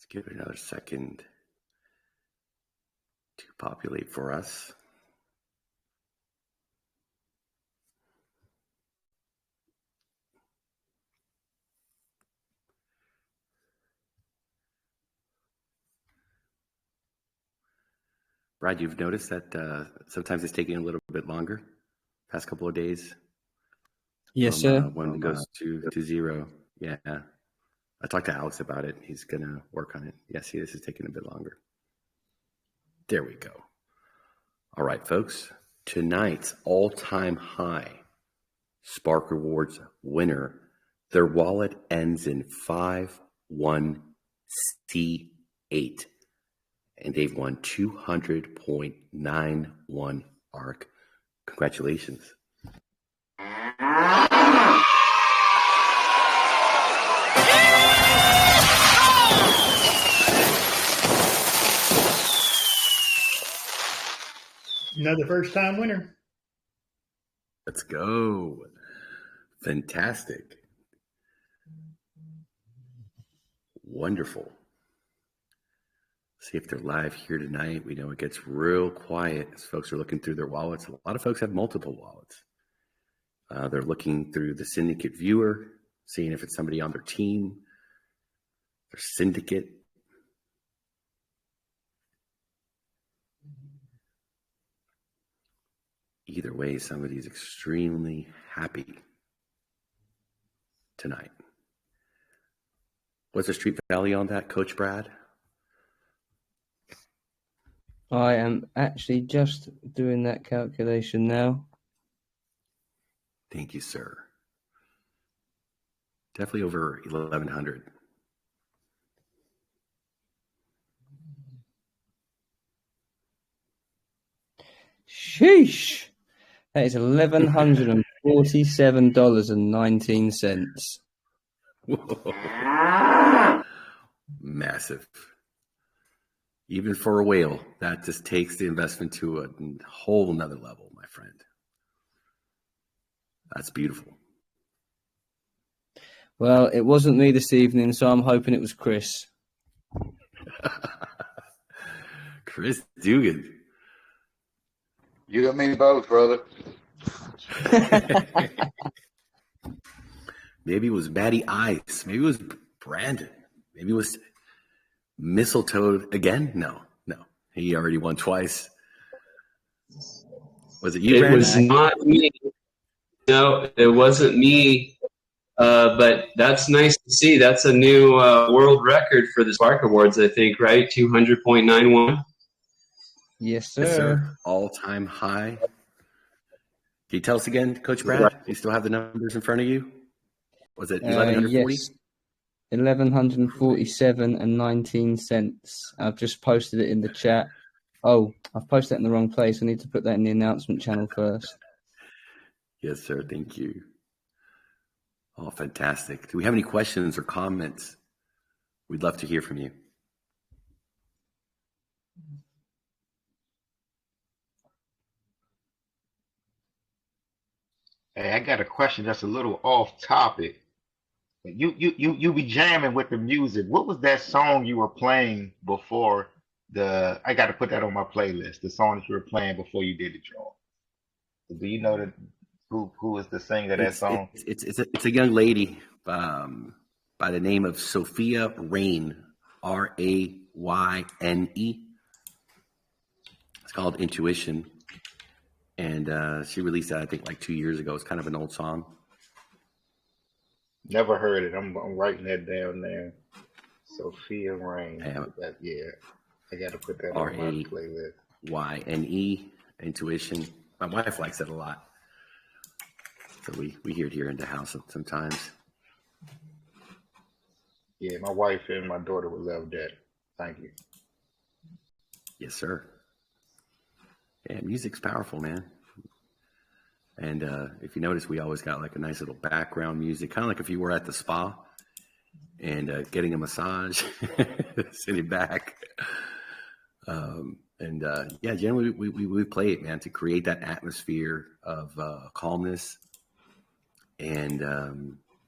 Let's give it another second to populate for us. Brad, you've noticed that sometimes it's taking a little bit longer, past couple of days? Yes, sir. When it goes to zero. Yeah. I talked to Alex about it. He's going to work on it. Yeah, see, this is taking a bit longer. There we go. All right, folks. Tonight's all-time high Spark Rewards winner, their wallet ends in 51C8. And they've won 200.91 ARK. Congratulations. Another first-time winner. Let's go. Fantastic. Wonderful. See if they're live here tonight. We know it gets real quiet as folks are looking through their wallets. A lot of folks have multiple wallets. They're looking through the syndicate viewer, seeing if it's somebody on their team, their syndicate. Either way, somebody's extremely happy tonight. What's the street value on that, Coach Brad? I am actually just doing that calculation now. Thank you, sir. Definitely over 1,100. Sheesh. That is $1,147.19. Whoa. Massive. Even for a whale, that just takes the investment to a whole nother level, my friend. That's beautiful. Well, it wasn't me this evening, so I'm hoping it was Chris. Chris Dugan. You and me both, brother. Maybe it was Matty Ice. Maybe it was Brandon. Maybe it was Mistletoe again. No. He already won twice. Was it you, It Brandon? was not me. No, it wasn't me. But that's nice to see. That's a new world record for the Spark Awards, I think, right? 200.91. Yes, sir. Yes, sir. All-time high. Can you tell us again, Coach Brad? Do you still have the numbers in front of you? Was it 1,140? Yes. 1,147.19. I've just posted it in the chat. Oh, I've posted it in the wrong place. I need to put that in the announcement channel first. Yes, sir. Thank you. Oh, fantastic. Do we have any questions or comments? We'd love to hear from you. Hey, I got a question that's a little off topic. You be jamming with the music. What was that song you were playing before the? I got to put that on my playlist. The song that you were playing before you did the drawing. Do you know who is the singer of that song? It's a young lady by the name of Sophia Rain, Rayne. It's called Intuition, and she released that I think like 2 years ago. It's kind of an old song. Never heard it. I'm writing that down there. Sophia Rain. Yeah, I got to put that on my playlist. Rayne, Intuition. My wife likes it a lot, so we hear it here in the house sometimes. Yeah, my wife and my daughter would love that. Thank you. Yes, sir. Yeah, music's powerful, man. And if you notice, we always got like a nice little background music, kind of like if you were at the spa and getting a massage, sitting back. Yeah, generally we play it, man, to create that atmosphere of calmness. And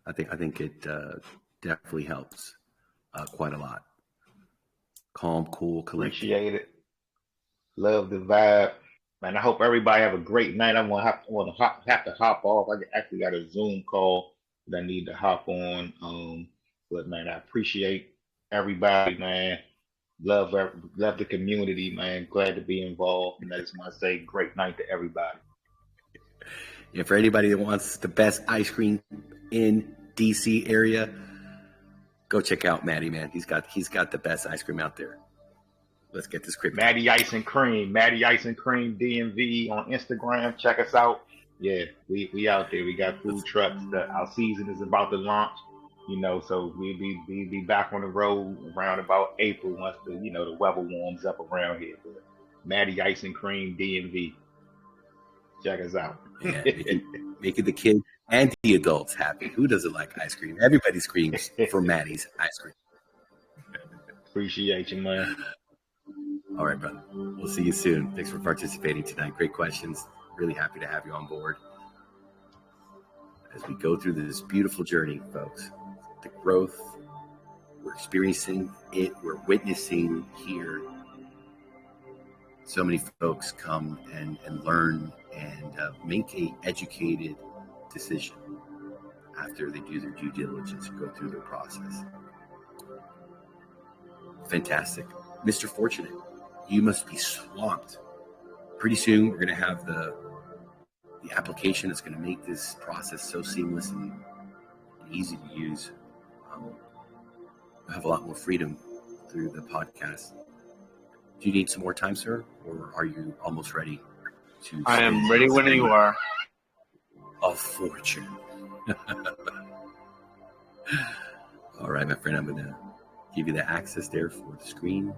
I think it definitely helps quite a lot. Calm, cool, collected. Appreciate it. Love the vibe. Man, I hope everybody have a great night. I want to have to hop off. I actually got a Zoom call that I need to hop on. But man, I appreciate everybody, man. Love the community, man. Glad to be involved. And I just want to say great night to everybody. Yeah, for anybody that wants the best ice cream in DC area, go check out Matty, man. He's got the best ice cream out there. Let's get this crypto. Matty Ice and Cream DMV on Instagram. Check us out. Yeah, we out there. We got food trucks. Our season is about to launch. So we'll be back on the road around about April once the weather warms up around here. But Matty Ice and Cream DMV. Check us out. Yeah, making the kids and the adults happy. Who doesn't like ice cream? Everybody screams for Matty's ice cream. Appreciate you, man. All right, brother. We'll see you soon. Thanks for participating tonight. Great questions. Really happy to have you on board as we go through this beautiful journey, folks. The growth, we're experiencing it, we're witnessing here. So many folks come and learn and make a educated decision after they do their due diligence and go through their process. Fantastic. Mr. Fortunate, you must be swamped. Pretty soon, we're going to have the application that's going to make this process so seamless and easy to use. We'll have a lot more freedom through the podcast. Do you need some more time, sir, or are you almost ready to? I am ready when you are. Of fortune. All right, my friend, I'm going to give you the access there for the screen.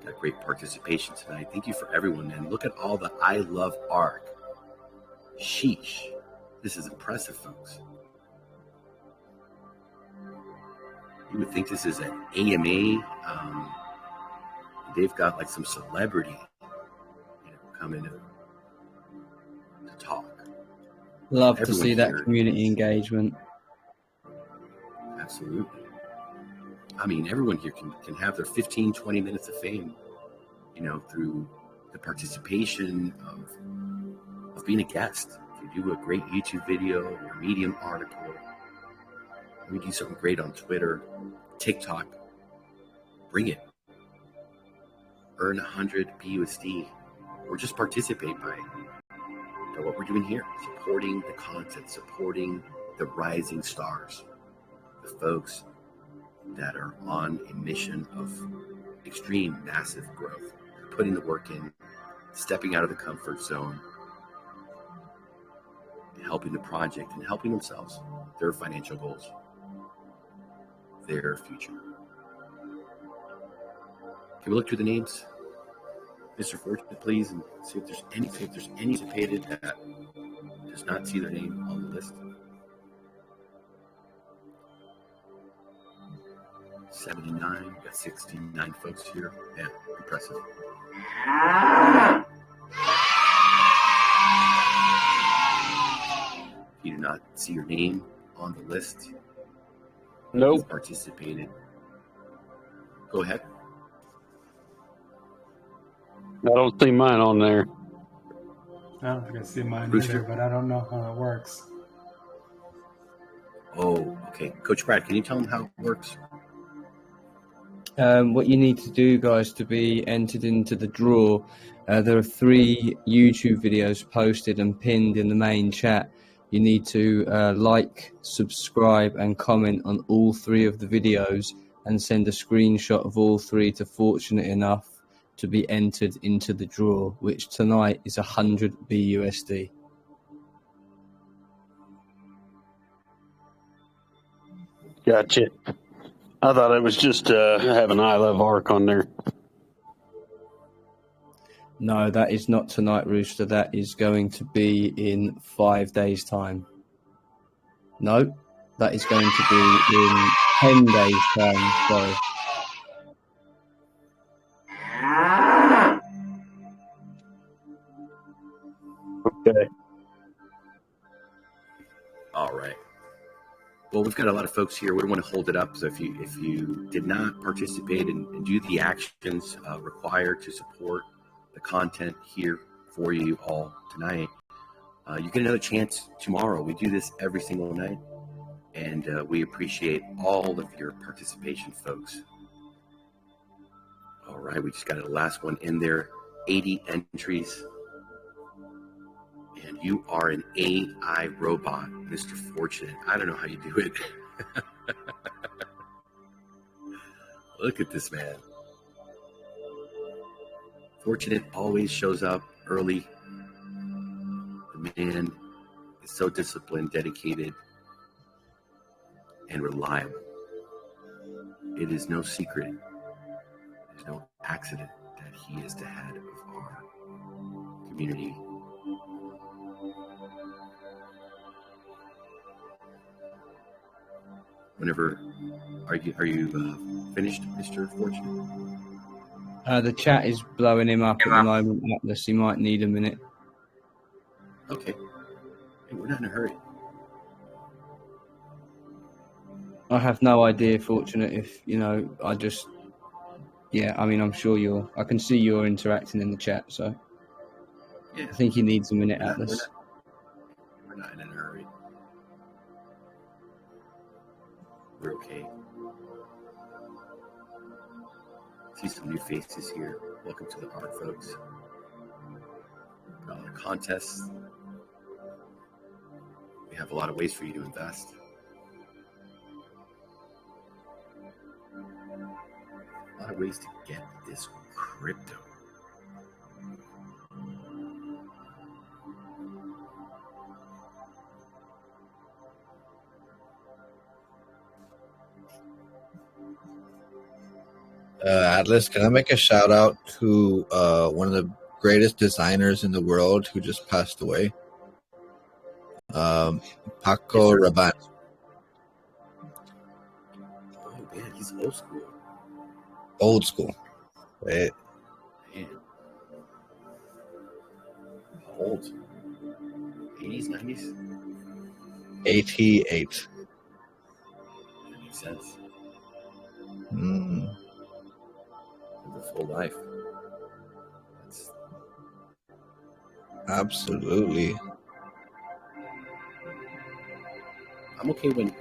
Got great participation tonight. Thank you for everyone, man. Look at all the I love ARK. Sheesh. This is impressive, folks. You would think this is an AMA. They've got like some celebrity, coming to talk. Love to see that community engagement. Absolutely. I mean, everyone here can have their 15, 20 minutes of fame, through the participation of being a guest. If you do a great YouTube video or Medium article, we do something great on Twitter, TikTok, bring it. Earn 100 BUSD or just participate by what we're doing here, supporting the content, supporting the rising stars, the folks that are on a mission of extreme, massive growth, putting the work in, stepping out of the comfort zone, helping the project and helping themselves, their financial goals, their future. Can we look through the names, Mr. Fortunate, please, and see if there's any participated that does not see their name on the list? 79, we got 69 folks here. Yeah, impressive. not see your name on the list. Nope. You've participated. Go ahead. I don't see mine on there. I don't think I see mine Rooster? either, but I don't know how it works. Oh, okay. Coach Brad, can you tell them how it works? What you need to do, guys, to be entered into the draw, there are 3 YouTube videos posted and pinned in the main chat. You need to like, subscribe, and comment on all 3 of the videos and send a screenshot of all 3 to Fortunate Enough to be entered into the draw, which tonight is 100 BUSD. Gotcha. I thought it was just having I Love ARK on there. No, that is not tonight, Rooster. That is going to be in 5 days' time. No, that is going to be in 10 days' time. Sorry. Okay. All right. Well, we've got a lot of folks here. We don't want to hold it up. So if you did not participate and do the actions required to support the content here for you all tonight, you get another chance tomorrow. We do this every single night, and we appreciate all of your participation, folks. All right, we just got the last one in there. 80 entries. And you are an AI robot, Mr. Fortunate. I don't know how you do it. Look at this man. Fortunate always shows up early. The man is so disciplined, dedicated, and reliable. It is no secret, there's no accident that he is the head of our community. Whenever, are you finished, Mr. Fortune? The chat is blowing him up at the moment, Atlas. He might need a minute. Okay. Hey, we're not in a hurry. I have no idea, Fortunate, if, I'm sure I can see you're interacting in the chat, so Yeah. I think he needs a minute, Atlas. We're not in a hurry. We're okay. See some new faces here. Welcome to the ARK, folks. Got a lot of contests. We have a lot of ways for you to invest. A lot of ways to get this crypto. Atlas, can I make a shout out to one of the greatest designers in the world who just passed away? Paco Rabanne. Oh man, he's old school. Old school. Right? Man. How old? 80s, 90s? 88. That makes sense. Mm. The full life. Absolutely. I'm okay when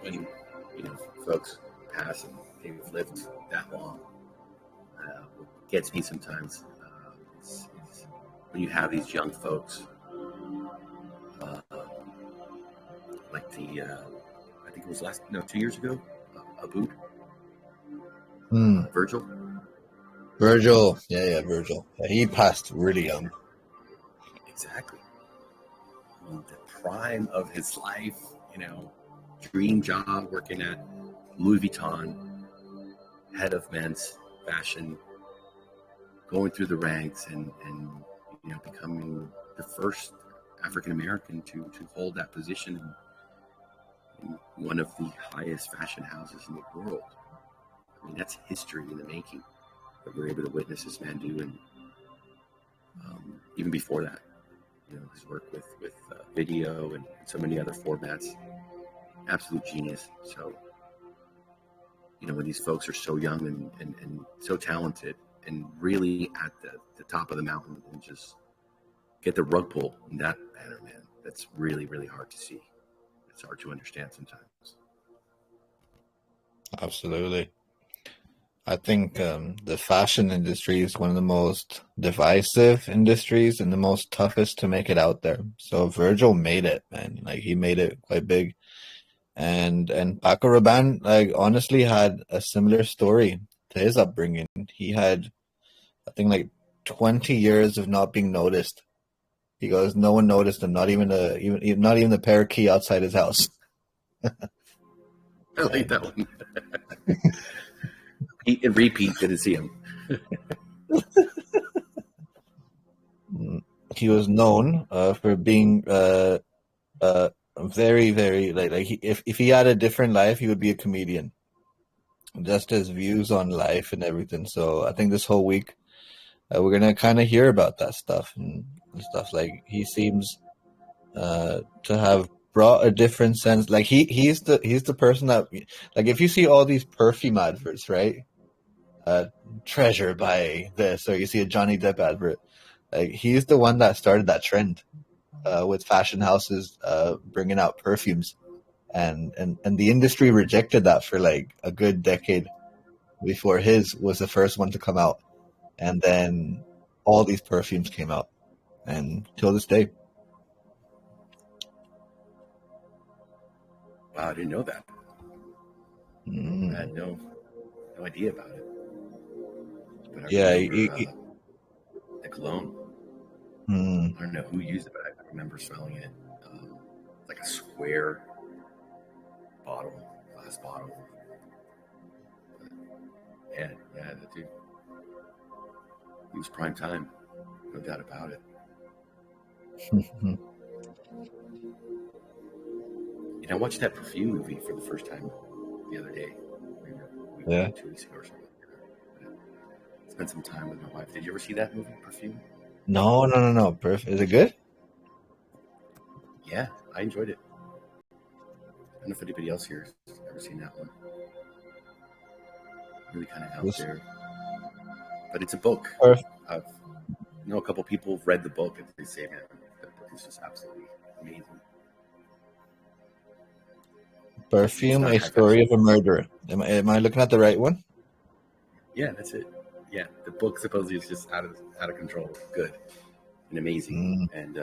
folks pass and they've lived that long. What gets me sometimes is when you have these young folks, like I think it was 2 years ago, Abood. Virgil. Virgil. Yeah, Virgil. Yeah, he passed really young. Exactly. I mean, the prime of his life, dream job working at Louis Vuitton, head of men's fashion, going through the ranks and becoming the first African American to hold that position in one of the highest fashion houses in the world. I mean, that's history in the making that we're able to witness this man do, and even before that. his work with video and so many other formats. Absolute genius. So, when these folks are so young and so talented and really at the top of the mountain and just get the rug pull in that manner, man, that's really, really hard to see. It's hard to understand sometimes. Absolutely. I think the fashion industry is one of the most divisive industries and the most toughest to make it out there. So Virgil made it, man. Like, he made it quite big. And Paco Rabanne, like, honestly had a similar story to his upbringing. He had, I think, like 20 years of not being noticed. He goes, no one noticed him, not even the parakeet outside his house. I like that one. Eat and repeat, didn't see him. He was known for being very, very if he had a different life, he would be a comedian. Just his views on life and everything. So I think this whole week we're gonna kind of hear about that stuff and stuff. Like, he seems to have brought a different sense. Like, he's the person that, like, if you see all these perfume adverts, right? Treasure by this, or you see a Johnny Depp advert. Like, he's the one that started that trend with fashion houses bringing out perfumes, and the industry rejected that for like a good decade before his was the first one to come out, and then all these perfumes came out, and till this day. Wow, I didn't know that. I had no idea about it. But I remember, the cologne. I don't know who used it, but I remember smelling it. Like a square bottle, glass bottle. Yeah, that dude. It was prime time, no doubt about it. I watched that Perfume movie for the first time the other day. Yeah. 2 weeks ago or something. Spent some time with my wife. Did you ever see that movie, Perfume? No. Is it good? Yeah, I enjoyed it. I don't know if anybody else here has ever seen that one. Really kind of out there. But it's a book. I've a couple people have read the book and they say, man, that book is just absolutely amazing. Perfume, A Story of a Murderer. Am I looking at the right one? Yeah, that's it. Yeah, the book supposedly is just out of control. Good and amazing. And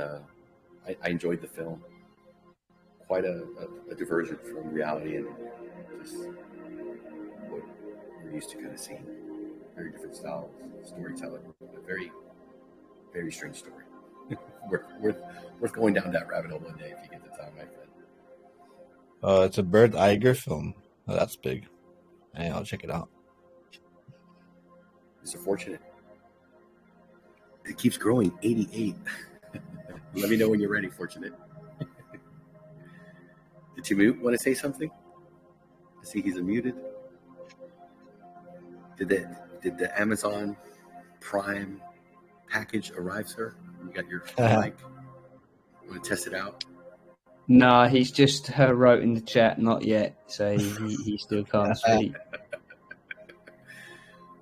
I enjoyed the film. Quite a diversion from reality and just what we're used to kind of seeing. Very different styles, storytelling. A very, very strange story. worth going down that rabbit hole one day if you get the time, my friend. It's a Bert Iger film. Oh, that's big. Hey, I'll check it out. It's fortunate. It keeps growing. 88. Let me know when you're ready, Fortunate. Did you want to say something? I see he's unmuted. Did the Amazon Prime package arrive, sir? You got your mic? You want to test it out? No, he's just wrote in the chat, not yet. So he still can't speak.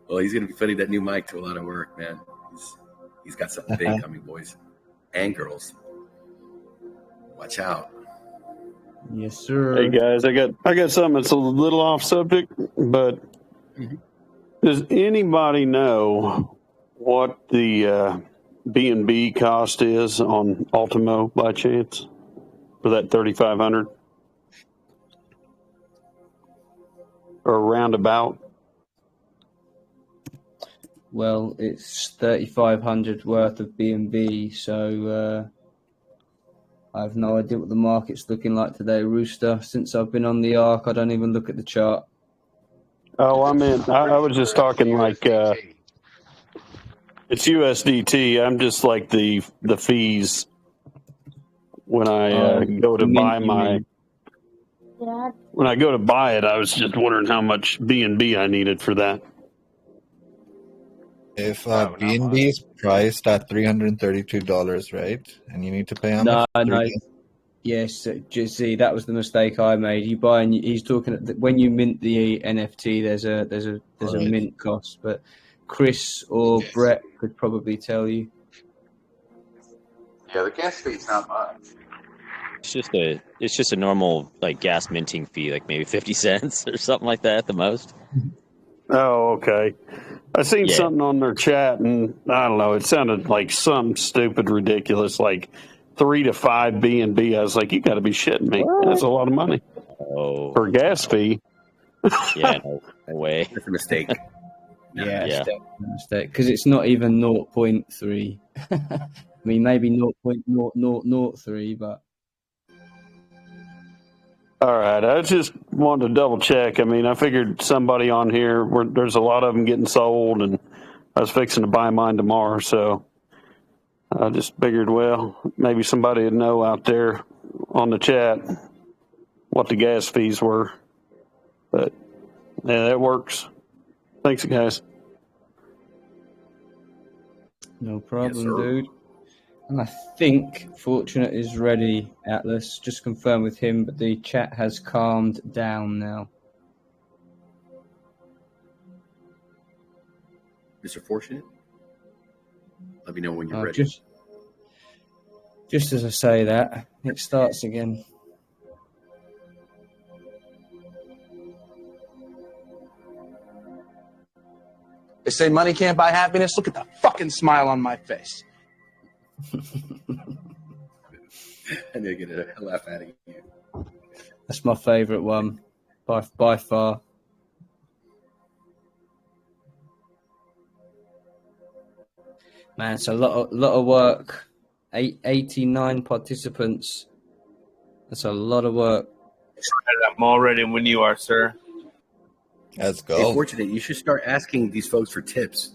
Well, he's going to be putting that new mic to a lot of work, man. He's got something big coming, boys and girls. Watch out. Yes, sir. Hey guys, I got something that's a little off subject, but does anybody know what the B&B cost is on Ultimo by chance for that 3,500 or roundabout? Well, it's 3,500 worth of B&B, so I have no idea what the market's looking like today, Rooster. Since I've been on the ARK, I don't even look at the chart. Oh, I mean, I was just talking like it's USDT. I'm just like the fees when I go to buy my. When I go to buy it, I was just wondering how much B&B I needed for that. If B&B is priced at $332, right? And you need to pay how much? No. Yes, just see, that was the mistake I made. You buy, and he's talking when you mint the NFT. There's a mint cost, but Chris or Brett could probably tell you. Yeah, the gas fee's not much. It's just a normal like gas minting fee, like maybe 50 cents or something like that at the most. Oh, okay. I seen something on their chat, and I don't know. It sounded like something stupid, ridiculous, like 3 to 5 B&B. I was like, you got to be shitting me. That's a lot of money for a gas fee. Yeah, no way. That's a mistake. Yeah. It's definitely a mistake because it's not even 0.3. I mean, maybe 0.0003, but. All right. I just wanted to double check. I mean, I figured somebody on here, there's a lot of them getting sold, and I was fixing to buy mine tomorrow. So I just figured, well, maybe somebody would know out there on the chat what the gas fees were. But yeah, that works. Thanks, guys. No problem, dude. And I think Fortunate is ready, Atlas. Just confirm with him, but the chat has calmed down now. Mr. Fortunate, let me know when you're ready. Just as I say that, it starts again. They say money can't buy happiness. Look at the fucking smile on my face. And they get a laugh out of you. That's my favourite one, by far. Man, it's a lot of work. 89 participants. That's a lot of work. I'm all ready when you are, sir. Let's go. Hey, Fortunate, you should start asking these folks for tips.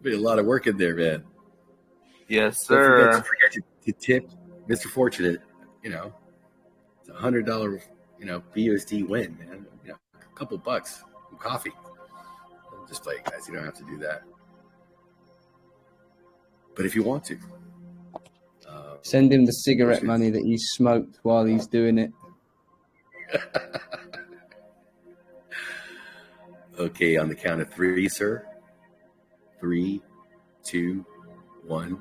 Be a lot of work in there, man. Yes, sir. Don't forget to tip Mr. Fortunate. It's $100, BUSD win, man. A couple bucks, some coffee. Just play, guys. You don't have to do that. But if you want to, send him the cigarette money that he smoked while he's doing it. Okay, on the count of 3, sir. 3, 2, 1.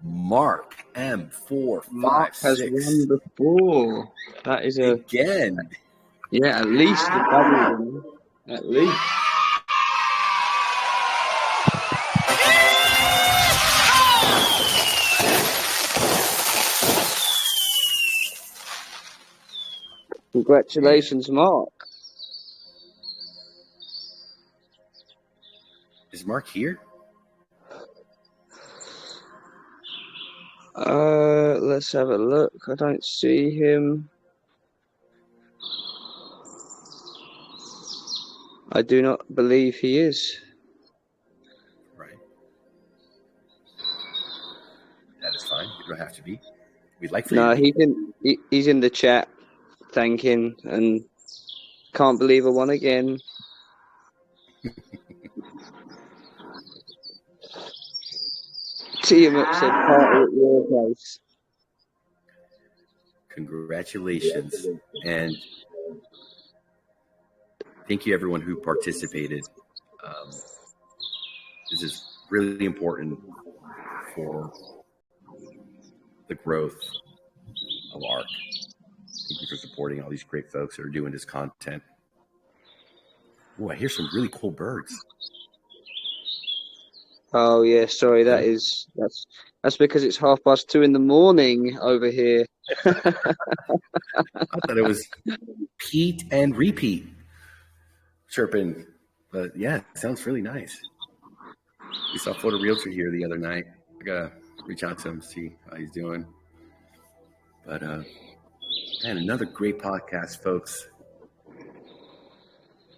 Mark M456 Mark has won before. That is again. Yeah, at least a double. At least. Congratulations, Mark. Is Mark here? Let's have a look. I don't see him. I do not believe he is. Right. That is fine. You don't have to be. We'd like for No, you. he's in the chat thanking and can't believe I won again. Team up said party at your place. Congratulations. And thank you, everyone who participated. This is really important for the growth of ARK. Thank you for supporting all these great folks that are doing this content. Oh, I hear some really cool birds. Oh yeah, sorry. That's because it's 2:30 in the morning over here. I thought it was Pete and Repeat chirping, but yeah, it sounds really nice. We saw Florida Realtor here the other night. I gotta reach out to him, see how he's doing. But man, another great podcast, folks.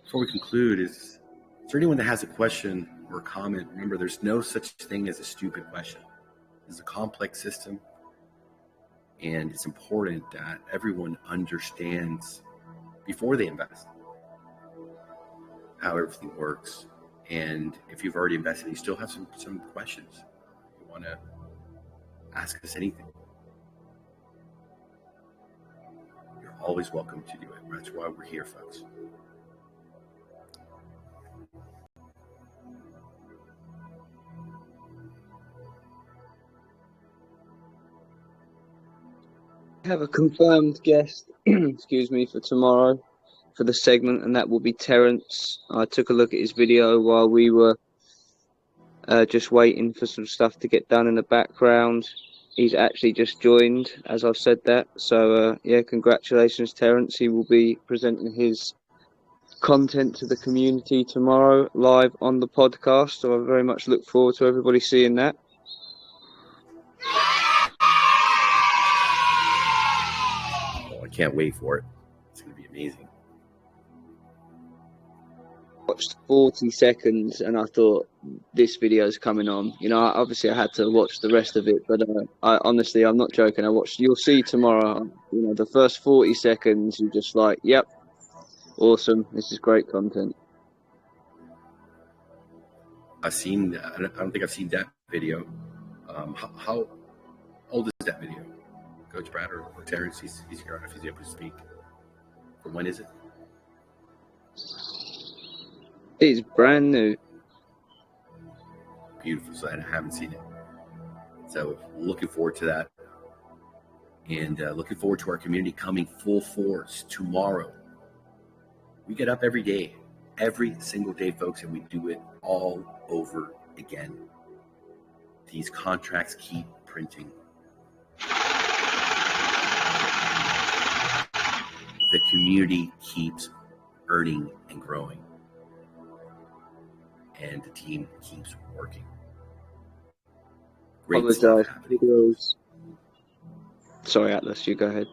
Before we conclude, is there anyone that has a question or comment, remember, there's no such thing as a stupid question. It's a complex system, and it's important that everyone understands before they invest how everything works. And if you've already invested, you still have some questions. You want to ask us anything, you're always welcome to do it. That's why we're here, folks. I have a confirmed guest, excuse me, for tomorrow for the segment, and that will be Terence. I took a look at his video while we were just waiting for some stuff to get done in the background. He's actually just joined as I've said that. So, yeah, congratulations, Terence. He will be presenting his content to the community tomorrow live on the podcast. So I very much look forward to everybody seeing that. Oh, I can't wait for it. It's going to be amazing. Watched 40 seconds and I thought, this video's coming on. You know, obviously I had to watch the rest of it, but I honestly, I'm not joking. You'll see tomorrow, you know, the first 40 seconds, you're just like, yep, awesome. This is great content. I don't think I've seen that video. How old is that video? Coach Brad or Terrence? He's here. I don't know if he's able to speak. From when is it? It's brand new. Beautiful. So I haven't seen it. So looking forward to that. And looking forward to our community coming full force tomorrow. We get up every day, every single day, folks, and we do it all over again. These contracts keep printing. The community keeps earning and growing. And the team keeps working. Great stuff happening. Sorry, Atlas, you go ahead.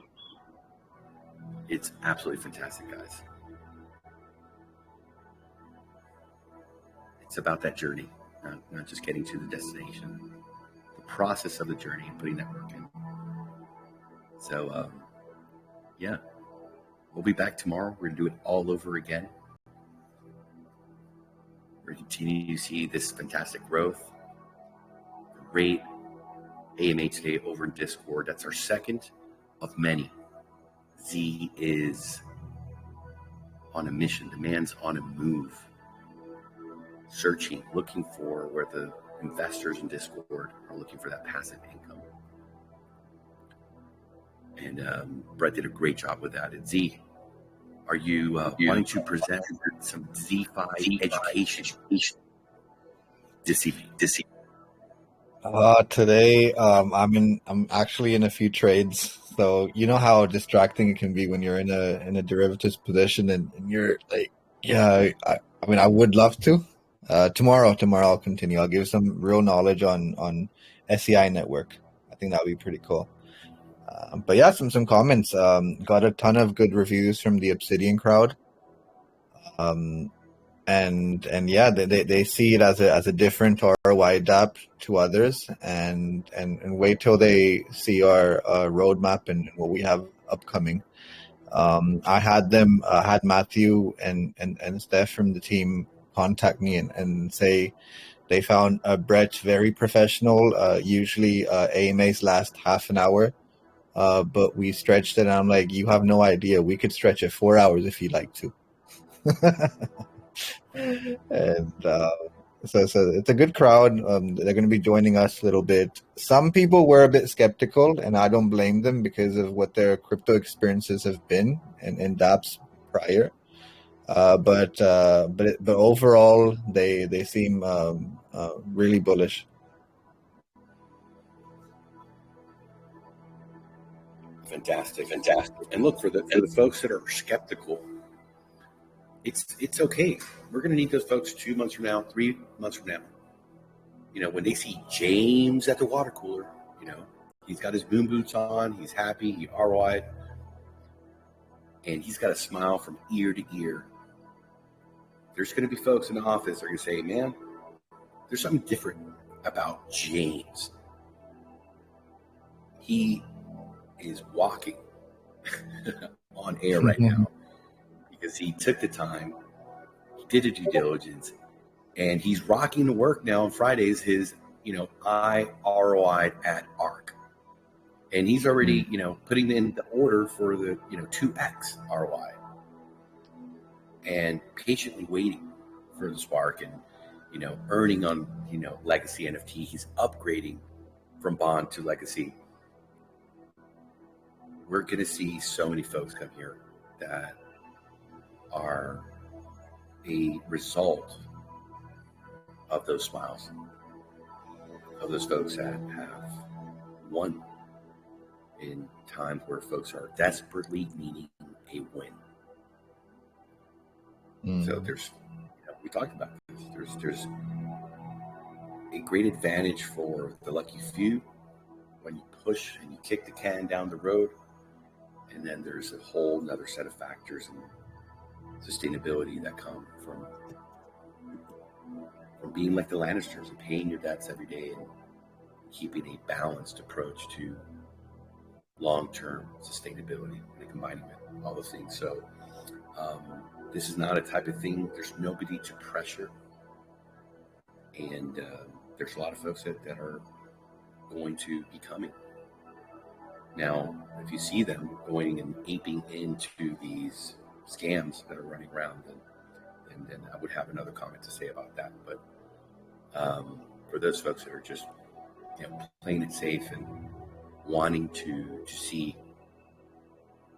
It's absolutely fantastic, guys. It's about that journey, not just getting to the destination. The process of the journey and putting that work in. So, yeah. We'll be back tomorrow. We're going to do it all over again. We're going to continue to see this fantastic growth. Great AMA today over in Discord. That's our second of many. Z is on a mission. The man's on a move. Searching, looking for where the investors in Discord are looking for that passive income. And Brett did a great job with that. And Z, are you wanting to present some Z5 education this evening? Today, I'm actually in a few trades. So you know how distracting it can be when you're in a derivatives position and you're like, yeah, I would love to. Tomorrow I'll continue. I'll give some real knowledge on SEI network. I think that would be pretty cool. But yeah, some comments. Got a ton of good reviews from the Obsidian crowd. And yeah, they see it as a different ROI DApp to others, and wait till they see our roadmap and what we have upcoming. I had Matthew and Steph from the team contact me and say they found Brett very professional. Usually AMAs last half an hour, but we stretched it, and I'm like, you have no idea. We could stretch it 4 hours if you'd like to. And so it's a good crowd. They're going to be joining us a little bit. Some people were a bit skeptical, and I don't blame them because of what their crypto experiences have been in dApps prior. But overall, they seem really bullish. Fantastic. And look, for the folks that are skeptical, it's okay. We're going to need those folks 2 months from now, 3 months from now. You know, when they see James at the water cooler, you know, he's got his boom boots on, he's happy, he ROI'd, and he's got a smile from ear to ear. There's going to be folks in the office that are going to say, man, there's something different about James. He is walking on air right now because he took the time, he did the due diligence, and he's rocking to work now on Fridays, his, I ROI at ARK. And he's already, putting in the order for the, 2x ROI and patiently waiting for the spark and, earning on, legacy NFT. He's upgrading from bond to legacy. We're going to see so many folks come here that are a result of those smiles, of those folks that have won in times where folks are desperately needing a win. So there's, we talked about this, there's a great advantage for the lucky few when you push and you kick the can down the road. And then there's a whole nother set of factors and sustainability that come from being like the Lannisters and paying your debts every day and keeping a balanced approach to long-term sustainability and combining it, all those things. So this is not a type of thing. There's nobody to pressure. And there's a lot of folks that are going to be coming. Now, if you see them going and aping into these scams that are running around, then I would have another comment to say about that. But for those folks that are just playing it safe and wanting to see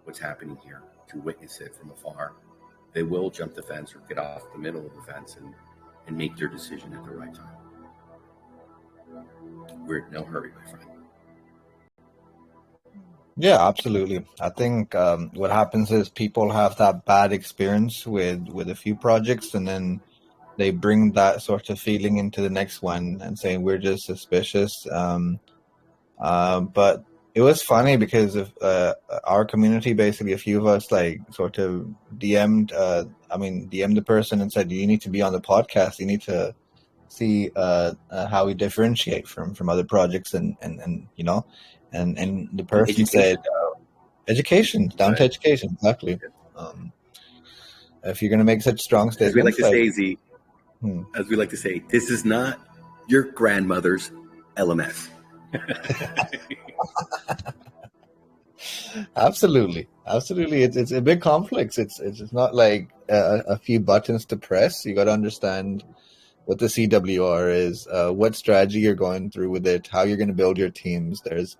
what's happening here, to witness it from afar, they will jump the fence or get off the middle of the fence and make their decision at the right time. We're in no hurry, my friend. Yeah, absolutely. I think what happens is people have that bad experience with a few projects, and then they bring that sort of feeling into the next one and saying we're just suspicious. But it was funny because of our community, basically a few of us sort of DM'd the person and said, you need to be on the podcast. You need to see how we differentiate from other projects and the person said education, down to education, exactly. If you're going to make such strong statements, as we like to say, this is not your grandmother's LMS. Absolutely. It's a big complex. It's not like a few buttons to press. You got to understand what the CWR is, what strategy you're going through with it, how you're going to build your teams. There's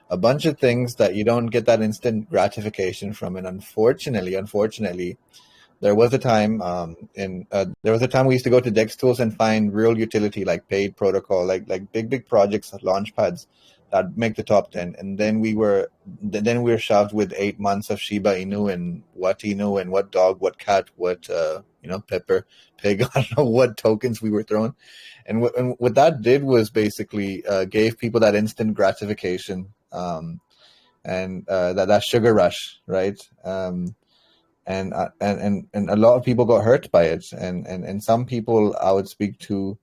a bunch of things that you don't get that instant gratification from, and unfortunately, there was a time we used to go to Dex Tools and find real utility like paid protocol, like big projects, launch pads that make the top 10, and then we were shoved with 8 months of Shiba Inu and what dog, what cat, what pepper, pig. I don't know what tokens we were throwing, and what that did was basically gave people that instant gratification. And that sugar rush, right? And a lot of people got hurt by it, and some people I would speak to,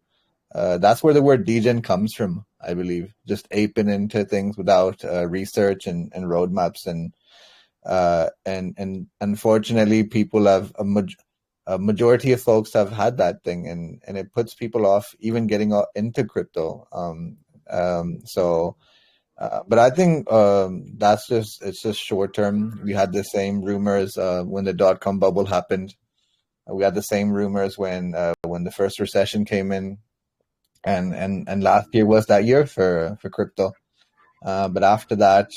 that's where the word degen comes from, I believe, just aping into things without research and roadmaps, and unfortunately, people have a majority of folks have had that thing, and it puts people off even getting into crypto. But I think it's just short term. We had the same rumors when the .com bubble happened. We had the same rumors when the first recession came in, and last year was that year for crypto. But after that,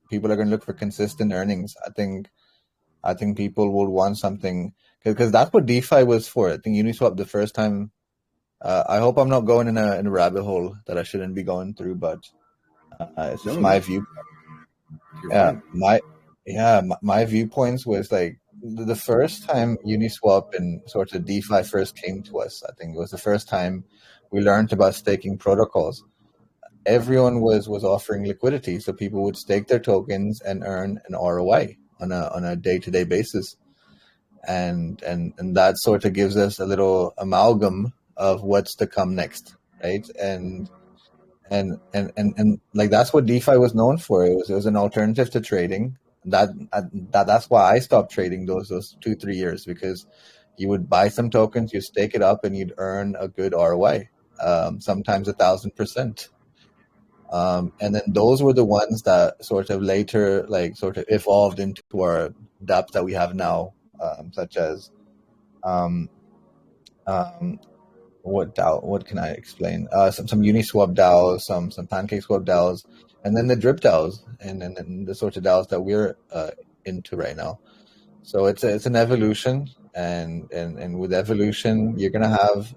people are going to look for consistent earnings. I think people will want something, because that's what DeFi was for. I think Uniswap the first time. I hope I'm not going in a rabbit hole that I shouldn't be going through, but. It's just my view. My viewpoints was like the first time Uniswap and sort of DeFi first came to us. I think it was the first time we learned about staking protocols. Everyone was offering liquidity, so people would stake their tokens and earn an ROI on a day-to-day basis, and that sort of gives us a little amalgam of what's to come next. right? And like that's what DeFi was known for. It was an alternative to trading. That's why I stopped trading those 2-3 years, because you would buy some tokens, you stake it up, and you'd earn a good ROI, sometimes 1,000%. And then those were the ones that sort of later, like sort of evolved into our dApps that we have now, such as what DAO? What can I explain? Some Uniswap DAOs, some PancakeSwap DAOs, and then the drip DAOs, and the sort of DAOs that we're into right now. So it's an evolution, and with evolution, you're gonna have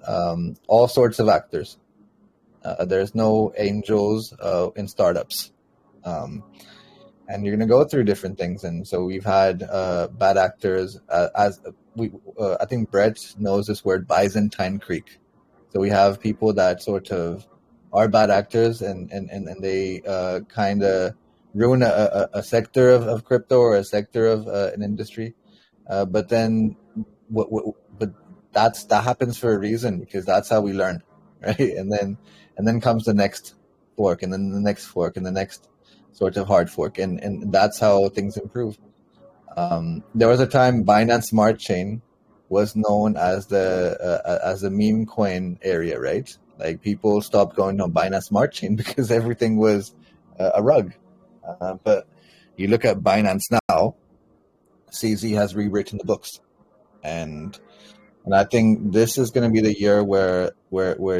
all sorts of actors. There's no angels in startups, and you're gonna go through different things. And so we've had bad actors, I think Brett knows this word, Byzantine Creek. So we have people that sort of are bad actors, and they kind of ruin a sector of crypto or a sector of an industry. But then, but that happens for a reason, because that's how we learn, right? And then comes the next fork, and then the next fork, and the next sort of hard fork, and that's how things improve. There was a time Binance Smart Chain was known as the meme coin area, right? Like people stopped going on Binance Smart Chain because everything was a rug. But you look at Binance now, CZ has rewritten the books, and I think this is going to be the year where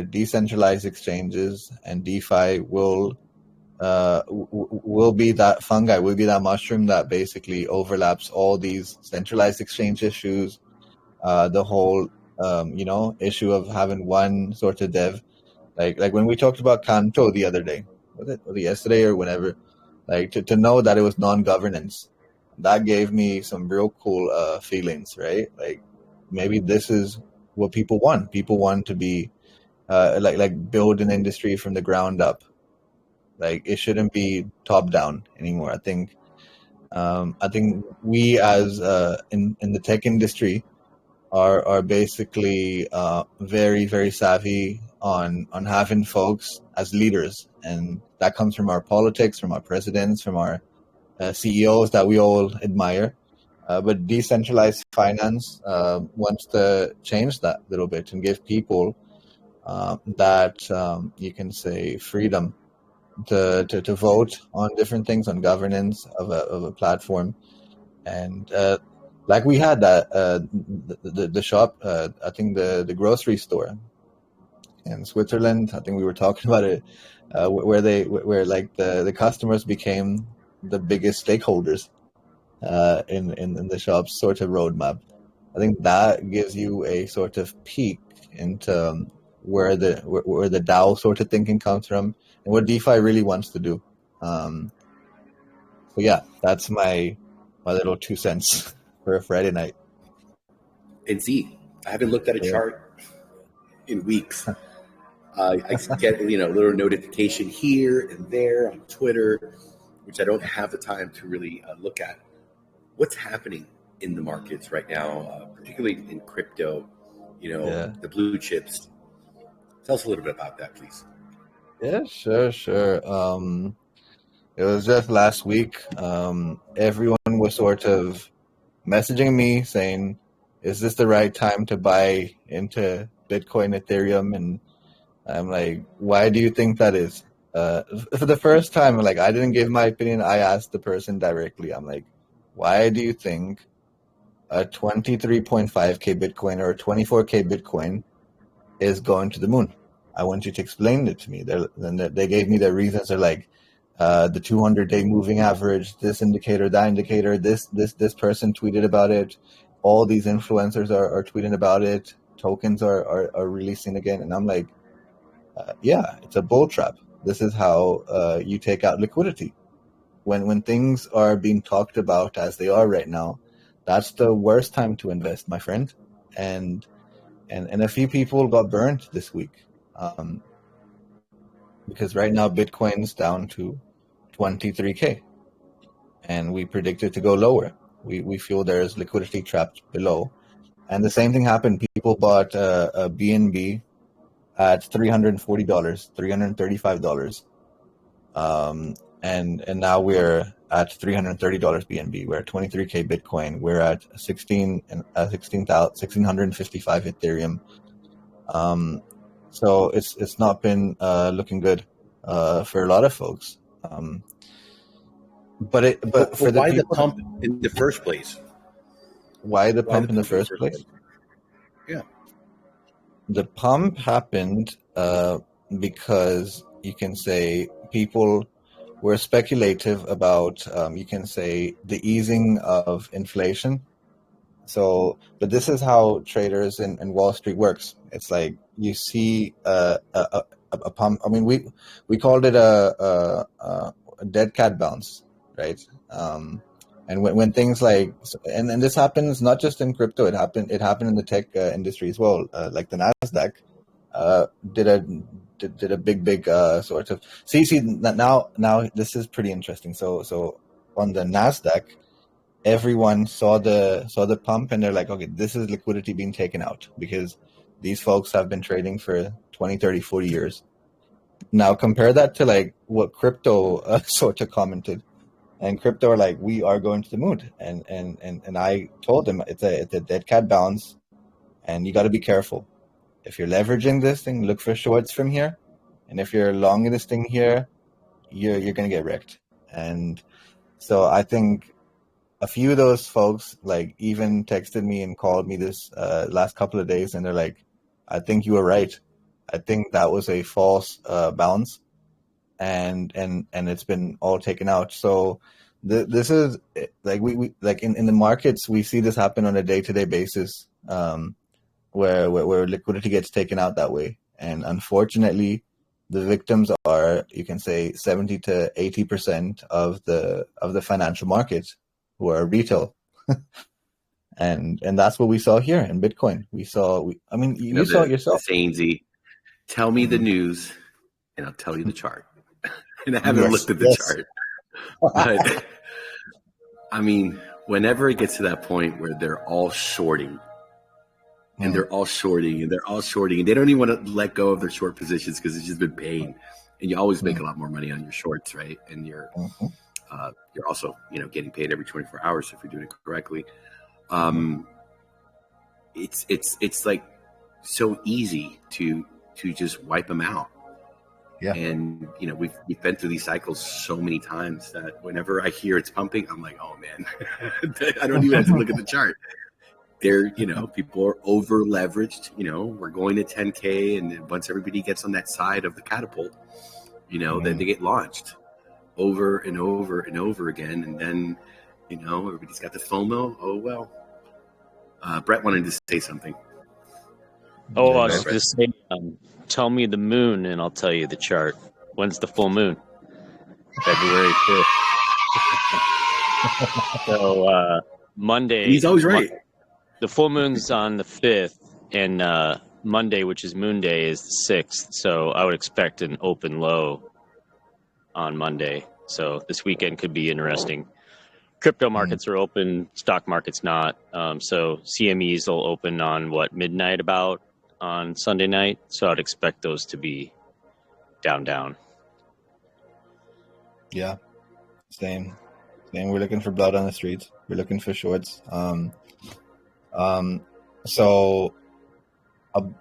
decentralized exchanges and DeFi will be that fungi, will be that mushroom that basically overlaps all these centralized exchange issues. The whole issue of having one sort of dev, like when we talked about Kanto the other day, was it yesterday or whenever, like to know that it was non-governance, that gave me some real cool feelings, right? Like maybe this is what people want. People want to be like build an industry from the ground up. Like it shouldn't be top down anymore. I think we as in the tech industry are basically very, very savvy on having folks as leaders, and that comes from our politics, from our presidents, from our CEOs that we all admire. But decentralized finance wants to change that a little bit and give people that you can say freedom to vote on different things, on governance of a platform. And like we had that the shop, I think the grocery store in Switzerland, I think we were talking about it, where like the customers became the biggest stakeholders in the shop's sort of roadmap. I think that gives you a sort of peek into where the DAO sort of thinking comes from and what DeFi really wants to do. So yeah, that's my little 2 cents for a Friday night. And see, I haven't looked at a chart in weeks. I get a little notification here and there on Twitter, which I don't have the time to really look at. What's happening in the markets right now, particularly in crypto? The blue chips. Tell us a little bit about that, please. Yeah, sure. It was just last week. Everyone was sort of messaging me saying, "Is this the right time to buy into Bitcoin, Ethereum?" And I'm like, "Why do you think that is?" For the first time, like I didn't give my opinion. I asked the person directly. I'm like, "Why do you think a 23.5K Bitcoin or a 24K Bitcoin is going to the moon? I want you to explain it to me." Then they gave me their reasons. They're like, the 200-day moving average, this indicator, that indicator, this person tweeted about it. All these influencers are tweeting about it. Tokens are releasing again. And I'm like, yeah, it's a bull trap. This is how you take out liquidity. When things are being talked about as they are right now, that's the worst time to invest, my friend. And a few people got burned this week. Because right now Bitcoin's down to 23K, and we predict it to go lower. We feel there's liquidity trapped below, and the same thing happened. People bought a BNB at $340, $335. And now we're at $330 BNB. We're at 23K Bitcoin. We're at 16,655 Ethereum. So it's not been looking good for a lot of folks. But for why the people, pump in the first place? Why the pump in the first place? Yeah. The pump happened because you can say people were speculative about, you can say, the easing of inflation. So, but this is how traders in Wall Street works. It's like you see a pump. I mean, we called it a dead cat bounce, right? And when things like, and this happens not just in crypto, it happened in the tech industry as well. Like the Nasdaq did a big sort of see now this is pretty interesting. So on the Nasdaq, everyone saw the pump and they're like, okay, this is liquidity being taken out because these folks have been trading for 20, 30, 40 years. Now compare that to like what crypto sort of commented. And crypto are like, we are going to the moon. And I told them it's a dead cat bounce and you got to be careful. If you're leveraging this thing, look for shorts from here. And if you're long this thing here, you're going to get wrecked. And so I think a few of those folks like even texted me and called me this last couple of days. And they're like, I think you were right. I think that was a false bounce. And it's been all taken out. So this is like we like in the markets, we see this happen on a day-to-day basis where liquidity gets taken out that way. And unfortunately, the victims are, you can say, 70 to 80% of the financial markets who are retail. and that's what we saw here in Bitcoin. You saw it yourself. Zainsy, tell me the news and I'll tell you the chart. And I haven't looked at the chart. But I mean, whenever it gets to that point where they're all shorting and they're all shorting and they're all shorting and they don't even want to let go of their short positions because it's just been pain. And you always make a lot more money on your shorts, right? And you're also, getting paid every 24 hours if you're doing it correctly. It's like so easy to just wipe them out. Yeah. And, we've been through these cycles so many times that whenever I hear it's pumping, I'm like, oh, man, I don't even have to look at the chart. People are over leveraged. We're going to 10K. And then once everybody gets on that side of the catapult, then they get launched over and over and over again. And then, everybody's got the FOMO. Oh, well. Brett wanted to say something. Oh, I was going to say, tell me the moon and I'll tell you the chart. When's the full moon? February 5th. So Monday. He's always right. The full moon's on the 5th, and Monday, which is Moon Day, is the 6th. So I would expect an open low on Monday. So this weekend could be interesting. Crypto markets are open, stock market's not. So CMEs will open on midnight about on Sunday night. So I'd expect those to be down. Yeah, same. We're looking for blood on the streets. We're looking for shorts.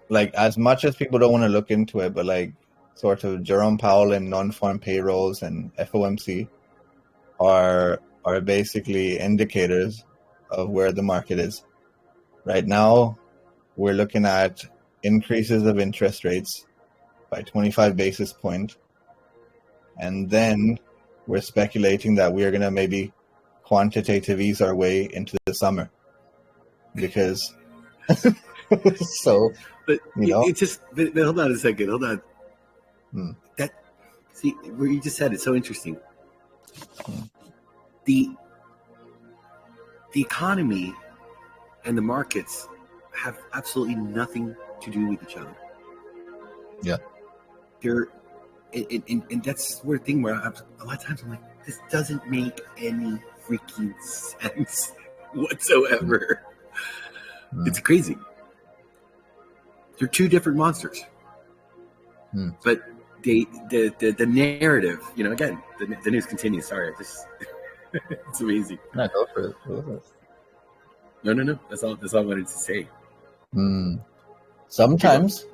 Like as much as people don't want to look into it, but like sort of Jerome Powell and non-farm payrolls and FOMC are basically indicators of where the market is. Right now, we're looking at increases of interest rates by 25 basis points. And then we're speculating that we're going to maybe quantitative ease our way into the summer. Because, so, but it just, but hold on a second. Hold on. See, where you just said it's so interesting. The economy and the markets have absolutely nothing to do with each other. Yeah. And that's the weird thing where a lot of times I'm like, this doesn't make any freaking sense whatsoever. It's crazy. They're two different monsters. But the narrative, again, the news continues. Sorry, I just it's amazing. No, go for it. Go for it. No. That's all I wanted to say. Sometimes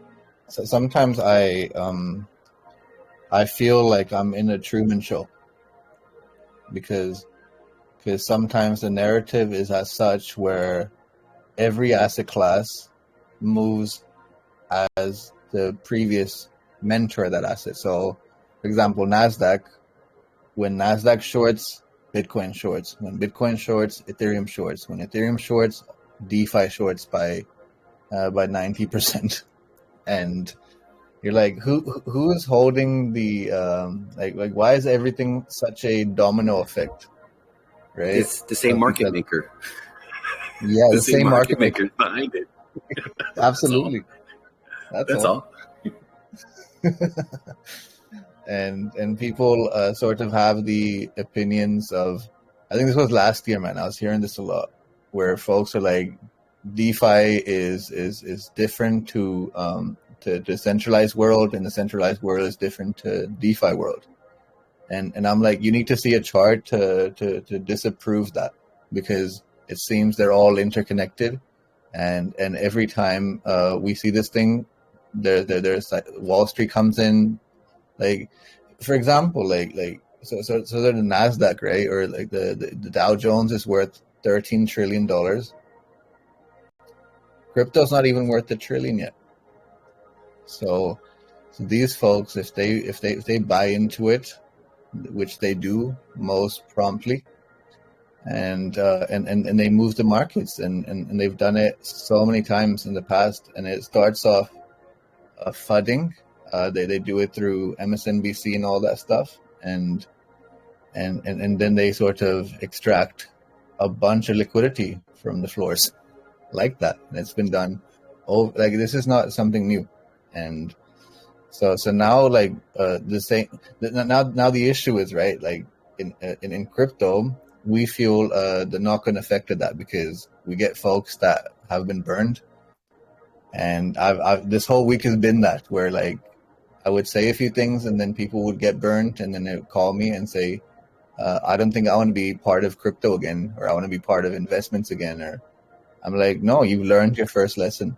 I feel like I'm in a Truman Show because sometimes the narrative is as such where every asset class moves as the previous mentor of that asset. So, for example, NASDAQ, when NASDAQ shorts, Bitcoin shorts. When Bitcoin shorts, Ethereum shorts. When Ethereum shorts, DeFi shorts by 90%. And you're like, who is holding the like why is everything such a domino effect? Right? It's the same market maker. Yeah, the same market maker behind it. Absolutely. That's all. And people sort of have the opinions of, I think this was last year, man. I was hearing this a lot, where folks are like, DeFi is different to centralized world, and the centralized world is different to DeFi world. And I'm like, you need to see a chart to disapprove that, because it seems they're all interconnected, and every time we see this thing, there's like Wall Street comes in, like, for example, so the NASDAQ, right, or like the Dow Jones is worth $13 trillion. Crypto's not even worth $1 trillion yet. So these folks, if they buy into it, which they do most promptly, and they move the markets, and they've done it so many times in the past, and it starts off FUDing. They do it through MSNBC and all that stuff, and then they sort of extract a bunch of liquidity from the floors like that. And it's been done. Oh, like, this is not something new. And so now, like, the same. Now the issue is, right, like in crypto, we feel the knock-on effect of that, because we get folks that have been burned. And I've this whole week has been that, where like I would say a few things and then people would get burnt, and then they would call me and say, I don't think I want to be part of crypto again, or I want to be part of investments again. Or I'm like, no, you learned your first lesson.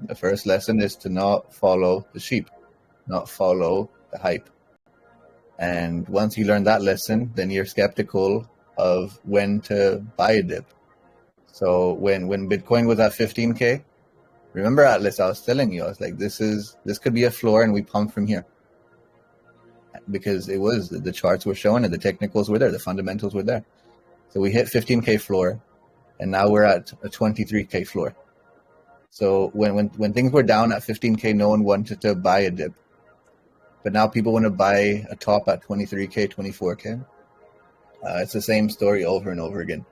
The first lesson is to not follow the sheep, not follow the hype. And once you learn that lesson, then you're skeptical of when to buy a dip. So when Bitcoin was at 15K, remember, Atlas, I was telling you, I was like, this could be a floor, and we pump from here. Because it was, the charts were showing it, the technicals were there, the fundamentals were there. So we hit 15K floor, and now we're at a 23K floor. So when things were down at 15K, no one wanted to buy a dip. But now people want to buy a top at 23K, 24K. It's the same story over and over again.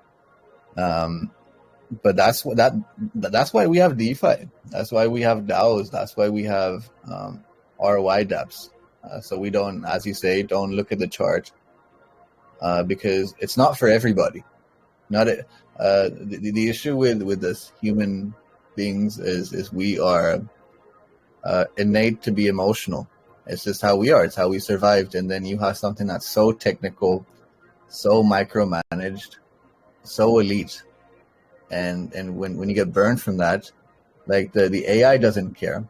But that's why we have DeFi. That's why we have DAOs. That's why we have ROI dApps. So we don't, as you say, don't look at the chart, because it's not for everybody. The issue with us human beings is we are innate to be emotional. It's just how we are. It's how we survived. And then you have something that's so technical, so micromanaged, so elite. And when you get burned from that, like the AI doesn't care.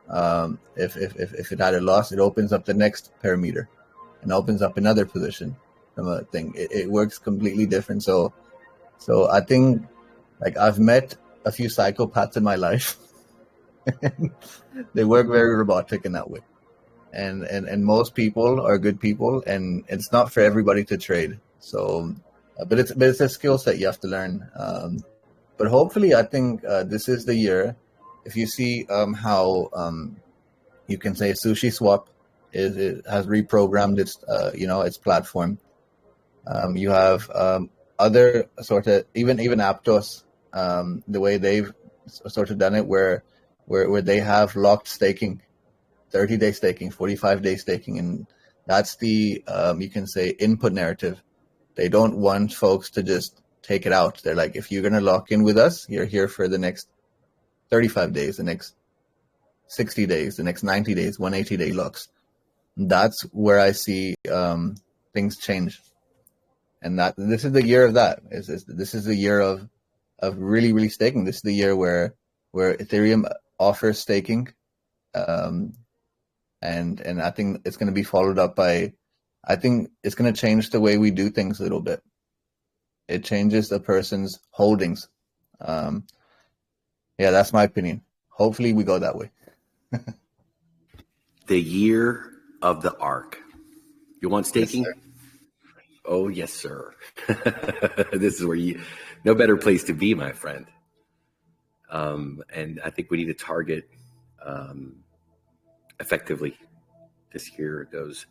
If it had a loss, it opens up the next parameter and opens up another position from a thing. It works completely different. So I think, like, I've met a few psychopaths in my life. They work very robotic in that way. And most people are good people, and it's not for everybody to trade. So, but it's a skill set you have to learn. But hopefully, I think this is the year. If you see how you can say SushiSwap has reprogrammed its platform. You have other sort of even Aptos, the way they've sort of done it, where they have locked staking, 30-day staking, 45-day staking, and that's the you can say input narrative. They don't want folks to just take it out. They're like, if you're going to lock in with us, you're here for the next 35 days, the next 60 days, the next 90 days, 180-day looks. That's where I see things change. And that this is the year of that. This is the year of really, really staking. This is the year where Ethereum offers staking. And I think it's going to be followed up by, I think it's going to change the way we do things a little bit. It changes the person's holdings. Yeah, that's my opinion. Hopefully we go that way. The year of the ARK. You want staking? Yes, oh, yes, sir. This is where no better place to be, my friend. And I think we need to target effectively this year those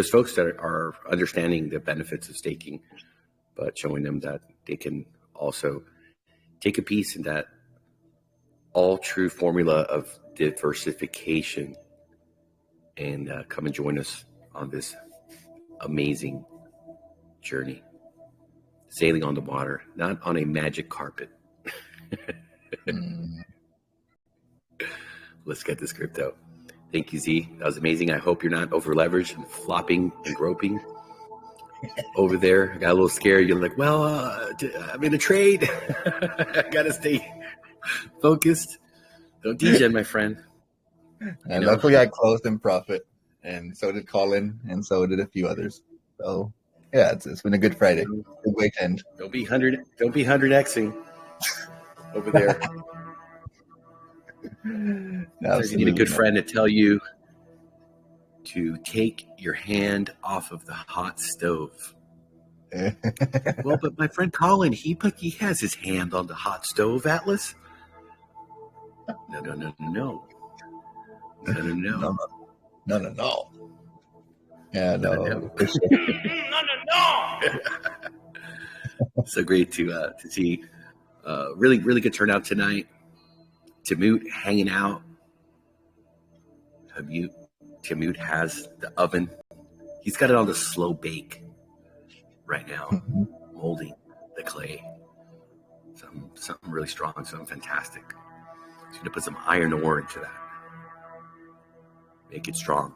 folks that are understanding the benefits of staking, but showing them that they can also take a piece in that all true formula of diversification and come and join us on this amazing journey, sailing on the water, not on a magic carpet. Let's get this crypto. Thank you, Z. That was amazing. I hope you're not over leveraged and flopping and groping over there. I got a little scared. You're like, well, I'm in a trade. I gotta stay focused. Don't degen, my friend. And luckily I closed in profit, and so did Colin, and so did a few others. So yeah, it's been a good Friday. Good way to end. Don't be 100xing over there. You need a good friend to tell you to take your hand off of the hot stove. Well, but my friend Colin, he has his hand on the hot stove, Atlas. No. Yeah, no. So great to see. Really, really good turnout tonight. Tamut hanging out. Tamut has the oven. He's got it on the slow bake right now, molding the clay. Something really strong, something fantastic. He's going to put some iron ore into that. Make it strong.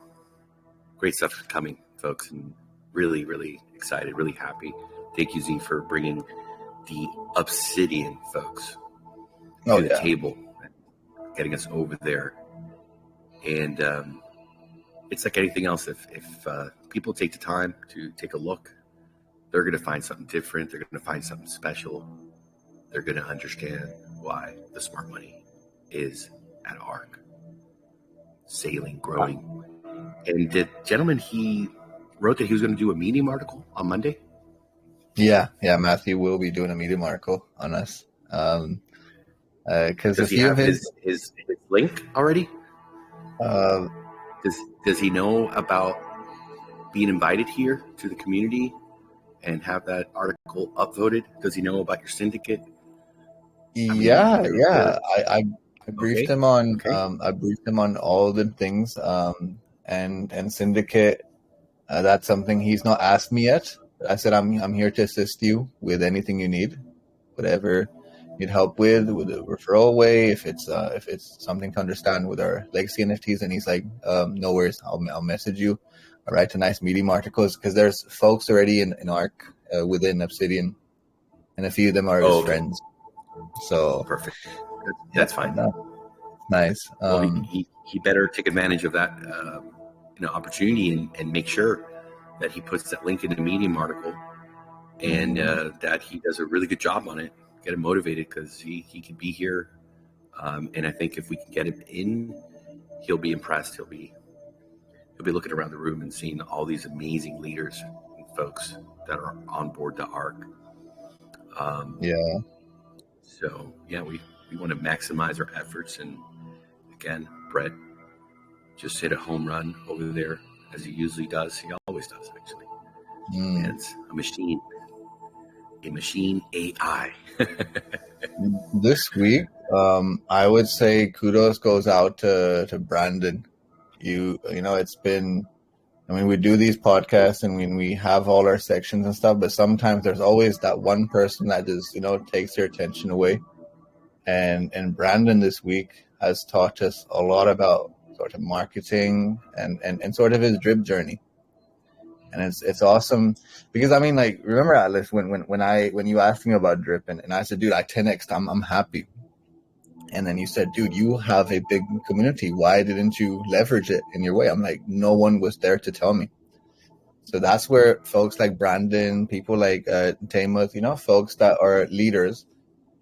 Great stuff coming, folks, and really, really excited, really happy. Thank you, Z, for bringing the Obsidian folks to the table, getting us over there. And it's like anything else. If people take the time to take a look, they're going to find something different. They're going to find something special. They're going to understand why the smart money is at ARK. Sailing, growing. And the gentleman, he wrote that he was going to do a Medium article on Monday. Yeah, Matthew will be doing a Medium article on us. Because does he have his link already? Does he know about being invited here to the community and have that article upvoted? Does he know about your syndicate? I briefed him on. I briefed him on all the things. And syndicate. That's something he's not asked me yet. I said I'm here to assist you with anything you need, whatever you need help with the referral way. If it's something to understand with our legacy NFTs, and he's like, no worries, I'll message you. I'll write a nice Medium articles because there's folks already in ARK within Obsidian, and a few of them are his friends. So perfect. That's fine. Nice. Well, he better take advantage of that opportunity and make sure that he puts that link in the Medium article, and that he does a really good job on it. Get him motivated because he can be here, and I think if we can get him in, he'll be impressed. He'll be looking around the room and seeing all these amazing leaders and folks that are on board the ARK. So we want to maximize our efforts, and again, Brett just hit a home run over there, as he usually does. He always does, actually. And it's a machine AI. This week, I would say kudos goes out to Brandon. You know, it's been, I mean, we do these podcasts and we have all our sections and stuff, but sometimes there's always that one person that just, takes their attention away. And Brandon this week, has taught us a lot about sort of marketing and sort of his drip journey. And it's awesome because, I mean, like, remember, Atlas, when you asked me about drip and I said, dude, I 10x'd, I'm happy. And then you said, dude, you have a big community. Why didn't you leverage it in your way? I'm like, no one was there to tell me. So that's where folks like Brandon, people like Tamuth, you know, folks that are leaders,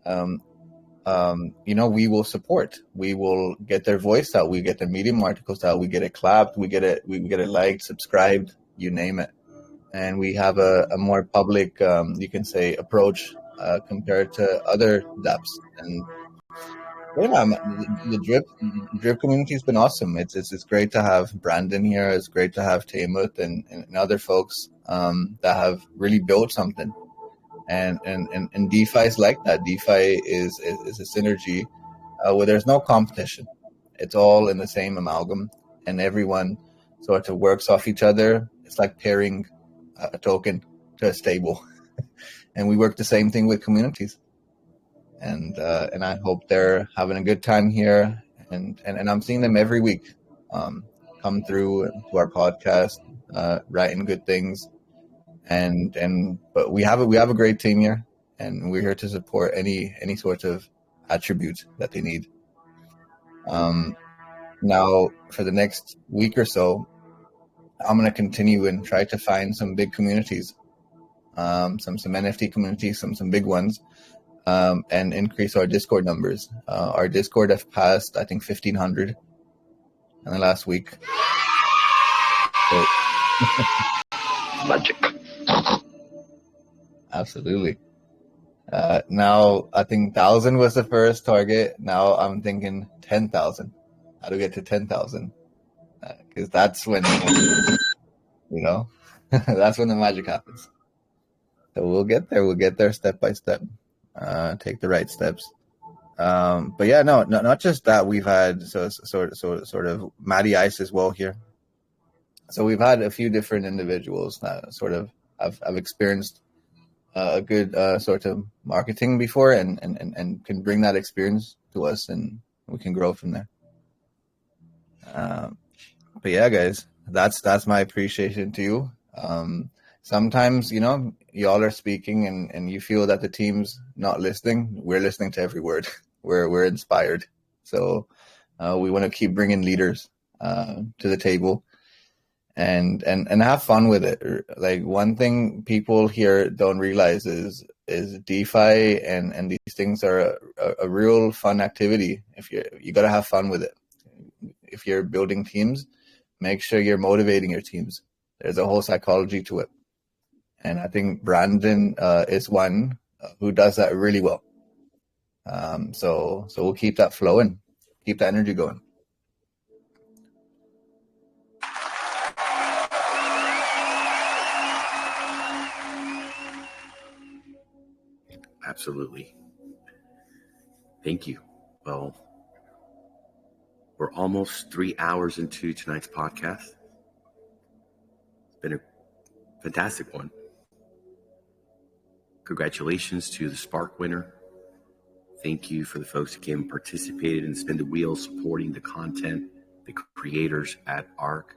you know, we will support. We will get their voice out. We get their Medium articles out. We get it clapped. We get it liked, subscribed, you name it. And we have a more public, you can say, approach compared to other dApps. And yeah, the drip community has been awesome. It's great to have Brandon here. It's great to have Tamuth and other folks that have really built something. And DeFi is like that. DeFi is a synergy where there's no competition. It's all in the same amalgam, and everyone sort of works off each other. It's like pairing a token to a stable, and we work the same thing with communities. And I hope they're having a good time here, and I'm seeing them every week come through to our podcast, writing good things. But we have a great team here, and we're here to support any sort of attribute that they need. Now for the next week or so, I'm going to continue and try to find some big communities, some NFT communities, some big ones, and increase our Discord numbers. Our Discord have passed, I think, 1,500 in the last week. So Magic. Absolutely. Now I think 1,000 was the first target. Now I'm thinking 10,000. How to get to 10,000? Because that's when, you know, that's when the magic happens. So we'll get there. We'll get there step by step. Take the right steps. But yeah, no, not just that. We've had sort of Matty Ice as well here. So we've had a few different individuals that sort of have experienced a good sort of marketing before and can bring that experience to us, and we can grow from there. But yeah, guys, that's my appreciation to you. Sometimes, you know, y'all are speaking and you feel that the team's not listening. We're listening to every word. We're inspired. So we want to keep bringing leaders to the table. And have fun with it. Like, one thing people here don't realize is DeFi and these things are a real fun activity. If you got to have fun with it. If you're building teams, make sure you're motivating your teams. There's a whole psychology to it, and I think Brandon is one who does that really well. So we'll keep that flowing, keep that energy going. Absolutely. Thank you. Well, we're almost 3 hours into tonight's podcast. It's been a fantastic one. Congratulations to the Spark winner. Thank you for the folks who came and participated and spin the wheel supporting the content, the creators at ARK.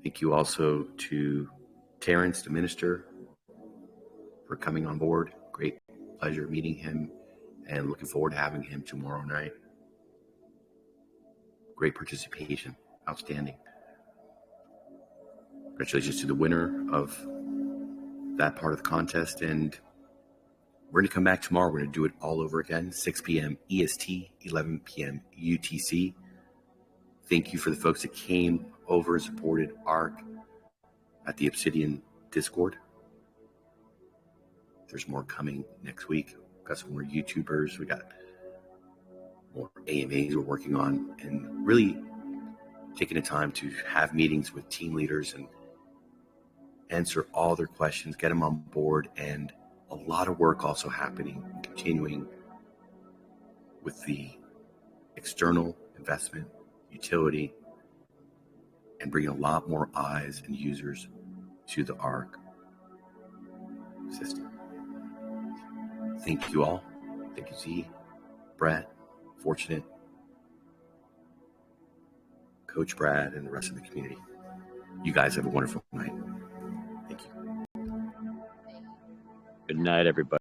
Thank you also to Terrence, the minister, for coming on board. Great pleasure meeting him and looking forward to having him tomorrow night. Great participation. Outstanding. Congratulations to the winner of that part of the contest. And we're going to come back tomorrow. We're going to do it all over again. 6 p.m. EST, 11 p.m. UTC. Thank you for the folks that came over and supported ARK at the Obsidian Discord. There's more coming next week. We've got some more YouTubers. We got more AMAs we're working on, and really taking the time to have meetings with team leaders and answer all their questions, get them on board, and a lot of work also happening, continuing with the external investment utility and bringing a lot more eyes and users to the ARK system. Thank you all. Thank you, Z. Brad, Fortunate, Coach Brad, and the rest of the community. You guys have a wonderful night. Thank you. Good night, everybody.